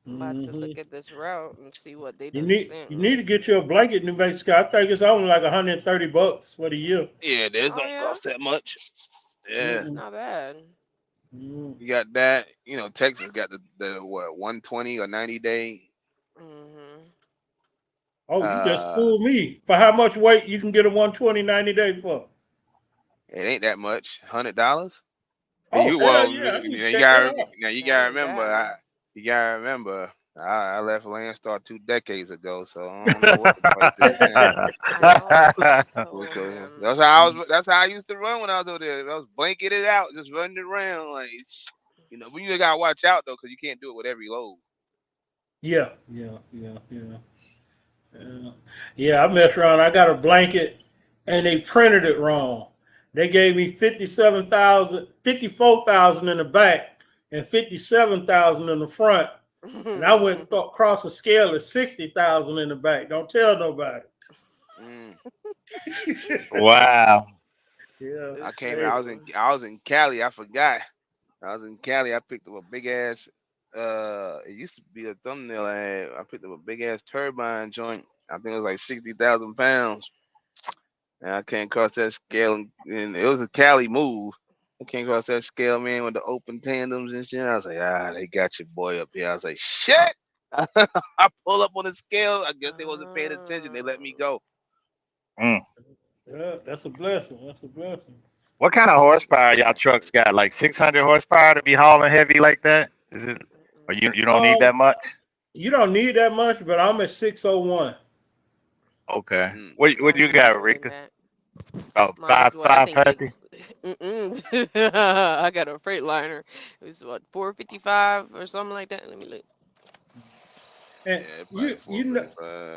S4: I'm about to look at this route and see what they
S2: You
S4: done
S2: need
S4: sent
S2: you
S4: me.
S2: need to get you a blanket, New Mexico. I think it's only like $130 for the year.
S3: Yeah, this
S4: Oh,
S3: don't
S4: yeah?
S3: cost that much. Yeah.
S4: Not bad.
S3: You got that. You know, Texas got the what 120 or 90-day.
S2: Oh, you just fooled me. For how much weight you can get a 120 90 day for?
S3: It ain't that much. $100.
S2: Oh,
S3: You
S2: hell yeah. I need to check that out.
S3: you gotta remember. You gotta remember. I left Landstar 2 decades ago, so I don't know what the price is now. That's how I used to run when I was over there. I was blanking it out, just running around like, but you gotta watch out though, because you can't do it with every load.
S2: Yeah, I messed around. I got a blanket and they printed it wrong. They gave me 54,000 in the back and 57,000 in the front. And I went across the scale at 60,000 in the back. Don't tell nobody.
S5: Wow.
S2: Yeah.
S3: I came. I was in Cali. I forgot. I was in Cali. I picked up a big ass. It used to be a thumbnail I had. I picked up a big ass turbine joint. I think it was like 60,000 pounds. And I came across that scale, and it was a Cali move. I came across that scale, man, with the open tandems and shit. I was like, they got your boy up here. I was like, shit. I pull up on the scale. I guess they wasn't paying attention. They let me go.
S2: Yeah, that's a blessing.
S5: What kind of horsepower y'all trucks got? Like 600 horsepower to be hauling heavy like that? Is it? Or you don't need that much?
S2: You don't need that much, but I'm at 601.
S5: Okay. What you got, Rika? About 550.
S4: I got a Freightliner. It was what, 455 or something like that. Let me look.
S2: And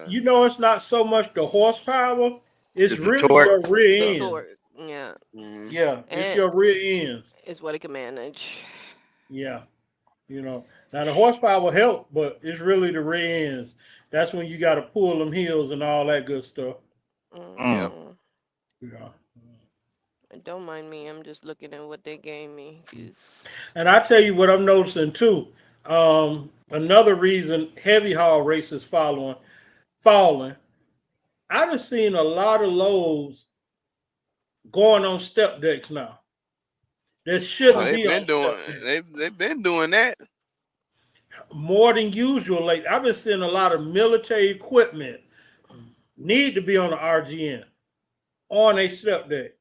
S2: you know it's not so much the horsepower, it's really your rear end.
S4: Torque. Yeah.
S2: Yeah, it's your rear ends.
S4: It's what it can manage.
S2: Yeah. Now the horsepower will help, but it's really the rear ends. That's when you got to pull them heels and all that good stuff.
S3: Yep.
S2: Yeah.
S4: Don't mind me. I'm just looking at what they gave me.
S2: And I tell you what I'm noticing too. Another reason heavy haul rates is falling. I done seen a lot of loads going on step decks now. That shouldn't be on step decks.
S3: They've been doing that
S2: more than usual. Like I've been seeing a lot of military equipment need to be on the RGN on a step deck.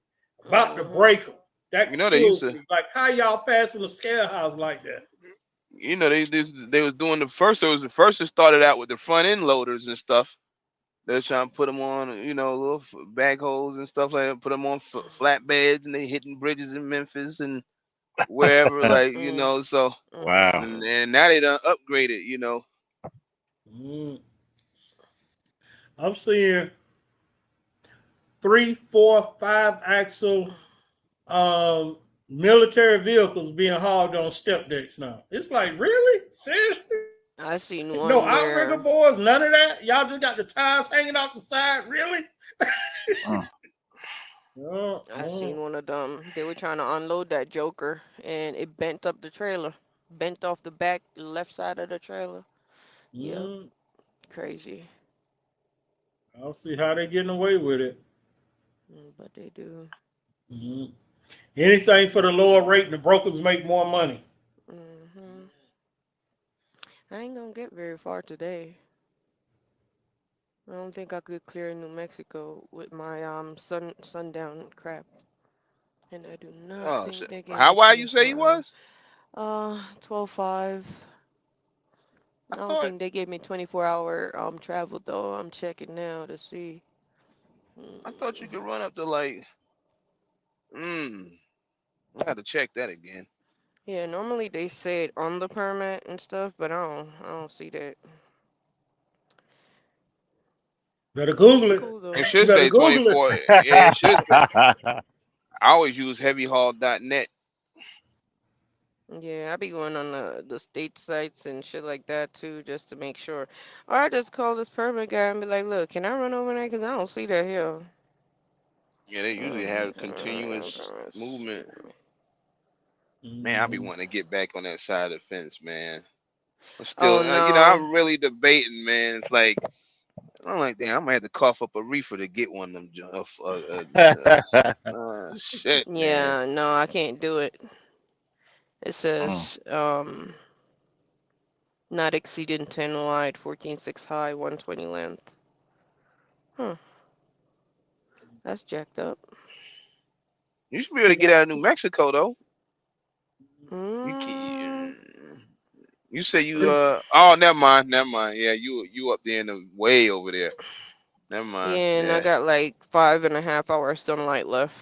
S2: About to break them. That
S3: they used to,
S2: like how y'all passing the scale house like that.
S3: They was doing the first. It started out with the front end loaders and stuff. They were trying to put them on, little backhoes and stuff like that. Put them on flatbeds, and they hitting bridges in Memphis and wherever, So
S5: wow.
S3: And now they done upgraded,
S2: I'm seeing 3, 4, 5 axle military vehicles being hauled on step decks now. It's like, really? Seriously?
S4: I seen one.
S2: No outrigger boards, none of that. Y'all just got the tires hanging off the side, really?
S4: I
S2: uh,
S4: seen one of them. They were trying to unload that Joker, and it bent up the trailer, bent off the back left side of the trailer. Yep,
S2: mm.
S4: crazy.
S2: I don't see how they getting away with it.
S4: But they do.
S2: Mm. Anything for the lower rate, and the brokers make more money.
S4: hmm I ain't gonna get very far today. I don't think I could clear New Mexico with my sundown crap, and I do not
S3: Oh
S4: think
S3: shit.
S4: they gave
S3: How
S4: me
S3: wide you say
S4: 24
S3: you
S4: hours.
S3: was?
S4: 12.5.
S3: I
S4: I don't
S3: thought
S4: think they gave me 24-hour travel though. I'm checking now to see.
S3: I thought you
S4: Mm.
S3: could run up to like I had to check that again.
S4: Yeah, normally they say it on the permit and stuff, but I don't see that.
S2: Better
S4: It's
S2: Google it.
S4: cool
S3: It
S4: though.
S2: You
S3: should
S2: better
S3: say
S2: Google it.
S3: 24. Yeah, it should say. I always use heavyhaul.net.
S4: Yeah, I be going on the state sites and shit like that too, just to make sure. Or I just call this permit guy and be like, look, can I run overnight? Cause I don't see that here.
S3: Yeah, they usually have continuous
S4: Permits.
S3: movement. Man, I be
S2: Mhm.
S3: wanting to get back on that side of the fence, man. I'm still,
S4: Oh no.
S3: I'm really debating, man. It's like I'm like, damn, I might have to cough up a reefer to get one of them. Shit, man.
S4: Yeah, no, I can't do it. It
S5: Mm.
S4: says not exceeding 10 wide, 14.6 high, 120 length. Huh, that's jacked up.
S3: You should be able to get out of New Mexico though. You
S4: Mm,
S3: can. You say you oh never mind. Yeah, you up there in the way over there. Never
S4: yeah,
S3: mind.
S4: and I
S3: Yeah.
S4: got like 5.5 hours sunlight left.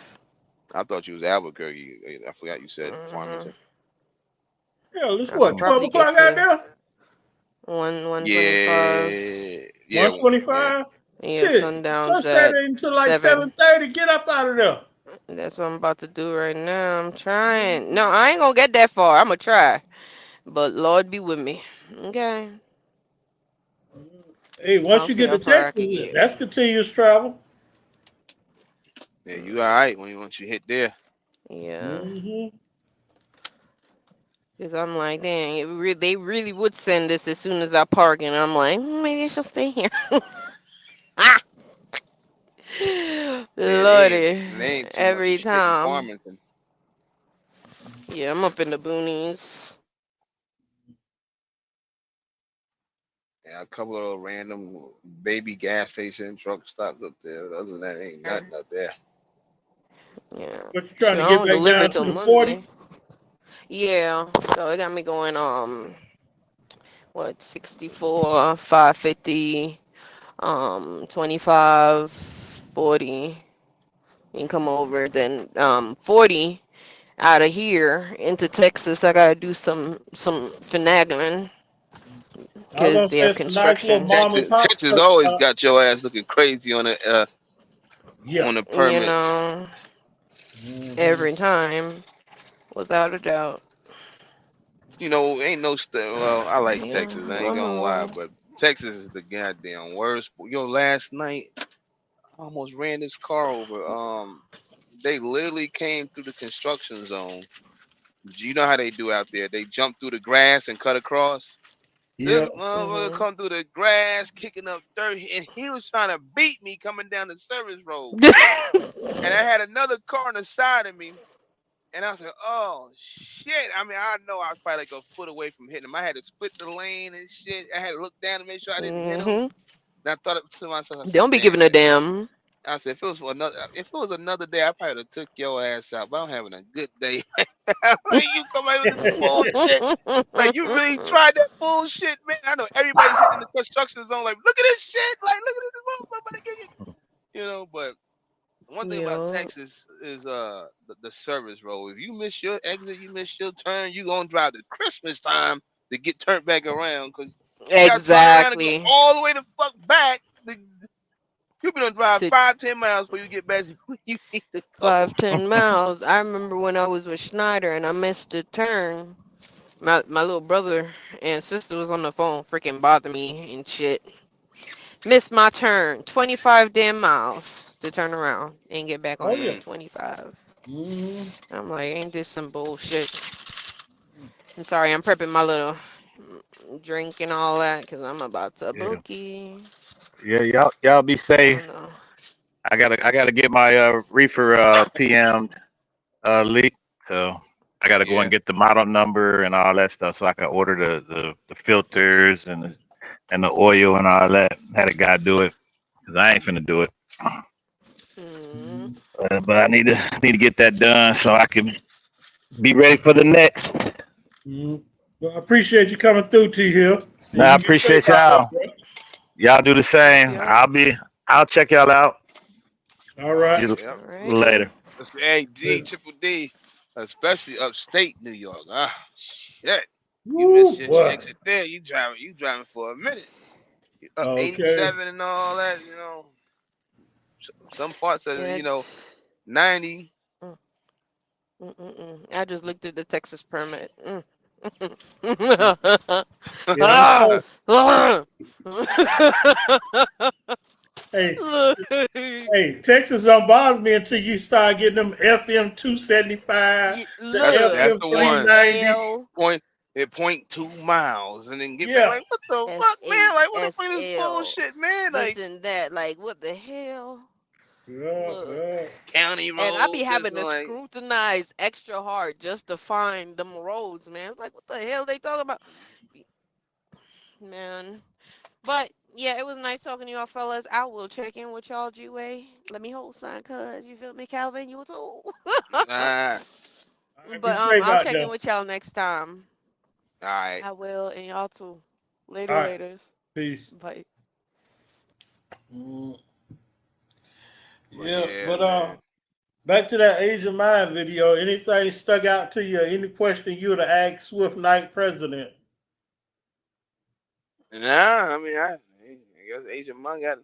S3: I thought you was Albuquerque. I forgot you said
S4: hmm
S3: Farmington.
S2: Yeah, it's
S4: I could
S2: what,
S3: Mm.
S2: 12
S4: probably get
S2: o'clock out
S4: to
S2: there?
S4: 125.
S3: Yeah. Yeah.
S2: 125?
S4: Yeah,
S2: Shit,
S4: sundown's
S2: sunset
S4: at
S2: ain't until like
S4: 7.
S2: 7:30. Get up out of there.
S4: That's what I'm about to do right now. I'm trying. No, I ain't gonna get that far. I'm gonna try. But Lord be with me. Okay.
S2: Hey, once
S4: I'll
S2: you
S4: see
S2: get
S4: how
S2: to
S4: far I
S2: Texas,
S4: could get.
S2: that's continuous travel.
S3: Yeah, you all right when once you hit there.
S4: Yeah.
S2: Hmm.
S4: Because I'm like, dang, they really would send this as soon as I park. And I'm like, maybe I should stay here. Ah!
S3: Yeah,
S4: Lordy.
S3: they ain't too much
S4: Every
S3: restricting
S4: time.
S3: Farmington.
S4: Yeah, I'm up in the boonies.
S3: Yeah, a couple of little random baby gas station truck stops up there. Other than that, ain't nothing up there.
S4: Yeah.
S2: But you're trying
S4: Sure,
S2: to
S4: I
S2: get
S4: don't
S2: back
S4: deliver
S2: down
S4: till
S2: to the 40?
S4: Monday. Yeah. So it got me going, what, 64, 550, 25, 40. You can come over. Then 40 out of here into Texas. I gotta do some finagling
S2: I was
S4: because
S2: gonna
S4: they
S2: say
S4: have
S2: it's a nice little
S4: construction.
S2: mom and pop
S3: Texas
S2: truck
S3: always
S2: stop.
S3: got your ass looking crazy
S2: Yeah.
S3: on the
S4: You
S3: permits.
S4: know,
S2: Hmm.
S4: every time, without a doubt.
S3: Ain't no well, I like
S4: Yeah,
S3: Texas. I ain't
S4: I'm
S3: gonna lie,
S4: on.
S3: but Texas is the goddamn worst. Last night I almost ran this car over. They literally came through the construction zone. You know how they do out there? They jump through the grass and cut across. This
S2: Yeah.
S3: motherfucker
S4: Mhm.
S3: come through the grass, kicking up dirt, and he was trying to beat me coming down the service road. And I had another car on the side of me. And I was like, oh shit. I mean, I know I was probably like a foot away from hitting him. I had to split the lane and shit. I had to look down to make sure I didn't hit him.
S4: Mhm.
S3: And I thought to myself, I said,
S4: Don't be
S3: damn
S4: giving a
S3: it.
S4: damn.
S3: I said, if it was another day, I probably would have took your ass out. But I'm having a good day. Like you come out with this bullshit. Like you really tried that bullshit, man. I know everybody's sitting in the construction zone, like, look at this shit. Like, look at this motherfucker. But one thing about
S4: Yo,
S3: Texas is the service road. If you miss your exit, you miss your turn, you gonna drive to Christmas time to get turned back around because you gotta turn around and go
S4: exactly.
S3: all the way the fuck back. You gonna drive
S4: To
S3: 5-10 miles before you get back to where you need to go.
S4: 5, 10 miles. I remember when I was with Schneider and I missed a turn. My little brother and sister was on the phone, freaking bother me and shit. Missed my turn. 25 damn miles to turn around and get back
S2: Oh
S4: on
S2: yeah.
S4: the 25.
S2: Mm-hmm.
S4: I'm like, ain't this some bullshit? I'm sorry, I'm prepping my little drink and all that because I'm about to
S5: Yeah,
S4: boogie.
S5: yeah, y'all be
S4: Oh
S5: safe.
S4: no.
S5: I gotta get my reefer PM leak. So I gotta go
S3: Yeah.
S5: and get the model number and all that stuff so I can order the filters and the oil and all that. Had a guy do it because I ain't finna do it.
S4: Mm.
S5: But I need to get that done so I can be ready for the next.
S2: Mm-hmm. Well, I appreciate you coming through, T Hill. And
S5: Now I
S2: you be safe
S5: appreciate
S2: out there,
S5: y'all.
S2: bro.
S5: Y'all do the
S4: Yep,
S5: same.
S4: yep.
S5: I'll check y'all out.
S2: All
S3: All
S2: right.
S3: right.
S5: You
S3: Yep.
S4: Alrighty.
S5: later.
S3: That's A D
S2: Yeah.
S3: Triple D, especially upstate New York. Ah, shit. You
S2: Woo,
S3: miss your
S2: boy.
S3: exit there. You driving for a minute. You up
S2: Okay.
S3: 87 and all that. Some parts of
S4: Yeah.
S3: 90.
S4: Mm, I just looked at the Texas permit.
S2: Yeah, them
S4: Ah!
S2: toll.
S4: Ah!
S2: Hey,
S4: Look.
S2: hey, Texas don't bother me until you start getting them FM 275, the
S3: That's
S2: FM
S3: the
S4: The
S3: one.
S2: 390.
S4: L
S3: Point at 0.2 miles and then get back
S2: Yeah.
S3: like what the
S4: S
S3: fuck, man?
S4: H
S3: Like what the
S4: S
S3: fuck is this
S4: L
S3: bullshit, man?
S4: this
S3: Like
S4: and that. Like, what the hell?
S2: Yeah,
S4: Look.
S2: yeah.
S3: county
S4: And I
S3: road,
S4: be
S3: this
S4: having
S3: and
S4: to
S3: like
S4: scrutinize extra hard just to find them roads, man. It's like, what the hell they talking about? Man. But yeah, it was nice talking to y'all fellas. I will check in with y'all G-Way. Let me hold sign, cuz you feel me, Calvin? You too.
S3: ah,
S2: All right, be
S4: But
S2: safe
S4: I'll
S2: out
S4: check
S2: there.
S4: in with y'all next time.
S3: all right.
S4: I will, and y'all too.
S2: All
S4: Later,
S2: right.
S4: later.
S2: Peace.
S4: Bye.
S2: Mm,
S3: But
S2: yeah,
S3: yeah,
S2: but
S3: man.
S2: back to that Asian Mind video. Anything stuck out to you? Any question you would have asked Swift Knight president?
S3: Nah, I mean I guess Asian Mom got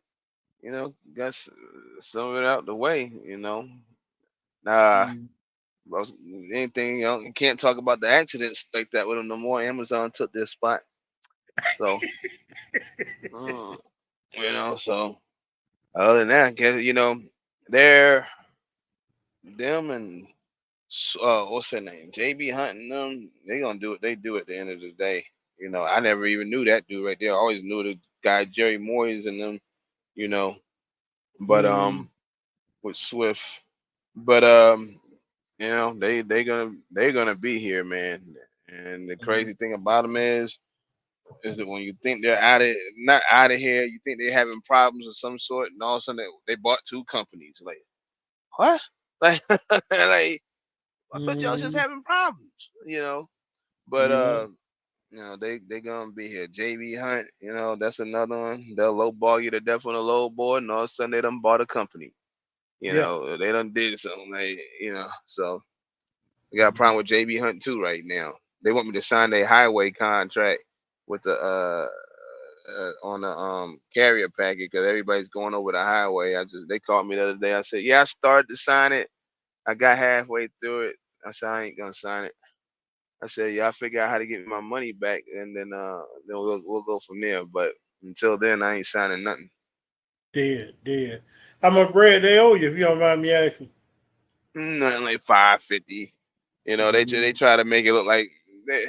S3: some of it out the way. Nah,
S2: Mm,
S3: most anything, you can't talk about the accidents like that with them no more. Amazon took their spot. So mm, so other than that, I guess, they're them and what's their name? JB Hunt and them, they gonna do what they do at the end of the day. I never even knew that dude right there. I always knew the guy Jerry Moyes and them, you know. But
S2: mm,
S3: with Swift. But they're gonna be here, man. And the
S2: mm,
S3: crazy thing about them is that when you think they're out of not out of here, you think they're having problems of some sort, and all of a sudden they bought two companies. Like what? Like like I thought y'all was just
S2: mm.
S3: having problems. But
S2: Yeah,
S3: they gonna be here. JB Hunt, that's another one. They'll lowball you to death on a low board, and all of a sudden they done bought a company.
S2: yeah.
S3: They done did something like so we got a problem with JB Hunt too right now. They want me to sign a highway contract with the on the carrier packet because everybody's going over the highway. They called me the other day. I said, yeah, I started to sign it. I got halfway through it. I said I ain't gonna sign it. I said, yeah, I figure out how to get my money back, and then we'll go from there. But until then, I ain't signing nothing.
S2: Dead, dead. How much bread they owe you, if you don't mind me asking?
S3: Nothing like 550. They
S2: Mm,
S3: try to make it look like they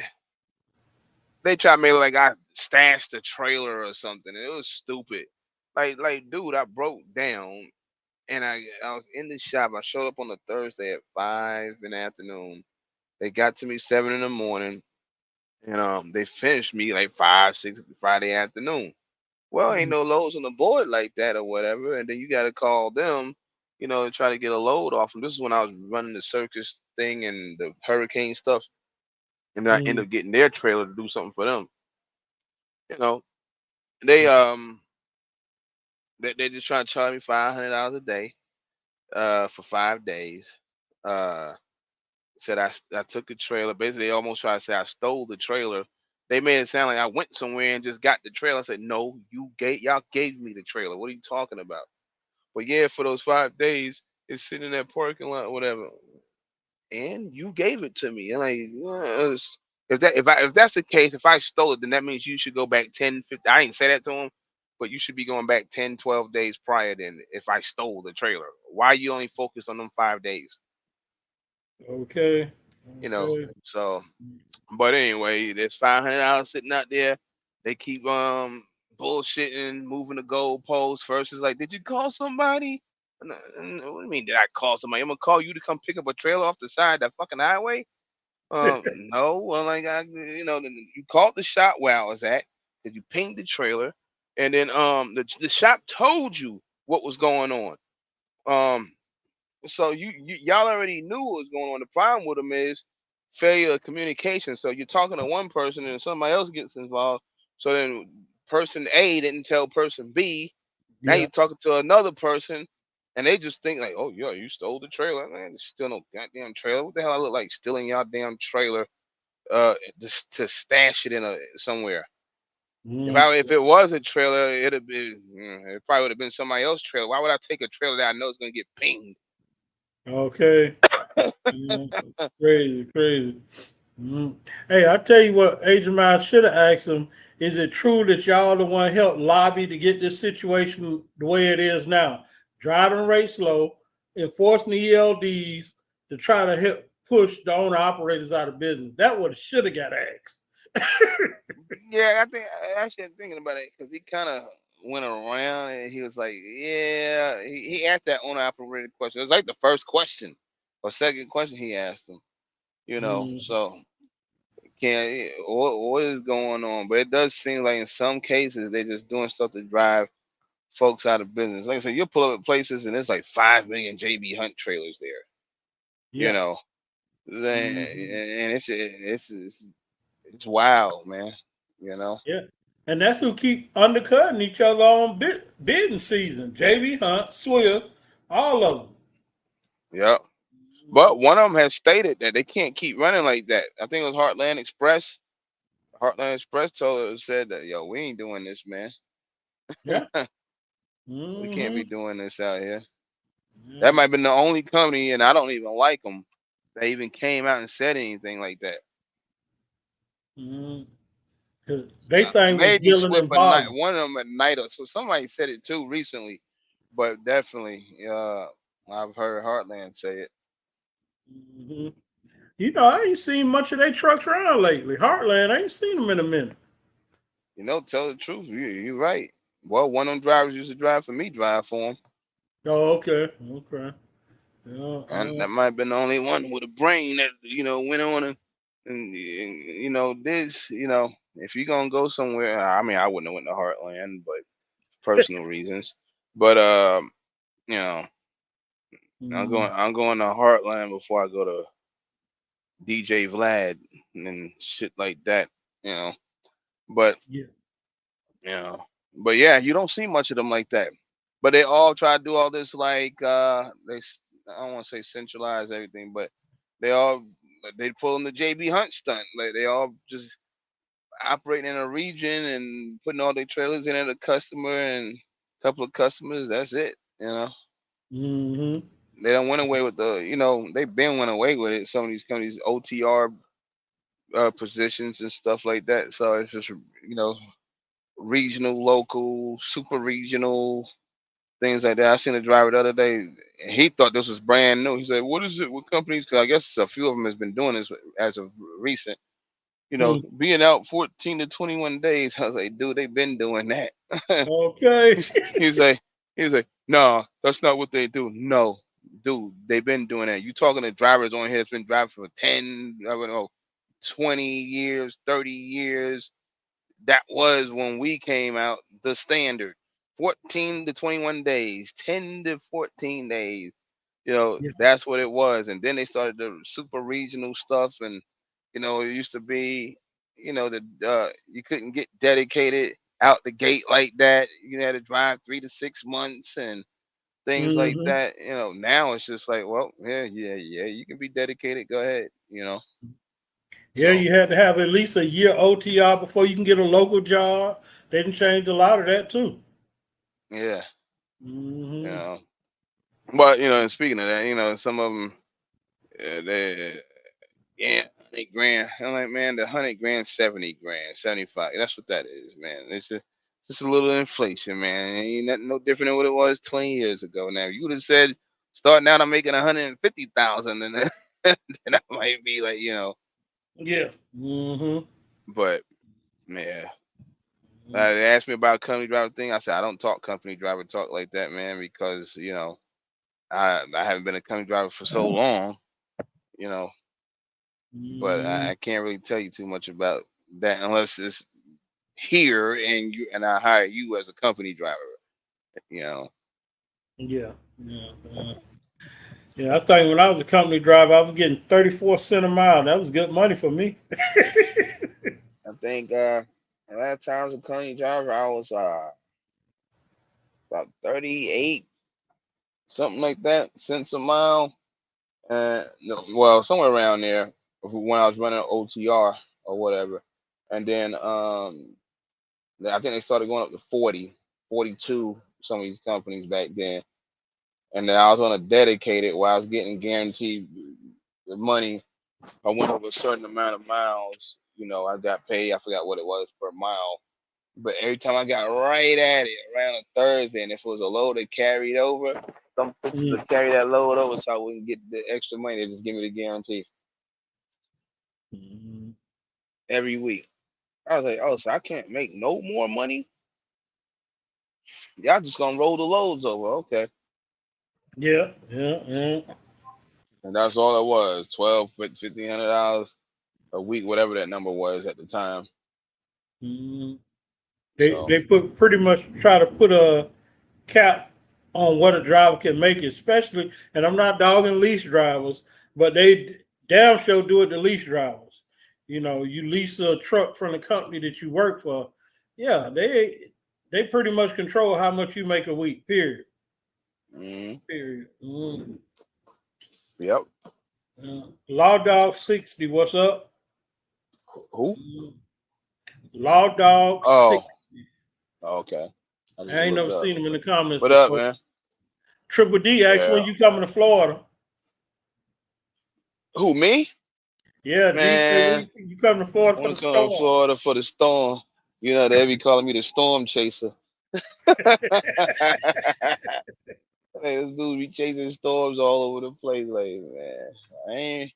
S3: they try to make it like I stashed a trailer or something. It was stupid. Dude, I broke down and I was in the shop. I showed up on a Thursday at 5 in the afternoon. They got to me 7 in the morning, and they finished me like 5, 6 Friday afternoon. Well, ain't
S2: mm,
S3: no loads on the board like that or whatever, and then you got to call them, to try to get a load off them. This is when I was running the circus thing and the hurricane stuff, and I end
S2: mm,
S3: up getting their trailer to do something for them. You know, they they just trying to charge me $500 a day for 5 days. Uh, said I took the trailer. Basically, they almost tried to say I stole the trailer. They made it sound like I went somewhere and just got the trailer. I said, no, y'all gave me the trailer. What are you talking about? But yeah, for those 5 days, it's sitting in that parking lot, or whatever. And you gave it to me. And if that's the case, if I stole it, then that means you should go back 10, 50. I didn't say that to him. but you should be going back 10, 12 days prior than if I stole the trailer. Why you only focus on them 5 days?
S2: Okay.
S3: You know,
S2: Okay.
S3: so but anyway, there's $500 sitting out there. They keep bullshitting, moving the goalposts. First it's like, did you call somebody? What do you mean did I call somebody? I'm gonna call you to come pick up a trailer off the side of that fucking highway? No. Well, like you called the shop where I was at because you pinged the trailer, and then the shop told you what was going on. Um, so y'all already knew what was going on. The problem with them is failure of communication. So you're talking to one person and somebody else gets involved. So then person A didn't tell person B. Now
S2: Yeah.
S3: you're talking to another person, and they just think like, "Oh yeah, you stole the trailer." Man, there's still no goddamn trailer. What the hell I look like stealing y'all damn trailer? Just to stash it in somewhere.
S2: Mm,
S3: If it was a trailer, it probably would have been somebody else's trailer. Why would I take a trailer that I know is gonna get pinged?
S2: okay. Mm, crazy, crazy. Mm. Hey, I tell you what, Agent Miles should have asked him, is it true that y'all the one helped lobby to get this situation the way it is now? Driving rate slow, enforcing the ELDs to try to help push the owner operators out of business. That would should have got asked.
S3: Yeah, I think I actually thinking about it because he kind of went around and he was like, yeah, he asked that owner operated question. It was like the first question or second question he asked him.
S2: Mm,
S3: So can what is going on? But it does seem like in some cases they're just doing stuff to drive folks out of business. Like I said, you'll pull up at places and there's like 5 million JB Hunt trailers there. You
S2: yeah.
S3: know,
S2: Mhm.
S3: and it's wild, man. You know.
S2: Yeah. And that's who keep undercutting each other on bidding season. JB Hunt, Swift, all of them.
S3: Yep. But one of them has stated that they can't keep running like that. I think it was Heartland Express. Heartland Express said that, yo, we ain't doing this, man.
S2: Yeah.
S3: We can't be
S2: Hmm.
S3: doing this out here. That
S2: Yeah.
S3: might have been the only company, and I don't even like them, that even came out and said anything like that.
S2: Mhm. 'Cause they thing was
S3: Maybe
S2: dealing in
S3: Swift at night,
S2: volume.
S3: one of them at night, or so somebody said it too recently. But definitely, I've heard Heartland say it.
S2: Hmm. I ain't seen much of their trucks around lately. Heartland, I ain't seen them in a minute.
S3: Tell the truth, you're right. Well, one of them drivers used to drive for me, drive for him.
S2: Oh, okay. Okay. Yeah,
S3: And that might have been the only one with a brain that went on and this if you're gonna go somewhere, I mean, I wouldn't have went to Heartland, but personal reasons. But you know,
S2: mm,
S3: I'm going to Heartland before I go to DJ Vlad and shit like that. You know, but
S2: yeah.
S3: you know, but yeah, you don't see much of them like that. But they all try to do all this like I don't want to say centralize everything, but they all they pull in the JB Hunt stunt. Like they all just operating in a region and putting all their trailers in at a customer and a couple of customers. That's it.
S2: Hmm.
S3: They don't went away with they've been went away with it. Some of these companies OTR positions and stuff like that. So it's just regional, local, super regional things like that. I seen a driver the other day. And he thought this was brand new. He said, "What is it? What companies?" Because I guess a few of them has been doing this as of recent.
S2: Mm,
S3: Being out 14 to 21 days. I was like, "Dude, they've been doing that."
S2: okay.
S3: he's like, "No, that's not what they do." No, dude, they've been doing that. You talking to drivers on here that's been driving for 10, I don't know, 20 years, 30 years. That was when we came out the standard 14 to 21 days, 10 to 14 days.
S2: Yeah.
S3: That's what it was. And then they started the super regional stuff. And, it used to be, that you couldn't get dedicated out the gate like that. You had to drive 3 to 6 months and things like
S2: Hmm.
S3: that. Now it's just like, well, yeah, you can be dedicated. Go ahead.
S2: Yeah,
S3: So,
S2: you had to have at least a year OTR before you can get a local job. They didn't change a lot of that too.
S3: yeah. You
S2: Hmm.
S3: know. But, and speaking of that, some of them, they, yeah, 100 grand. I'm like, man, the 100 grand, 70 grand, 75. That's what that is, man. It's just just a little inflation, man. Ain't nothing no different than what it was 20 years ago. Now, if you would have said starting out, I'm making 150,000, and then, then I might be like,
S2: Yeah. Mm-hmm.
S3: But yeah, they asked me about company driver thing. I said I don't talk company driver talk like that, man, because I haven't been a company driver for so long, you know. But I can't really tell you too much about that unless it's here and I hire you as a company driver, you know.
S2: Yeah. Yeah, I think when I was a company driver, I was getting 34 cents a mile. That was good money for me.
S3: I think a lot of times a company driver, I was about 38, something like that, cents a mile. No, well, somewhere around there when I was running OTR or whatever. And then I think they started going up to 40, 42, some of these companies back then. And then I was on a dedicated where I was getting guaranteed the money. If I went over a certain amount of miles, I got paid. I forgot what it was per mile. But every time I got right at it around a Thursday, and if it was a load that carried over, some fixes to carry that load over so I wouldn't get the extra money. They just give me the guarantee every week. I was like, oh, so I can't make no more money? Y'all just gonna roll the loads over, okay?
S2: Yeah.
S3: And that's all it was, $1,200, $1,500 a week, whatever that number was at the time.
S2: They put pretty much try to put a cap on what a driver can make, especially, and I'm not dogging lease drivers, but they damn sure do it to lease drivers. You lease a truck from the company that you work for. Yeah, they pretty much control how much you make a week. Period. Period.
S3: Yep.
S2: Law Dog 60, what's up?
S3: Who?
S2: Law Dog 60.
S3: Okay.
S2: I ain't never seen him in the comments.
S3: What
S2: before.
S3: up, man?
S2: Triple D asked when you coming to Florida.
S3: Who, me?
S2: Yeah,
S3: man.
S2: D said you coming to Florida for the storm.
S3: To Florida for the storm. They be calling me the storm chaser. This dude be chasing storms all over the place. Like, man,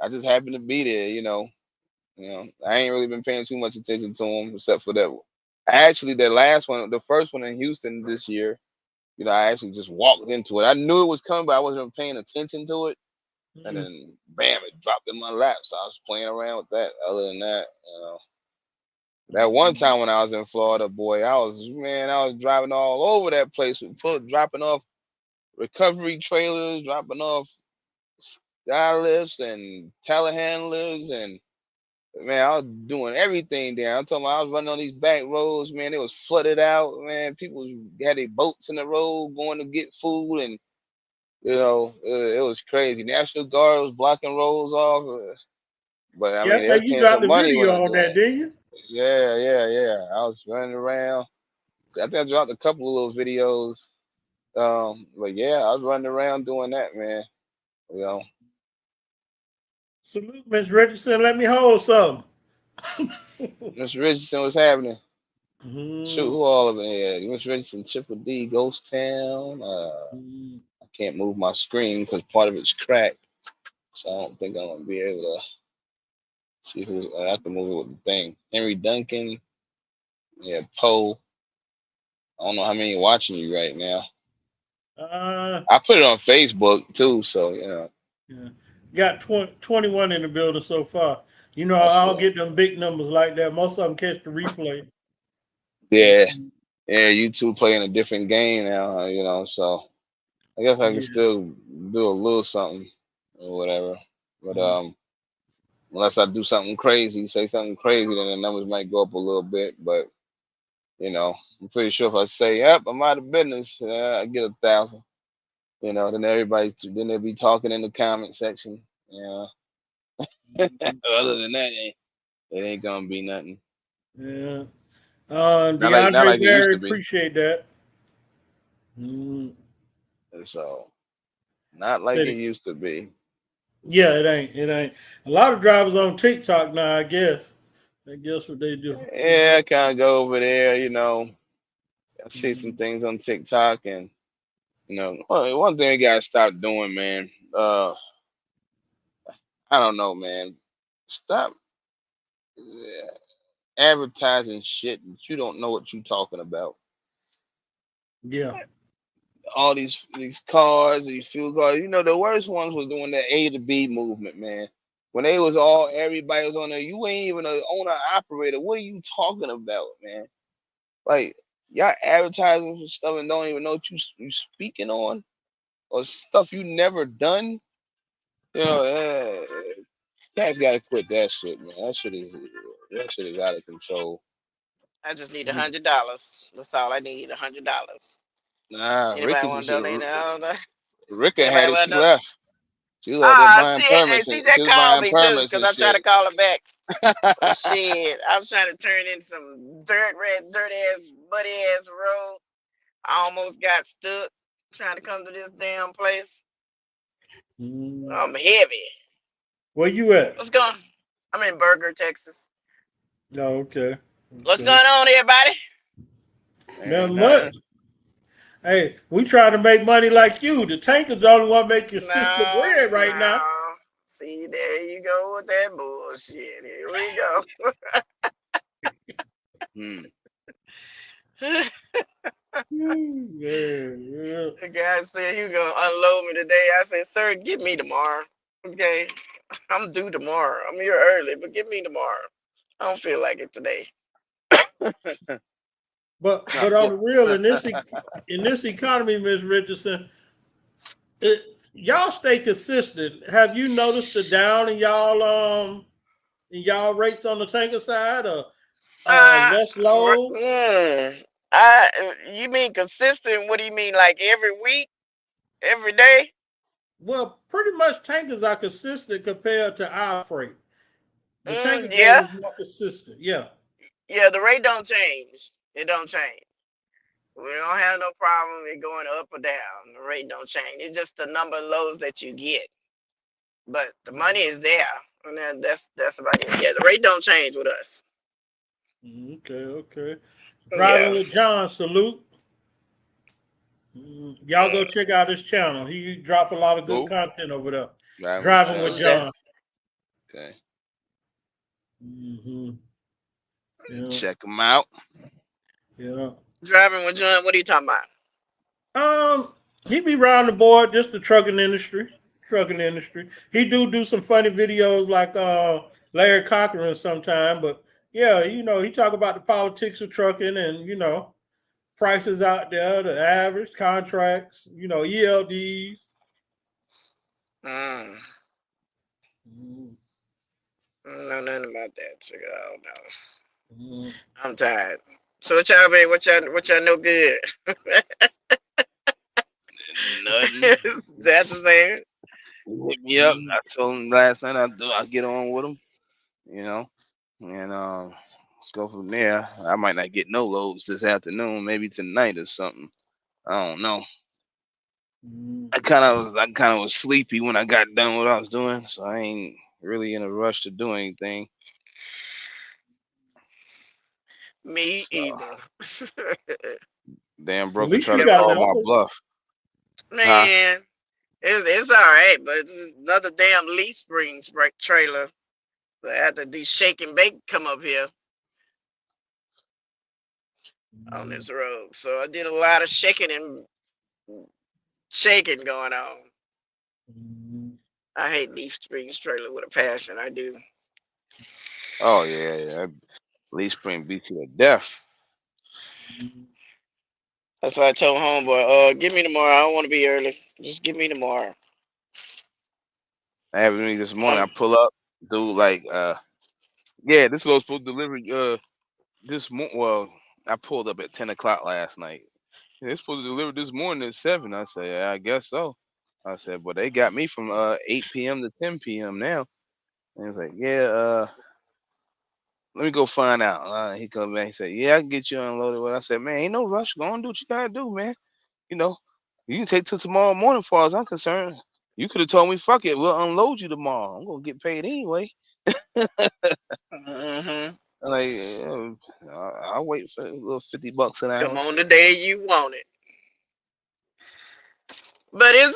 S3: I just happen to be there, I ain't really been paying too much attention to him except for that. Actually, the last one, the first one in Houston this year, I actually just walked into it. I knew it was coming, but I wasn't paying attention to it. And then, bam, it dropped in my lap. So I was playing around with that. Other than that, that one time when I was in Florida, boy, I was driving all over that place, dropping off recovery trailers, dropping off sky lifts and telehandlers, and man, I was doing everything there. I'm talking about I was running on these back roads, man. It was flooded out, man. People had their boats in the road going to get food, and it was crazy. National Guard was blocking roads off, but I mean, they
S2: you
S3: paying
S2: got
S3: some
S2: the
S3: money when
S2: video
S3: I
S2: on that, didn't you?
S3: Yeah. I was running around. I think I dropped a couple of little videos. But yeah, I was running around doing that, man.
S2: Salute, Miss Richardson. Let me hold something.
S3: Miss Richardson, what's happening? Shoot, who all of it here? Miss Richardson, Triple D, Ghost Town. I can't move my screen because part of it's cracked, so I don't think I'm gonna be able to see who. I have to move it with the thing. Henry Duncan, Poe. I don't know how many watching you right now. I put it on Facebook too, so
S2: Yeah. Got 21 in the building so far. I don't get them big numbers like that. Most of them catch the replay.
S3: Yeah, YouTube playing a different game now, so I guess I can still do a little something or whatever. But unless I do something crazy, say something crazy, then the numbers might go up a little bit. But I'm pretty sure if I say, "Yep, I'm out of business," I get 1,000. Then then they'll be talking in the comment section. Other than that, it ain't gonna be nothing.
S2: Yeah.
S3: Not
S2: DeAndre
S3: like it used
S2: Barry,
S3: to be.
S2: appreciate that.
S3: So, not like it used to be.
S2: Yeah, it ain't. A lot of drivers on TikTok now, I guess. I guess what they do.
S3: Yeah, I kind of go over there, I see some things on TikTok, and one thing you gotta stop doing, man. I don't know, man. Stop advertising shit that you don't know what you're talking about.
S2: Yeah.
S3: All these cars, these fuel cars. The worst ones was doing the A to B movement, man. When they was everybody was on there. You ain't even an owner operator. What are you talking about, man? Like y'all advertising for stuff and don't even know what you speaking on or stuff you never done. Guys gotta quit that shit, man. That shit is out of control.
S6: I just need
S2: Mm.
S6: $100. That's all I need. $100.
S3: Nah,
S6: Anybody want to donate?
S3: Ricka had
S6: Anybody
S3: it.
S6: want
S3: She
S6: to donate?
S3: left. She was out there
S6: Ah,
S3: buying
S6: shit. Hey,
S3: permits
S6: she
S3: and she
S6: just
S3: was
S6: called
S3: buying
S6: me too
S3: permits
S6: because
S3: and
S6: I'm trying
S3: shit.
S6: to call her back. Shit, I was trying to turn in some dirt ass, muddy ass road. I almost got stuck trying to come to this damn place.
S2: Mm.
S6: I'm heavy.
S2: Where you at?
S6: What's going? I'm in Berger, Texas.
S2: No, okay.
S6: What's
S2: Okay.
S6: going on, everybody?
S2: Not
S3: Man,
S2: much. Hey, we trying to make money like you. The tankers don't want to make your sister
S6: No,
S2: bread right now.
S6: no. See, there you go with that bullshit. Here we go.
S3: hmm.
S2: Yeah.
S6: The guy said he was gonna unload me today. I said, "Sir, give me tomorrow. Okay, I'm due tomorrow. I'm here early, but give me tomorrow. I don't feel like it today."
S2: But on the real, in this economy, Ms. Richardson, y'all stay consistent. Have you noticed the down in y'all rates on the tanker side, or
S6: Uh,
S2: less loads?
S6: you mean consistent? What do you mean? Like every week, every day?
S2: Well, pretty much tankers are consistent compared to our freight. The tanker game
S6: Yeah,
S2: is more consistent. Yeah.
S6: yeah. The rate don't change. It don't change. We don't have no problem with going up or down. The rate don't change. It's just the number of loads that you get. But the money is there. And that's about it. Yeah, the rate don't change with us.
S2: Okay. Driving
S6: Yeah.
S2: with John, salute. Y'all go
S6: Mm,
S2: check out his channel. He drop a lot of good
S3: Who?
S2: content over there.
S3: Right with
S2: Driving with
S6: who's
S3: John.
S6: that?
S2: John.
S3: Okay.
S2: Mm-hmm. Yeah.
S3: Check him out.
S2: Yeah.
S6: Driving with John. What are you talking about?
S2: He be round the board, just the trucking industry. Trucking industry. He do some funny videos like Larry Cochran sometime, but yeah, he talk about the politics of trucking and prices out there, the average contracts, ELDs.
S6: Mm,
S2: Mm,
S6: I don't know nothing about that. So I don't know.
S2: mm.
S6: I'm tired. So what y'all be? What y'all know good?
S3: Nothing.
S6: That's the same.
S3: He hit me up. I told him last night I'll get on with him. You know, and let's go from there. I might not get no loads this afternoon, maybe tonight or something. I don't know.
S2: Mm.
S3: I kind of was sleepy when I got done what I was doing, so I ain't really in a rush to do anything.
S6: Me
S3: So
S6: either.
S3: damn
S2: At
S3: broker
S2: least
S3: try
S2: you
S3: to
S2: got
S3: call my
S2: another.
S3: bluff, huh?
S6: Man, it's all right, but it's another damn leaf springs trailer. So after these shake and bake come up here on this road, so I did a lot of shaking and shaking going on.
S2: Mm.
S6: I hate leaf springs trailer with a passion. I do.
S3: Oh yeah. Lee Spring beat you to death.
S6: That's why I told homeboy, give me tomorrow. I don't want to be early. Just give me tomorrow.
S3: I happened to me this morning.
S6: Um,
S3: I pull up, dude. Like, yeah, this was supposed to deliver. Well, I pulled up at 10 o'clock last night. Yeah, it's supposed to deliver this morning at 7. I said, yeah, I guess so. I said, but they got me from 8 p.m. to 10 p.m. now. And he's like, yeah, let me go find out. He comes back. He said, yeah, I can get you unloaded. Well, I said, man, ain't no rush. Go and do what you gotta do, man. You know, you can take till tomorrow morning, as far as I'm concerned. You could have told me, fuck it, we'll unload you tomorrow. I'm gonna get paid anyway.
S6: mm-hmm.
S3: I'm like, I'll wait for a little $50 an
S6: Come
S3: hour.
S6: on the day you want it. But it's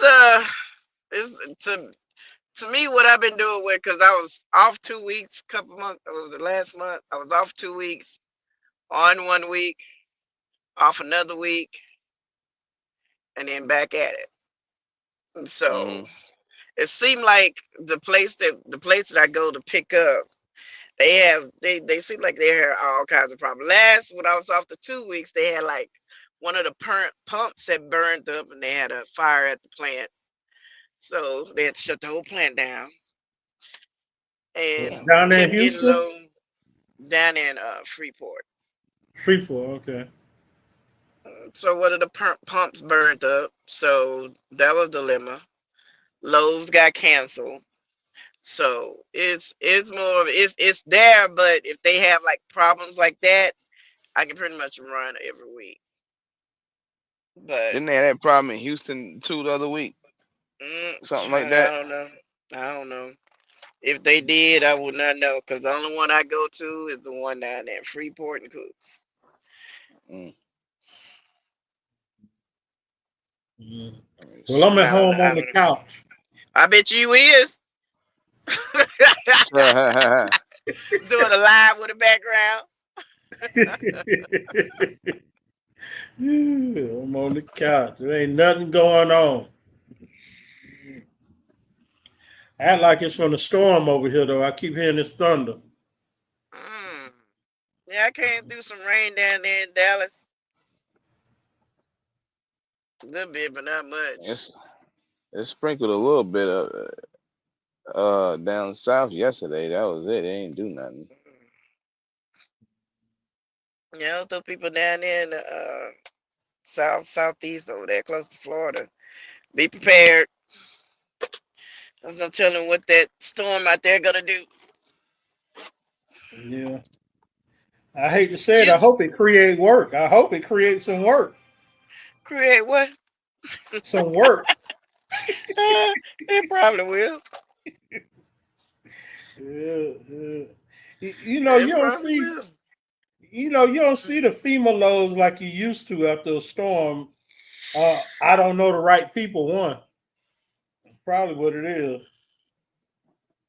S6: to me what I've been doing with, because I was off 2 weeks, couple months. Or was it last month? I was off 2 weeks, on 1 week, off another week, and then back at it. And so it seemed like the place that I go to pick up, they seem like they had all kinds of problems. Last when I was off the 2 weeks, they had like one of the pumps had burned up and they had a fire at the plant. So they had to shut the whole plant down. And
S2: Down there in
S6: kept getting
S2: Houston?
S6: low down in Freeport.
S2: Freeport, okay.
S6: So one of the pumps burned up. So that was the dilemma. Lowe's got canceled. So it's more of it's there, but if they have like problems like that, I can pretty much run every week. But
S3: Didn't they have that problem in Houston too the other week? Something like that.
S6: I don't know. If they did, I would not know, because the only one I go to is the one down there in Freeport and Cooks.
S2: Well, I'm at home on the couch.
S6: I bet you is. Doing a live with the background.
S2: I'm on the couch. There ain't nothing going on. Act like it's from the storm over here, though. I keep hearing this thunder.
S6: Yeah, I came through some rain down there in Dallas. A little bit, but not much.
S3: It sprinkled a little bit down south yesterday. That was it. It ain't do nothing.
S6: Yeah, those people down there in the southeast over there, close to Florida, be prepared. There's no telling what that storm out there gonna do.
S2: Yeah. I hate to say it. I hope it create work. I hope it creates some work.
S6: Create what?
S2: Some work.
S6: It probably will.
S2: Yeah. You know, you don't see. You know, you don't see the FEMA loads like you used to after a storm. I don't know the right people. One, that's probably what it is.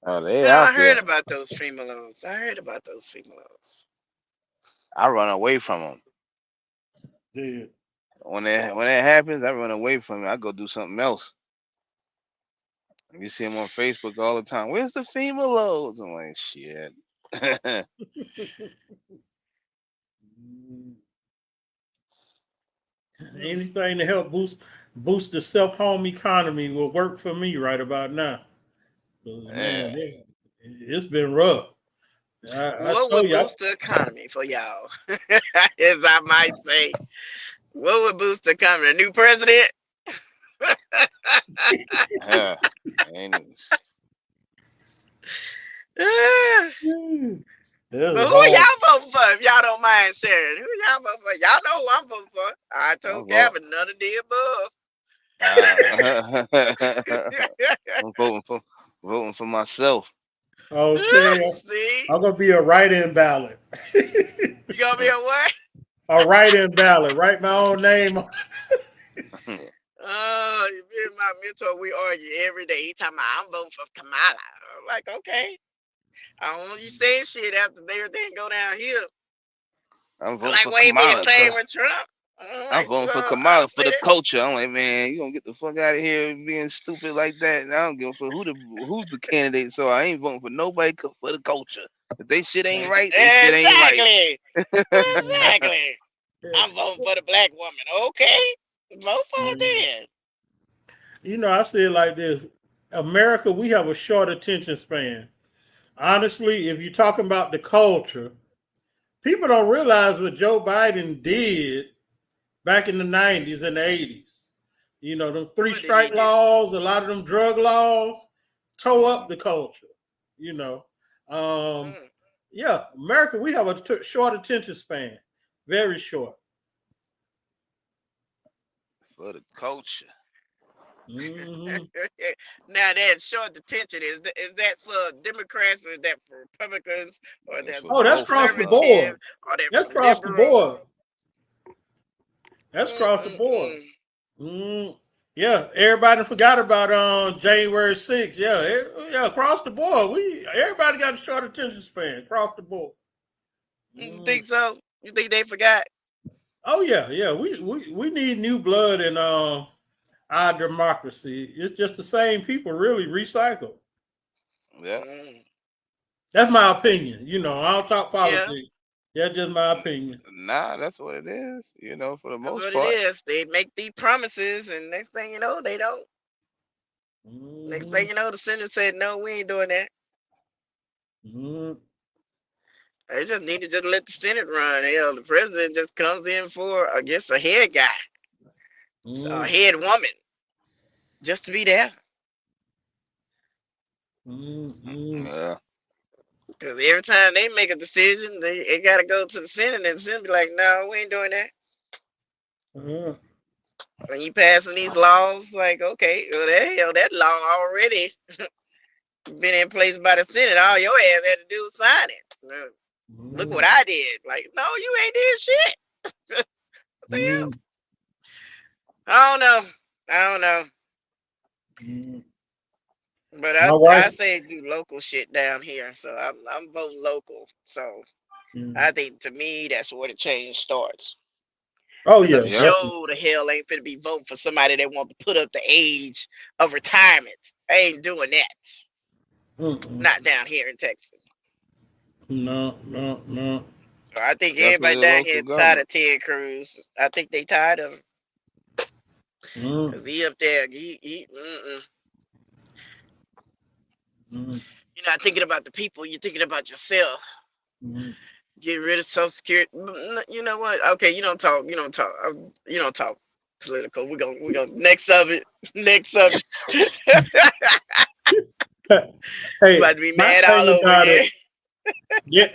S3: Oh, they
S6: Yeah,
S3: out
S6: I heard
S3: there.
S6: about those FEMA loans.
S3: I run away from them.
S2: Yeah.
S3: When that happens, I run away from it. I go do something else. You see them on Facebook all the time. Where's the FEMA loads? I'm like, shit.
S2: Anything to help boost the self-home economy will work for me right about now. Man, it's been rough.
S6: What would boost the economy for y'all? As I might say, what would boost the economy? A new president? But who y'all voting for, if y'all don't mind sharing? Who y'all voting for? Y'all know who I'm voting for. I told Gavin none of the
S3: above. I'm voting for myself.
S2: Okay.
S6: See?
S2: I'm gonna be a write-in ballot.
S6: You gonna be a what?
S2: A write-in ballot. Write my own name.
S6: Oh, you being my mentor, we argue every day. He talking about I'm voting for Kamala. I'm like, okay. I don't want you saying shit after everything go down here.
S3: I'm voting
S6: like,
S3: for
S6: wait a minute,
S3: Kamala.
S6: same with Trump.
S3: I'm voting for Kamala for the culture. I'm like, man, you gonna get the fuck out of here being stupid like that. And I don't give a fuck who's the candidate. So I ain't voting for nobody for the culture. If they shit ain't right, they shit ain't right.
S6: Exactly. I'm voting for the black woman. Okay, vote for her then.
S2: You know, I say it like this: America, we have a short attention span. Honestly, if you're talking about the culture, people don't realize what Joe Biden did back in the 90s and the 80s. You know, them three-strike laws, a lot of them drug laws, toe up the culture. You know, yeah, America, we have a short attention span, very short.
S3: For the culture.
S2: Mhm.
S6: Now that short detention is that for Democrats or is that for Republicans or
S3: That's
S6: that
S3: for
S2: Oh,
S6: for
S2: that's
S3: both of
S2: across
S3: them.
S2: the
S6: conservative
S2: board.
S6: or that
S2: That's
S6: for
S2: across the
S6: liberal?
S2: board. That's across the board.
S6: Mm-mm-mm.
S2: Mm. Yeah, everybody forgot about January 6th. Yeah, yeah, across the board. Everybody got a short attention span across the board.
S6: You
S2: Mm.
S6: think so? You think they forgot?
S2: Oh yeah, yeah. We need new blood in our democracy. It's just the same people really recycled.
S3: Yeah.
S6: Mm.
S2: That's my opinion. I don't talk
S6: Yeah,
S2: politics. That's just my opinion.
S3: Nah, that's what it is. For the
S6: that's
S3: most
S6: what it
S3: part.
S6: is. They make these promises, and next thing you know, they don't. Next
S2: Hmm
S6: thing you know, the senator said, "No, we ain't doing that."
S2: hmm
S6: They just need to just let the Senate run. Hell, the president just comes in for, I guess, a head guy, a
S2: hmm
S6: head woman, just to be there.
S2: hmm
S3: Yeah.
S6: Because every time they make a decision, they got to go to the Senate, and the Senate be like, "No, we ain't doing that."
S2: hmm
S6: When you passing these laws, like, okay, well, the hell, that law already been in place by the Senate. All your ass had to do was sign it. Look what I did. Like, no, you ain't did shit. What the hell?
S2: hmm
S6: I don't know. I don't know. But
S2: My
S6: I
S2: wife.
S6: say do local shit down here. So I'm voting local. So I
S2: Mhm.
S6: think to me that's where the change starts.
S2: Oh
S6: Because
S2: yeah,
S6: I'm
S3: Yep.
S2: definitely.
S6: sure the hell ain't finna be voting for somebody that want to put up the age of retirement. I ain't doing that.
S2: Mm-mm.
S6: Not down here in Texas.
S2: No, no, no.
S6: So I think everybody
S3: Definitely
S6: down here
S3: local
S6: tired
S3: government.
S6: of Ted Cruz. I think they tired of him.
S2: Mm,
S6: Cause he up there, he.
S2: mm,
S6: You're not thinking about the people. You're thinking about yourself.
S2: mm.
S6: Get rid of Social Security. You know what? Okay, you don't talk. You don't talk. You don't talk political. We gonna next subject. Next subject. You
S2: Hey,
S6: about to be
S2: my
S6: mad all
S2: thing
S6: over
S2: about
S6: again.
S2: it, yeah,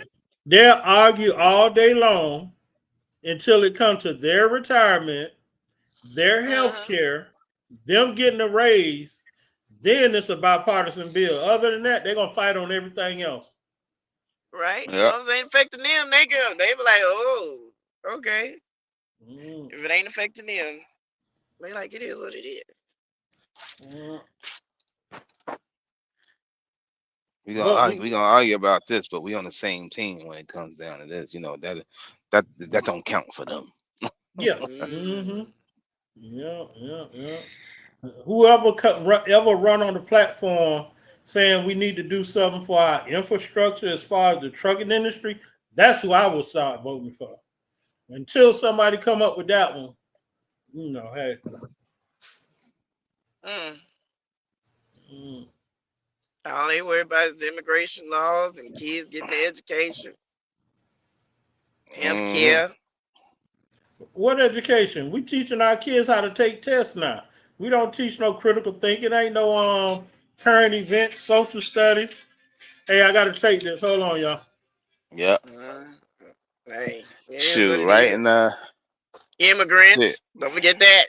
S2: they'll argue all day long until it comes to their retirement, their health
S6: Uh-huh.
S2: care, them getting a raise. Then it's a bipartisan bill. Other than that, they're gonna fight on everything else.
S6: Right? As
S3: Yep.
S6: long as it ain't affecting them, they go. They be like, oh, okay.
S2: Mm,
S6: If it ain't affecting them, they like it is what it is.
S2: mm.
S3: We gonna
S2: But
S3: argue. We
S2: we,
S3: gonna argue about this, but we on the same team when it comes down to this. That don't count for them.
S2: yeah, hmm
S6: Mm.
S2: yeah, yeah, yeah. Whoever ever run on the platform saying we need to do something for our infrastructure as far as the trucking industry, that's who I will start voting for. Until somebody come up with that one, hey.
S6: Mm.
S2: Mm,
S6: All they worry about is immigration laws and kids getting their education, health
S3: Hmm.
S6: care.
S2: what education? We teaching our kids how to take tests now. We don't teach no critical thinking. Ain't no current events, social studies. Hey, I gotta take this. Hold on, y'all.
S3: Yep.
S6: Uh, hey, it is what
S3: Shoot.
S6: it
S3: Right.
S6: is.
S3: And shit.
S6: Immigrants, don't forget that.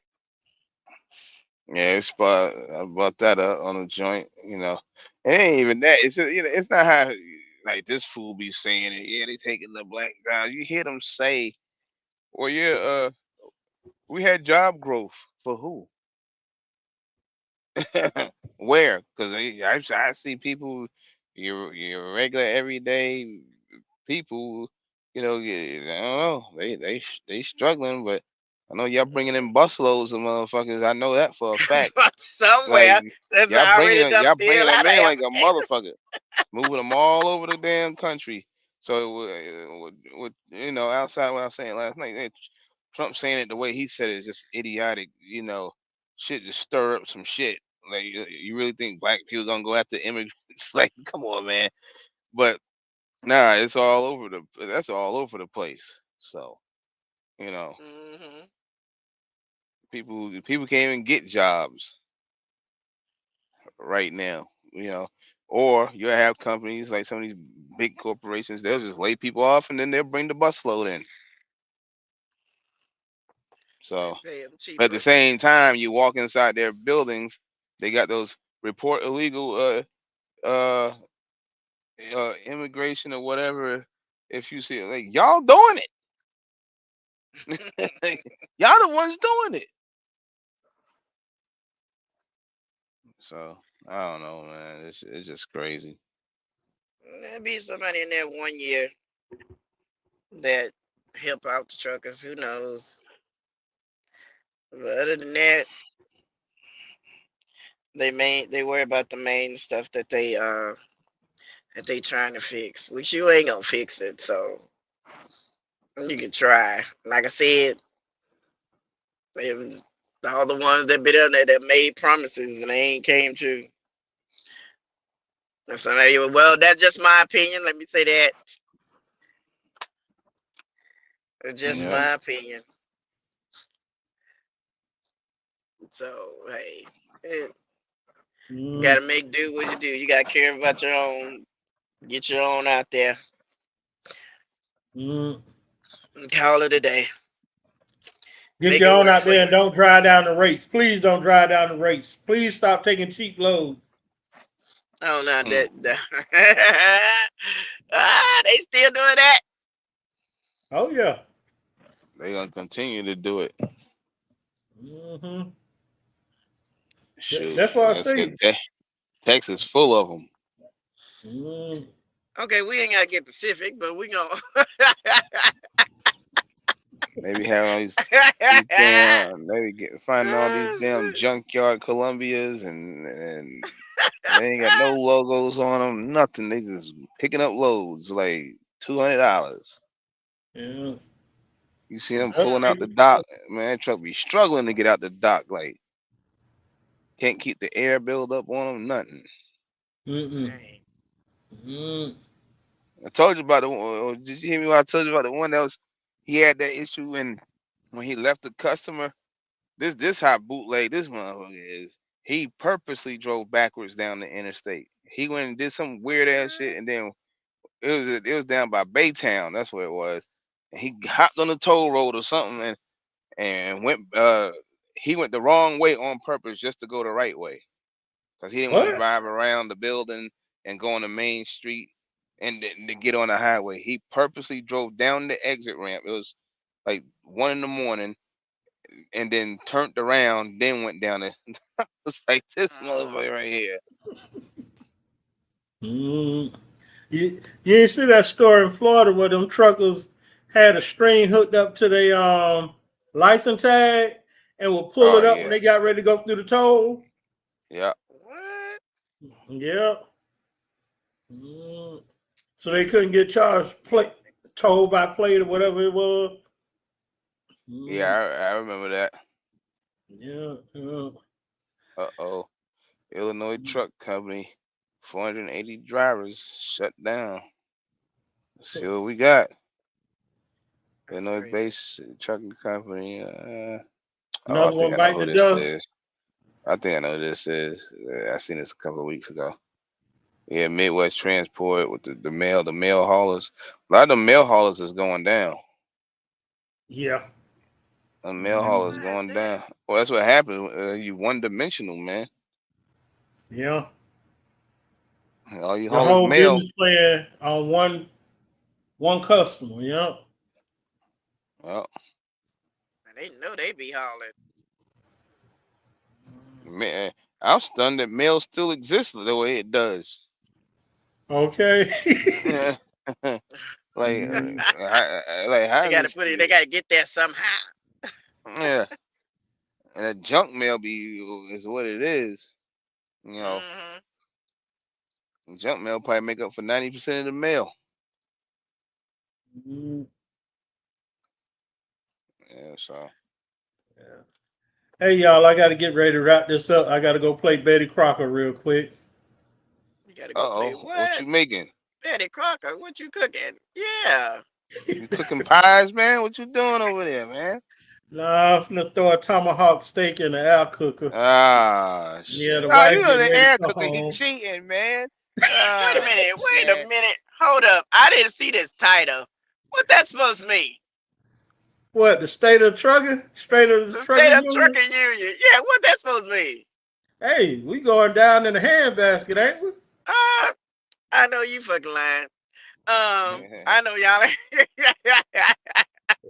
S3: Yeah. I brought that up on the joint. It ain't even that. It's just, it's not how like this fool be saying it. Yeah, they taking the black guy. You hear them say, "Well, yeah, we had job growth for who? Where? Because I see people, your regular everyday people, I don't know, they struggling, but I know y'all bringing in busloads of motherfuckers. I know that for a fact.
S6: From
S3: Like
S6: somewhere that's
S3: y'all bringing
S6: already
S3: them,
S6: done
S3: y'all bringing
S6: filled
S3: them
S6: out of
S3: in like a
S6: application.
S3: motherfucker, moving them all over the damn country. So outside what I was saying last night, Trump saying it the way he said it is just idiotic. Shit just stir up some shit. Like you really think black people gonna go after immigrants? Like, come on, man. But nah, it's all over that's all over the place. So you know,
S6: Hmm.
S3: people can't even get jobs right now. Or you have companies like some of these big corporations. They'll just lay people off and then they'll bring the busload in. So,
S6: Pay them
S3: but at the
S6: cheaper.
S3: same time, you walk inside their buildings, they got those report illegal immigration or whatever. If you see it, like y'all doing it, y'all the ones doing it. So I don't know, man. It's just crazy.
S6: There'll be somebody in there 1 year that help out the truckers. Who knows? But other than that, they worry about the main stuff that they trying to fix, which you ain't gonna fix it. So you can try. Like I said, if all the ones that been on there that made promises and they ain't came true. And somebody, well, that's just my opinion. Let me say that. It's just
S3: Yeah.
S6: my opinion. So hey, you
S2: Mm,
S6: gotta make do what you do. You gotta care about your own. Get your own out there
S2: mm.
S6: and call it a day.
S2: Get
S6: Make
S2: your
S6: it
S2: own
S6: work
S2: out
S6: for
S2: there
S6: you.
S2: and don't drive down the rates. Please don't drive down the rates. Please stop taking cheap loads.
S6: Oh no,
S3: Mm.
S6: they still doing that.
S2: Oh yeah.
S3: They gonna continue to do it.
S2: Mm-hmm.
S3: Shoot,
S2: That's what I
S3: like I said,
S2: say.
S3: Texas full of them.
S2: Mm,
S6: Okay, we ain't gotta get Pacific, but we gonna.
S3: Maybe have all these damn, maybe finding all these damn junkyard Columbias and they ain't got no logos on them, nothing. They just picking up loads like $200.
S2: yeah.
S3: You see them
S2: That's
S3: pulling out the
S2: true.
S3: dock, man. That truck be struggling to get out the dock. Like can't keep the air build up on them, nothing.
S2: Mm-mm.
S6: Dang.
S2: Mm.
S3: I told you about the one. Did you hear me when I told you about the one that was he had that issue when he left the customer? This how bootleg this motherfucker is. He purposely drove backwards down the interstate. He went and did some weird ass shit, and then it was down by Baytown. That's where it was. And he hopped on the toll road or something and went. He went the wrong way on purpose just to go the right way because he didn't want to
S2: What?
S3: drive around the building and go on the main street and then to get on the highway. He purposely drove down the exit ramp. It was like 1 in the morning and then turned around, then went down it. It's like this motherfucker right here.
S2: Mm. You ain't see that story in Florida where them truckers had a string hooked up to their license tag and would pull
S3: Oh
S2: it up when
S3: yeah,
S2: they got ready to go through the toll?
S3: yeah,
S6: What?
S2: Yeah. Mm. So they couldn't get charged toll by plate or whatever it was.
S3: yeah.
S2: Mm.
S3: I remember that.
S2: Yeah. Yeah.
S3: Oh, Illinois Truck Company, 480 drivers shut down. Let's see what we got.
S6: That's crazy.
S3: Illinois-based trucking company. Oh, I
S2: Another
S3: think
S2: one
S3: I know
S2: biting
S3: who
S2: the
S3: this
S2: dust.
S3: is. I think I know who this is. I seen this a couple of weeks ago. Yeah, Midwest Transport with the mail haulers. A lot of the mail haulers is going down.
S2: Yeah.
S3: The mail haulers
S6: Why is
S3: going
S6: that?
S3: down. Well, that's what happened. You one dimensional, man.
S2: Yeah.
S3: All you
S2: Your
S3: haul is
S2: whole
S3: mail.
S2: business plan on one customer. Yeah.
S3: Well,
S6: They know they be hauling.
S3: man, I'm stunned that mail still exists the way it does.
S2: Okay.
S3: Like,
S2: Mm.
S3: how
S6: They
S3: is
S6: gotta
S3: this?
S6: put it. They gotta get there somehow.
S3: Yeah, and that junk mail be is what it is. You know,
S6: Hmm.
S3: junk mail probably make up for 90% of the mail.
S2: Mm.
S3: Yeah, so.
S2: Hey y'all, I got to get ready to wrap this up. I got to go play Betty Crocker real quick.
S6: You gotta go play
S3: Uh-oh, what
S6: what?
S3: you making?
S6: Betty Crocker, what you cooking? Yeah.
S3: You cooking pies, man? What you doing over there, man?
S2: Nah, I'm finna throw a tomahawk steak in the air cooker.
S3: Ah,
S2: Yeah,
S3: shit.
S2: the
S3: Oh, you
S2: wife
S3: in
S2: getting
S3: the
S2: ready to
S3: air
S2: come
S3: cooker? He
S2: home.
S3: cheating, man.
S6: Wait a
S3: Ah,
S6: minute. Wait a
S3: shit.
S6: minute. Hold up. I didn't see this title. What that supposed to mean?
S2: What, the state of trucking? State of the
S6: The
S2: trucking
S6: state of
S2: union?
S6: trucking union. Yeah, what that supposed to mean?
S2: Hey, we going down in the handbasket, ain't we?
S6: I know you fucking lying. I know y'all.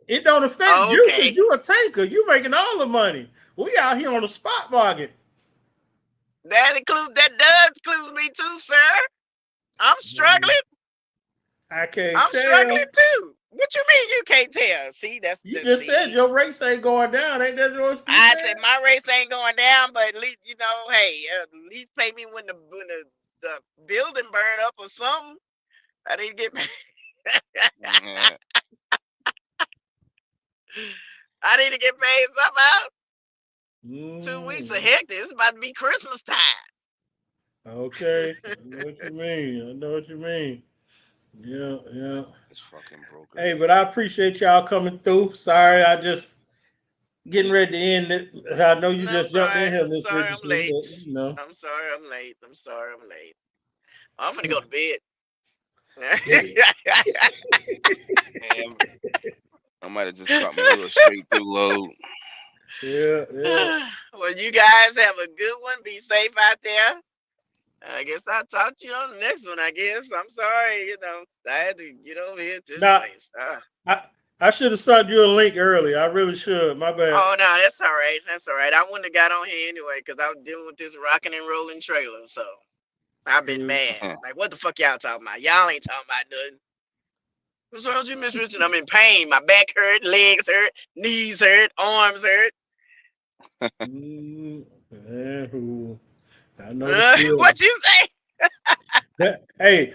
S2: It don't affect you because
S6: Okay,
S2: you a tanker. You making all the money. We out here on the spot market.
S6: that does include me too, sir. I'm struggling.
S2: I can't
S6: I'm struggling
S2: tell.
S6: too. What you mean you can't tell? See, that's
S2: You
S6: the
S2: just said
S6: see.
S2: your rates ain't going down. Ain't that what you
S6: I
S2: said?
S6: said my rates ain't going down, but at least hey, at least pay me when the building burn up or something. I didn't get paid.
S3: Yeah.
S6: I need to get paid somehow. 2 weeks
S2: Mm,
S6: of hectic. It's about to be Christmas time.
S2: okay. I know what you mean. I know what you mean. Yeah, yeah.
S3: It's fucking broken.
S2: Hey, but I appreciate y'all coming through. Sorry, I just getting ready to end it. I know you
S6: No, I'm
S2: just jumped in
S6: sorry.
S2: here,
S6: I'm
S2: Miss
S6: sorry. I'm
S2: Richardson,
S6: late.
S2: but you know.
S6: I'm sorry. I'm late. I'm sorry. I'm late. I'm gonna go to bed.
S3: Man, I might have just caught me a little straight through load.
S2: Yeah, yeah.
S6: Well, you guys have a good one. Be safe out there. I guess I'll talk to you on the next one, I guess. I'm sorry, I had to get over here at this
S2: Now,
S6: place.
S2: I should have sent you a link earlier. I really should. My bad.
S6: Oh, no, that's all right. That's all right. I wouldn't have got on here anyway because I was dealing with this rocking and rolling trailer. So I've been mad. Like, what the fuck y'all talking about? Y'all ain't talking about nothing. What's wrong with you, Miss Richard? I'm in pain. My back hurt, legs hurt, knees hurt, arms hurt.
S2: I know the feeling.
S6: What you say?
S2: Hey,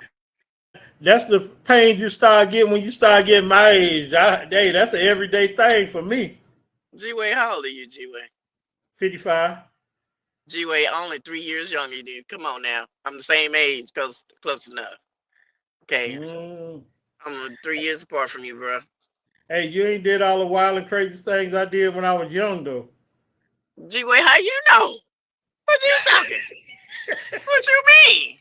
S2: that's the pain you start getting when you start getting my age. Hey, that's an everyday thing for me.
S6: G-Way, how old are you, G-Way?
S2: 55.
S6: G-Way, only 3 years younger than you. Come on now. I'm the same age, close enough. Okay. I'm 3 years apart from you, bro.
S2: Hey, you ain't did all the wild and crazy things I did when I was young, though.
S6: G-Way, how you know? What you talking? What you mean?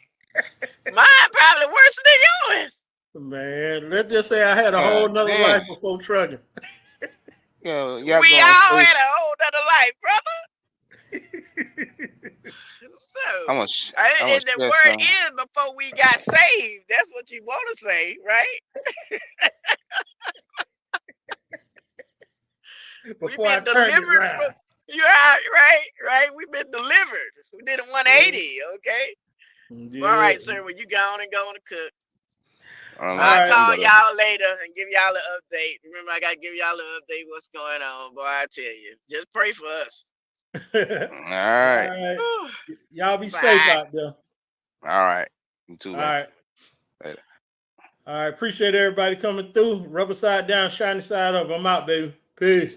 S6: Mine probably worse than yours.
S2: Man, let's just say I had a whole nother life before trucking.
S3: Yeah,
S6: we all had a whole nother life, brother. So, and the word is before we got saved. That's what you want to say, right?
S2: Before I turned it around.
S6: You're right. We've been delivered. We did a 180, okay?
S2: Yeah.
S6: All right, sir. When you go on to cook.
S3: I'll
S6: call y'all later and give y'all an update. Remember, I gotta give y'all an update what's going on. Boy, I tell you. Just pray for us.
S3: All right.
S2: Y'all be safe out there.
S3: All right. You too,
S2: all right. Later. All right. Appreciate everybody coming through. Rubber side down, shiny side up. I'm out, baby. Peace.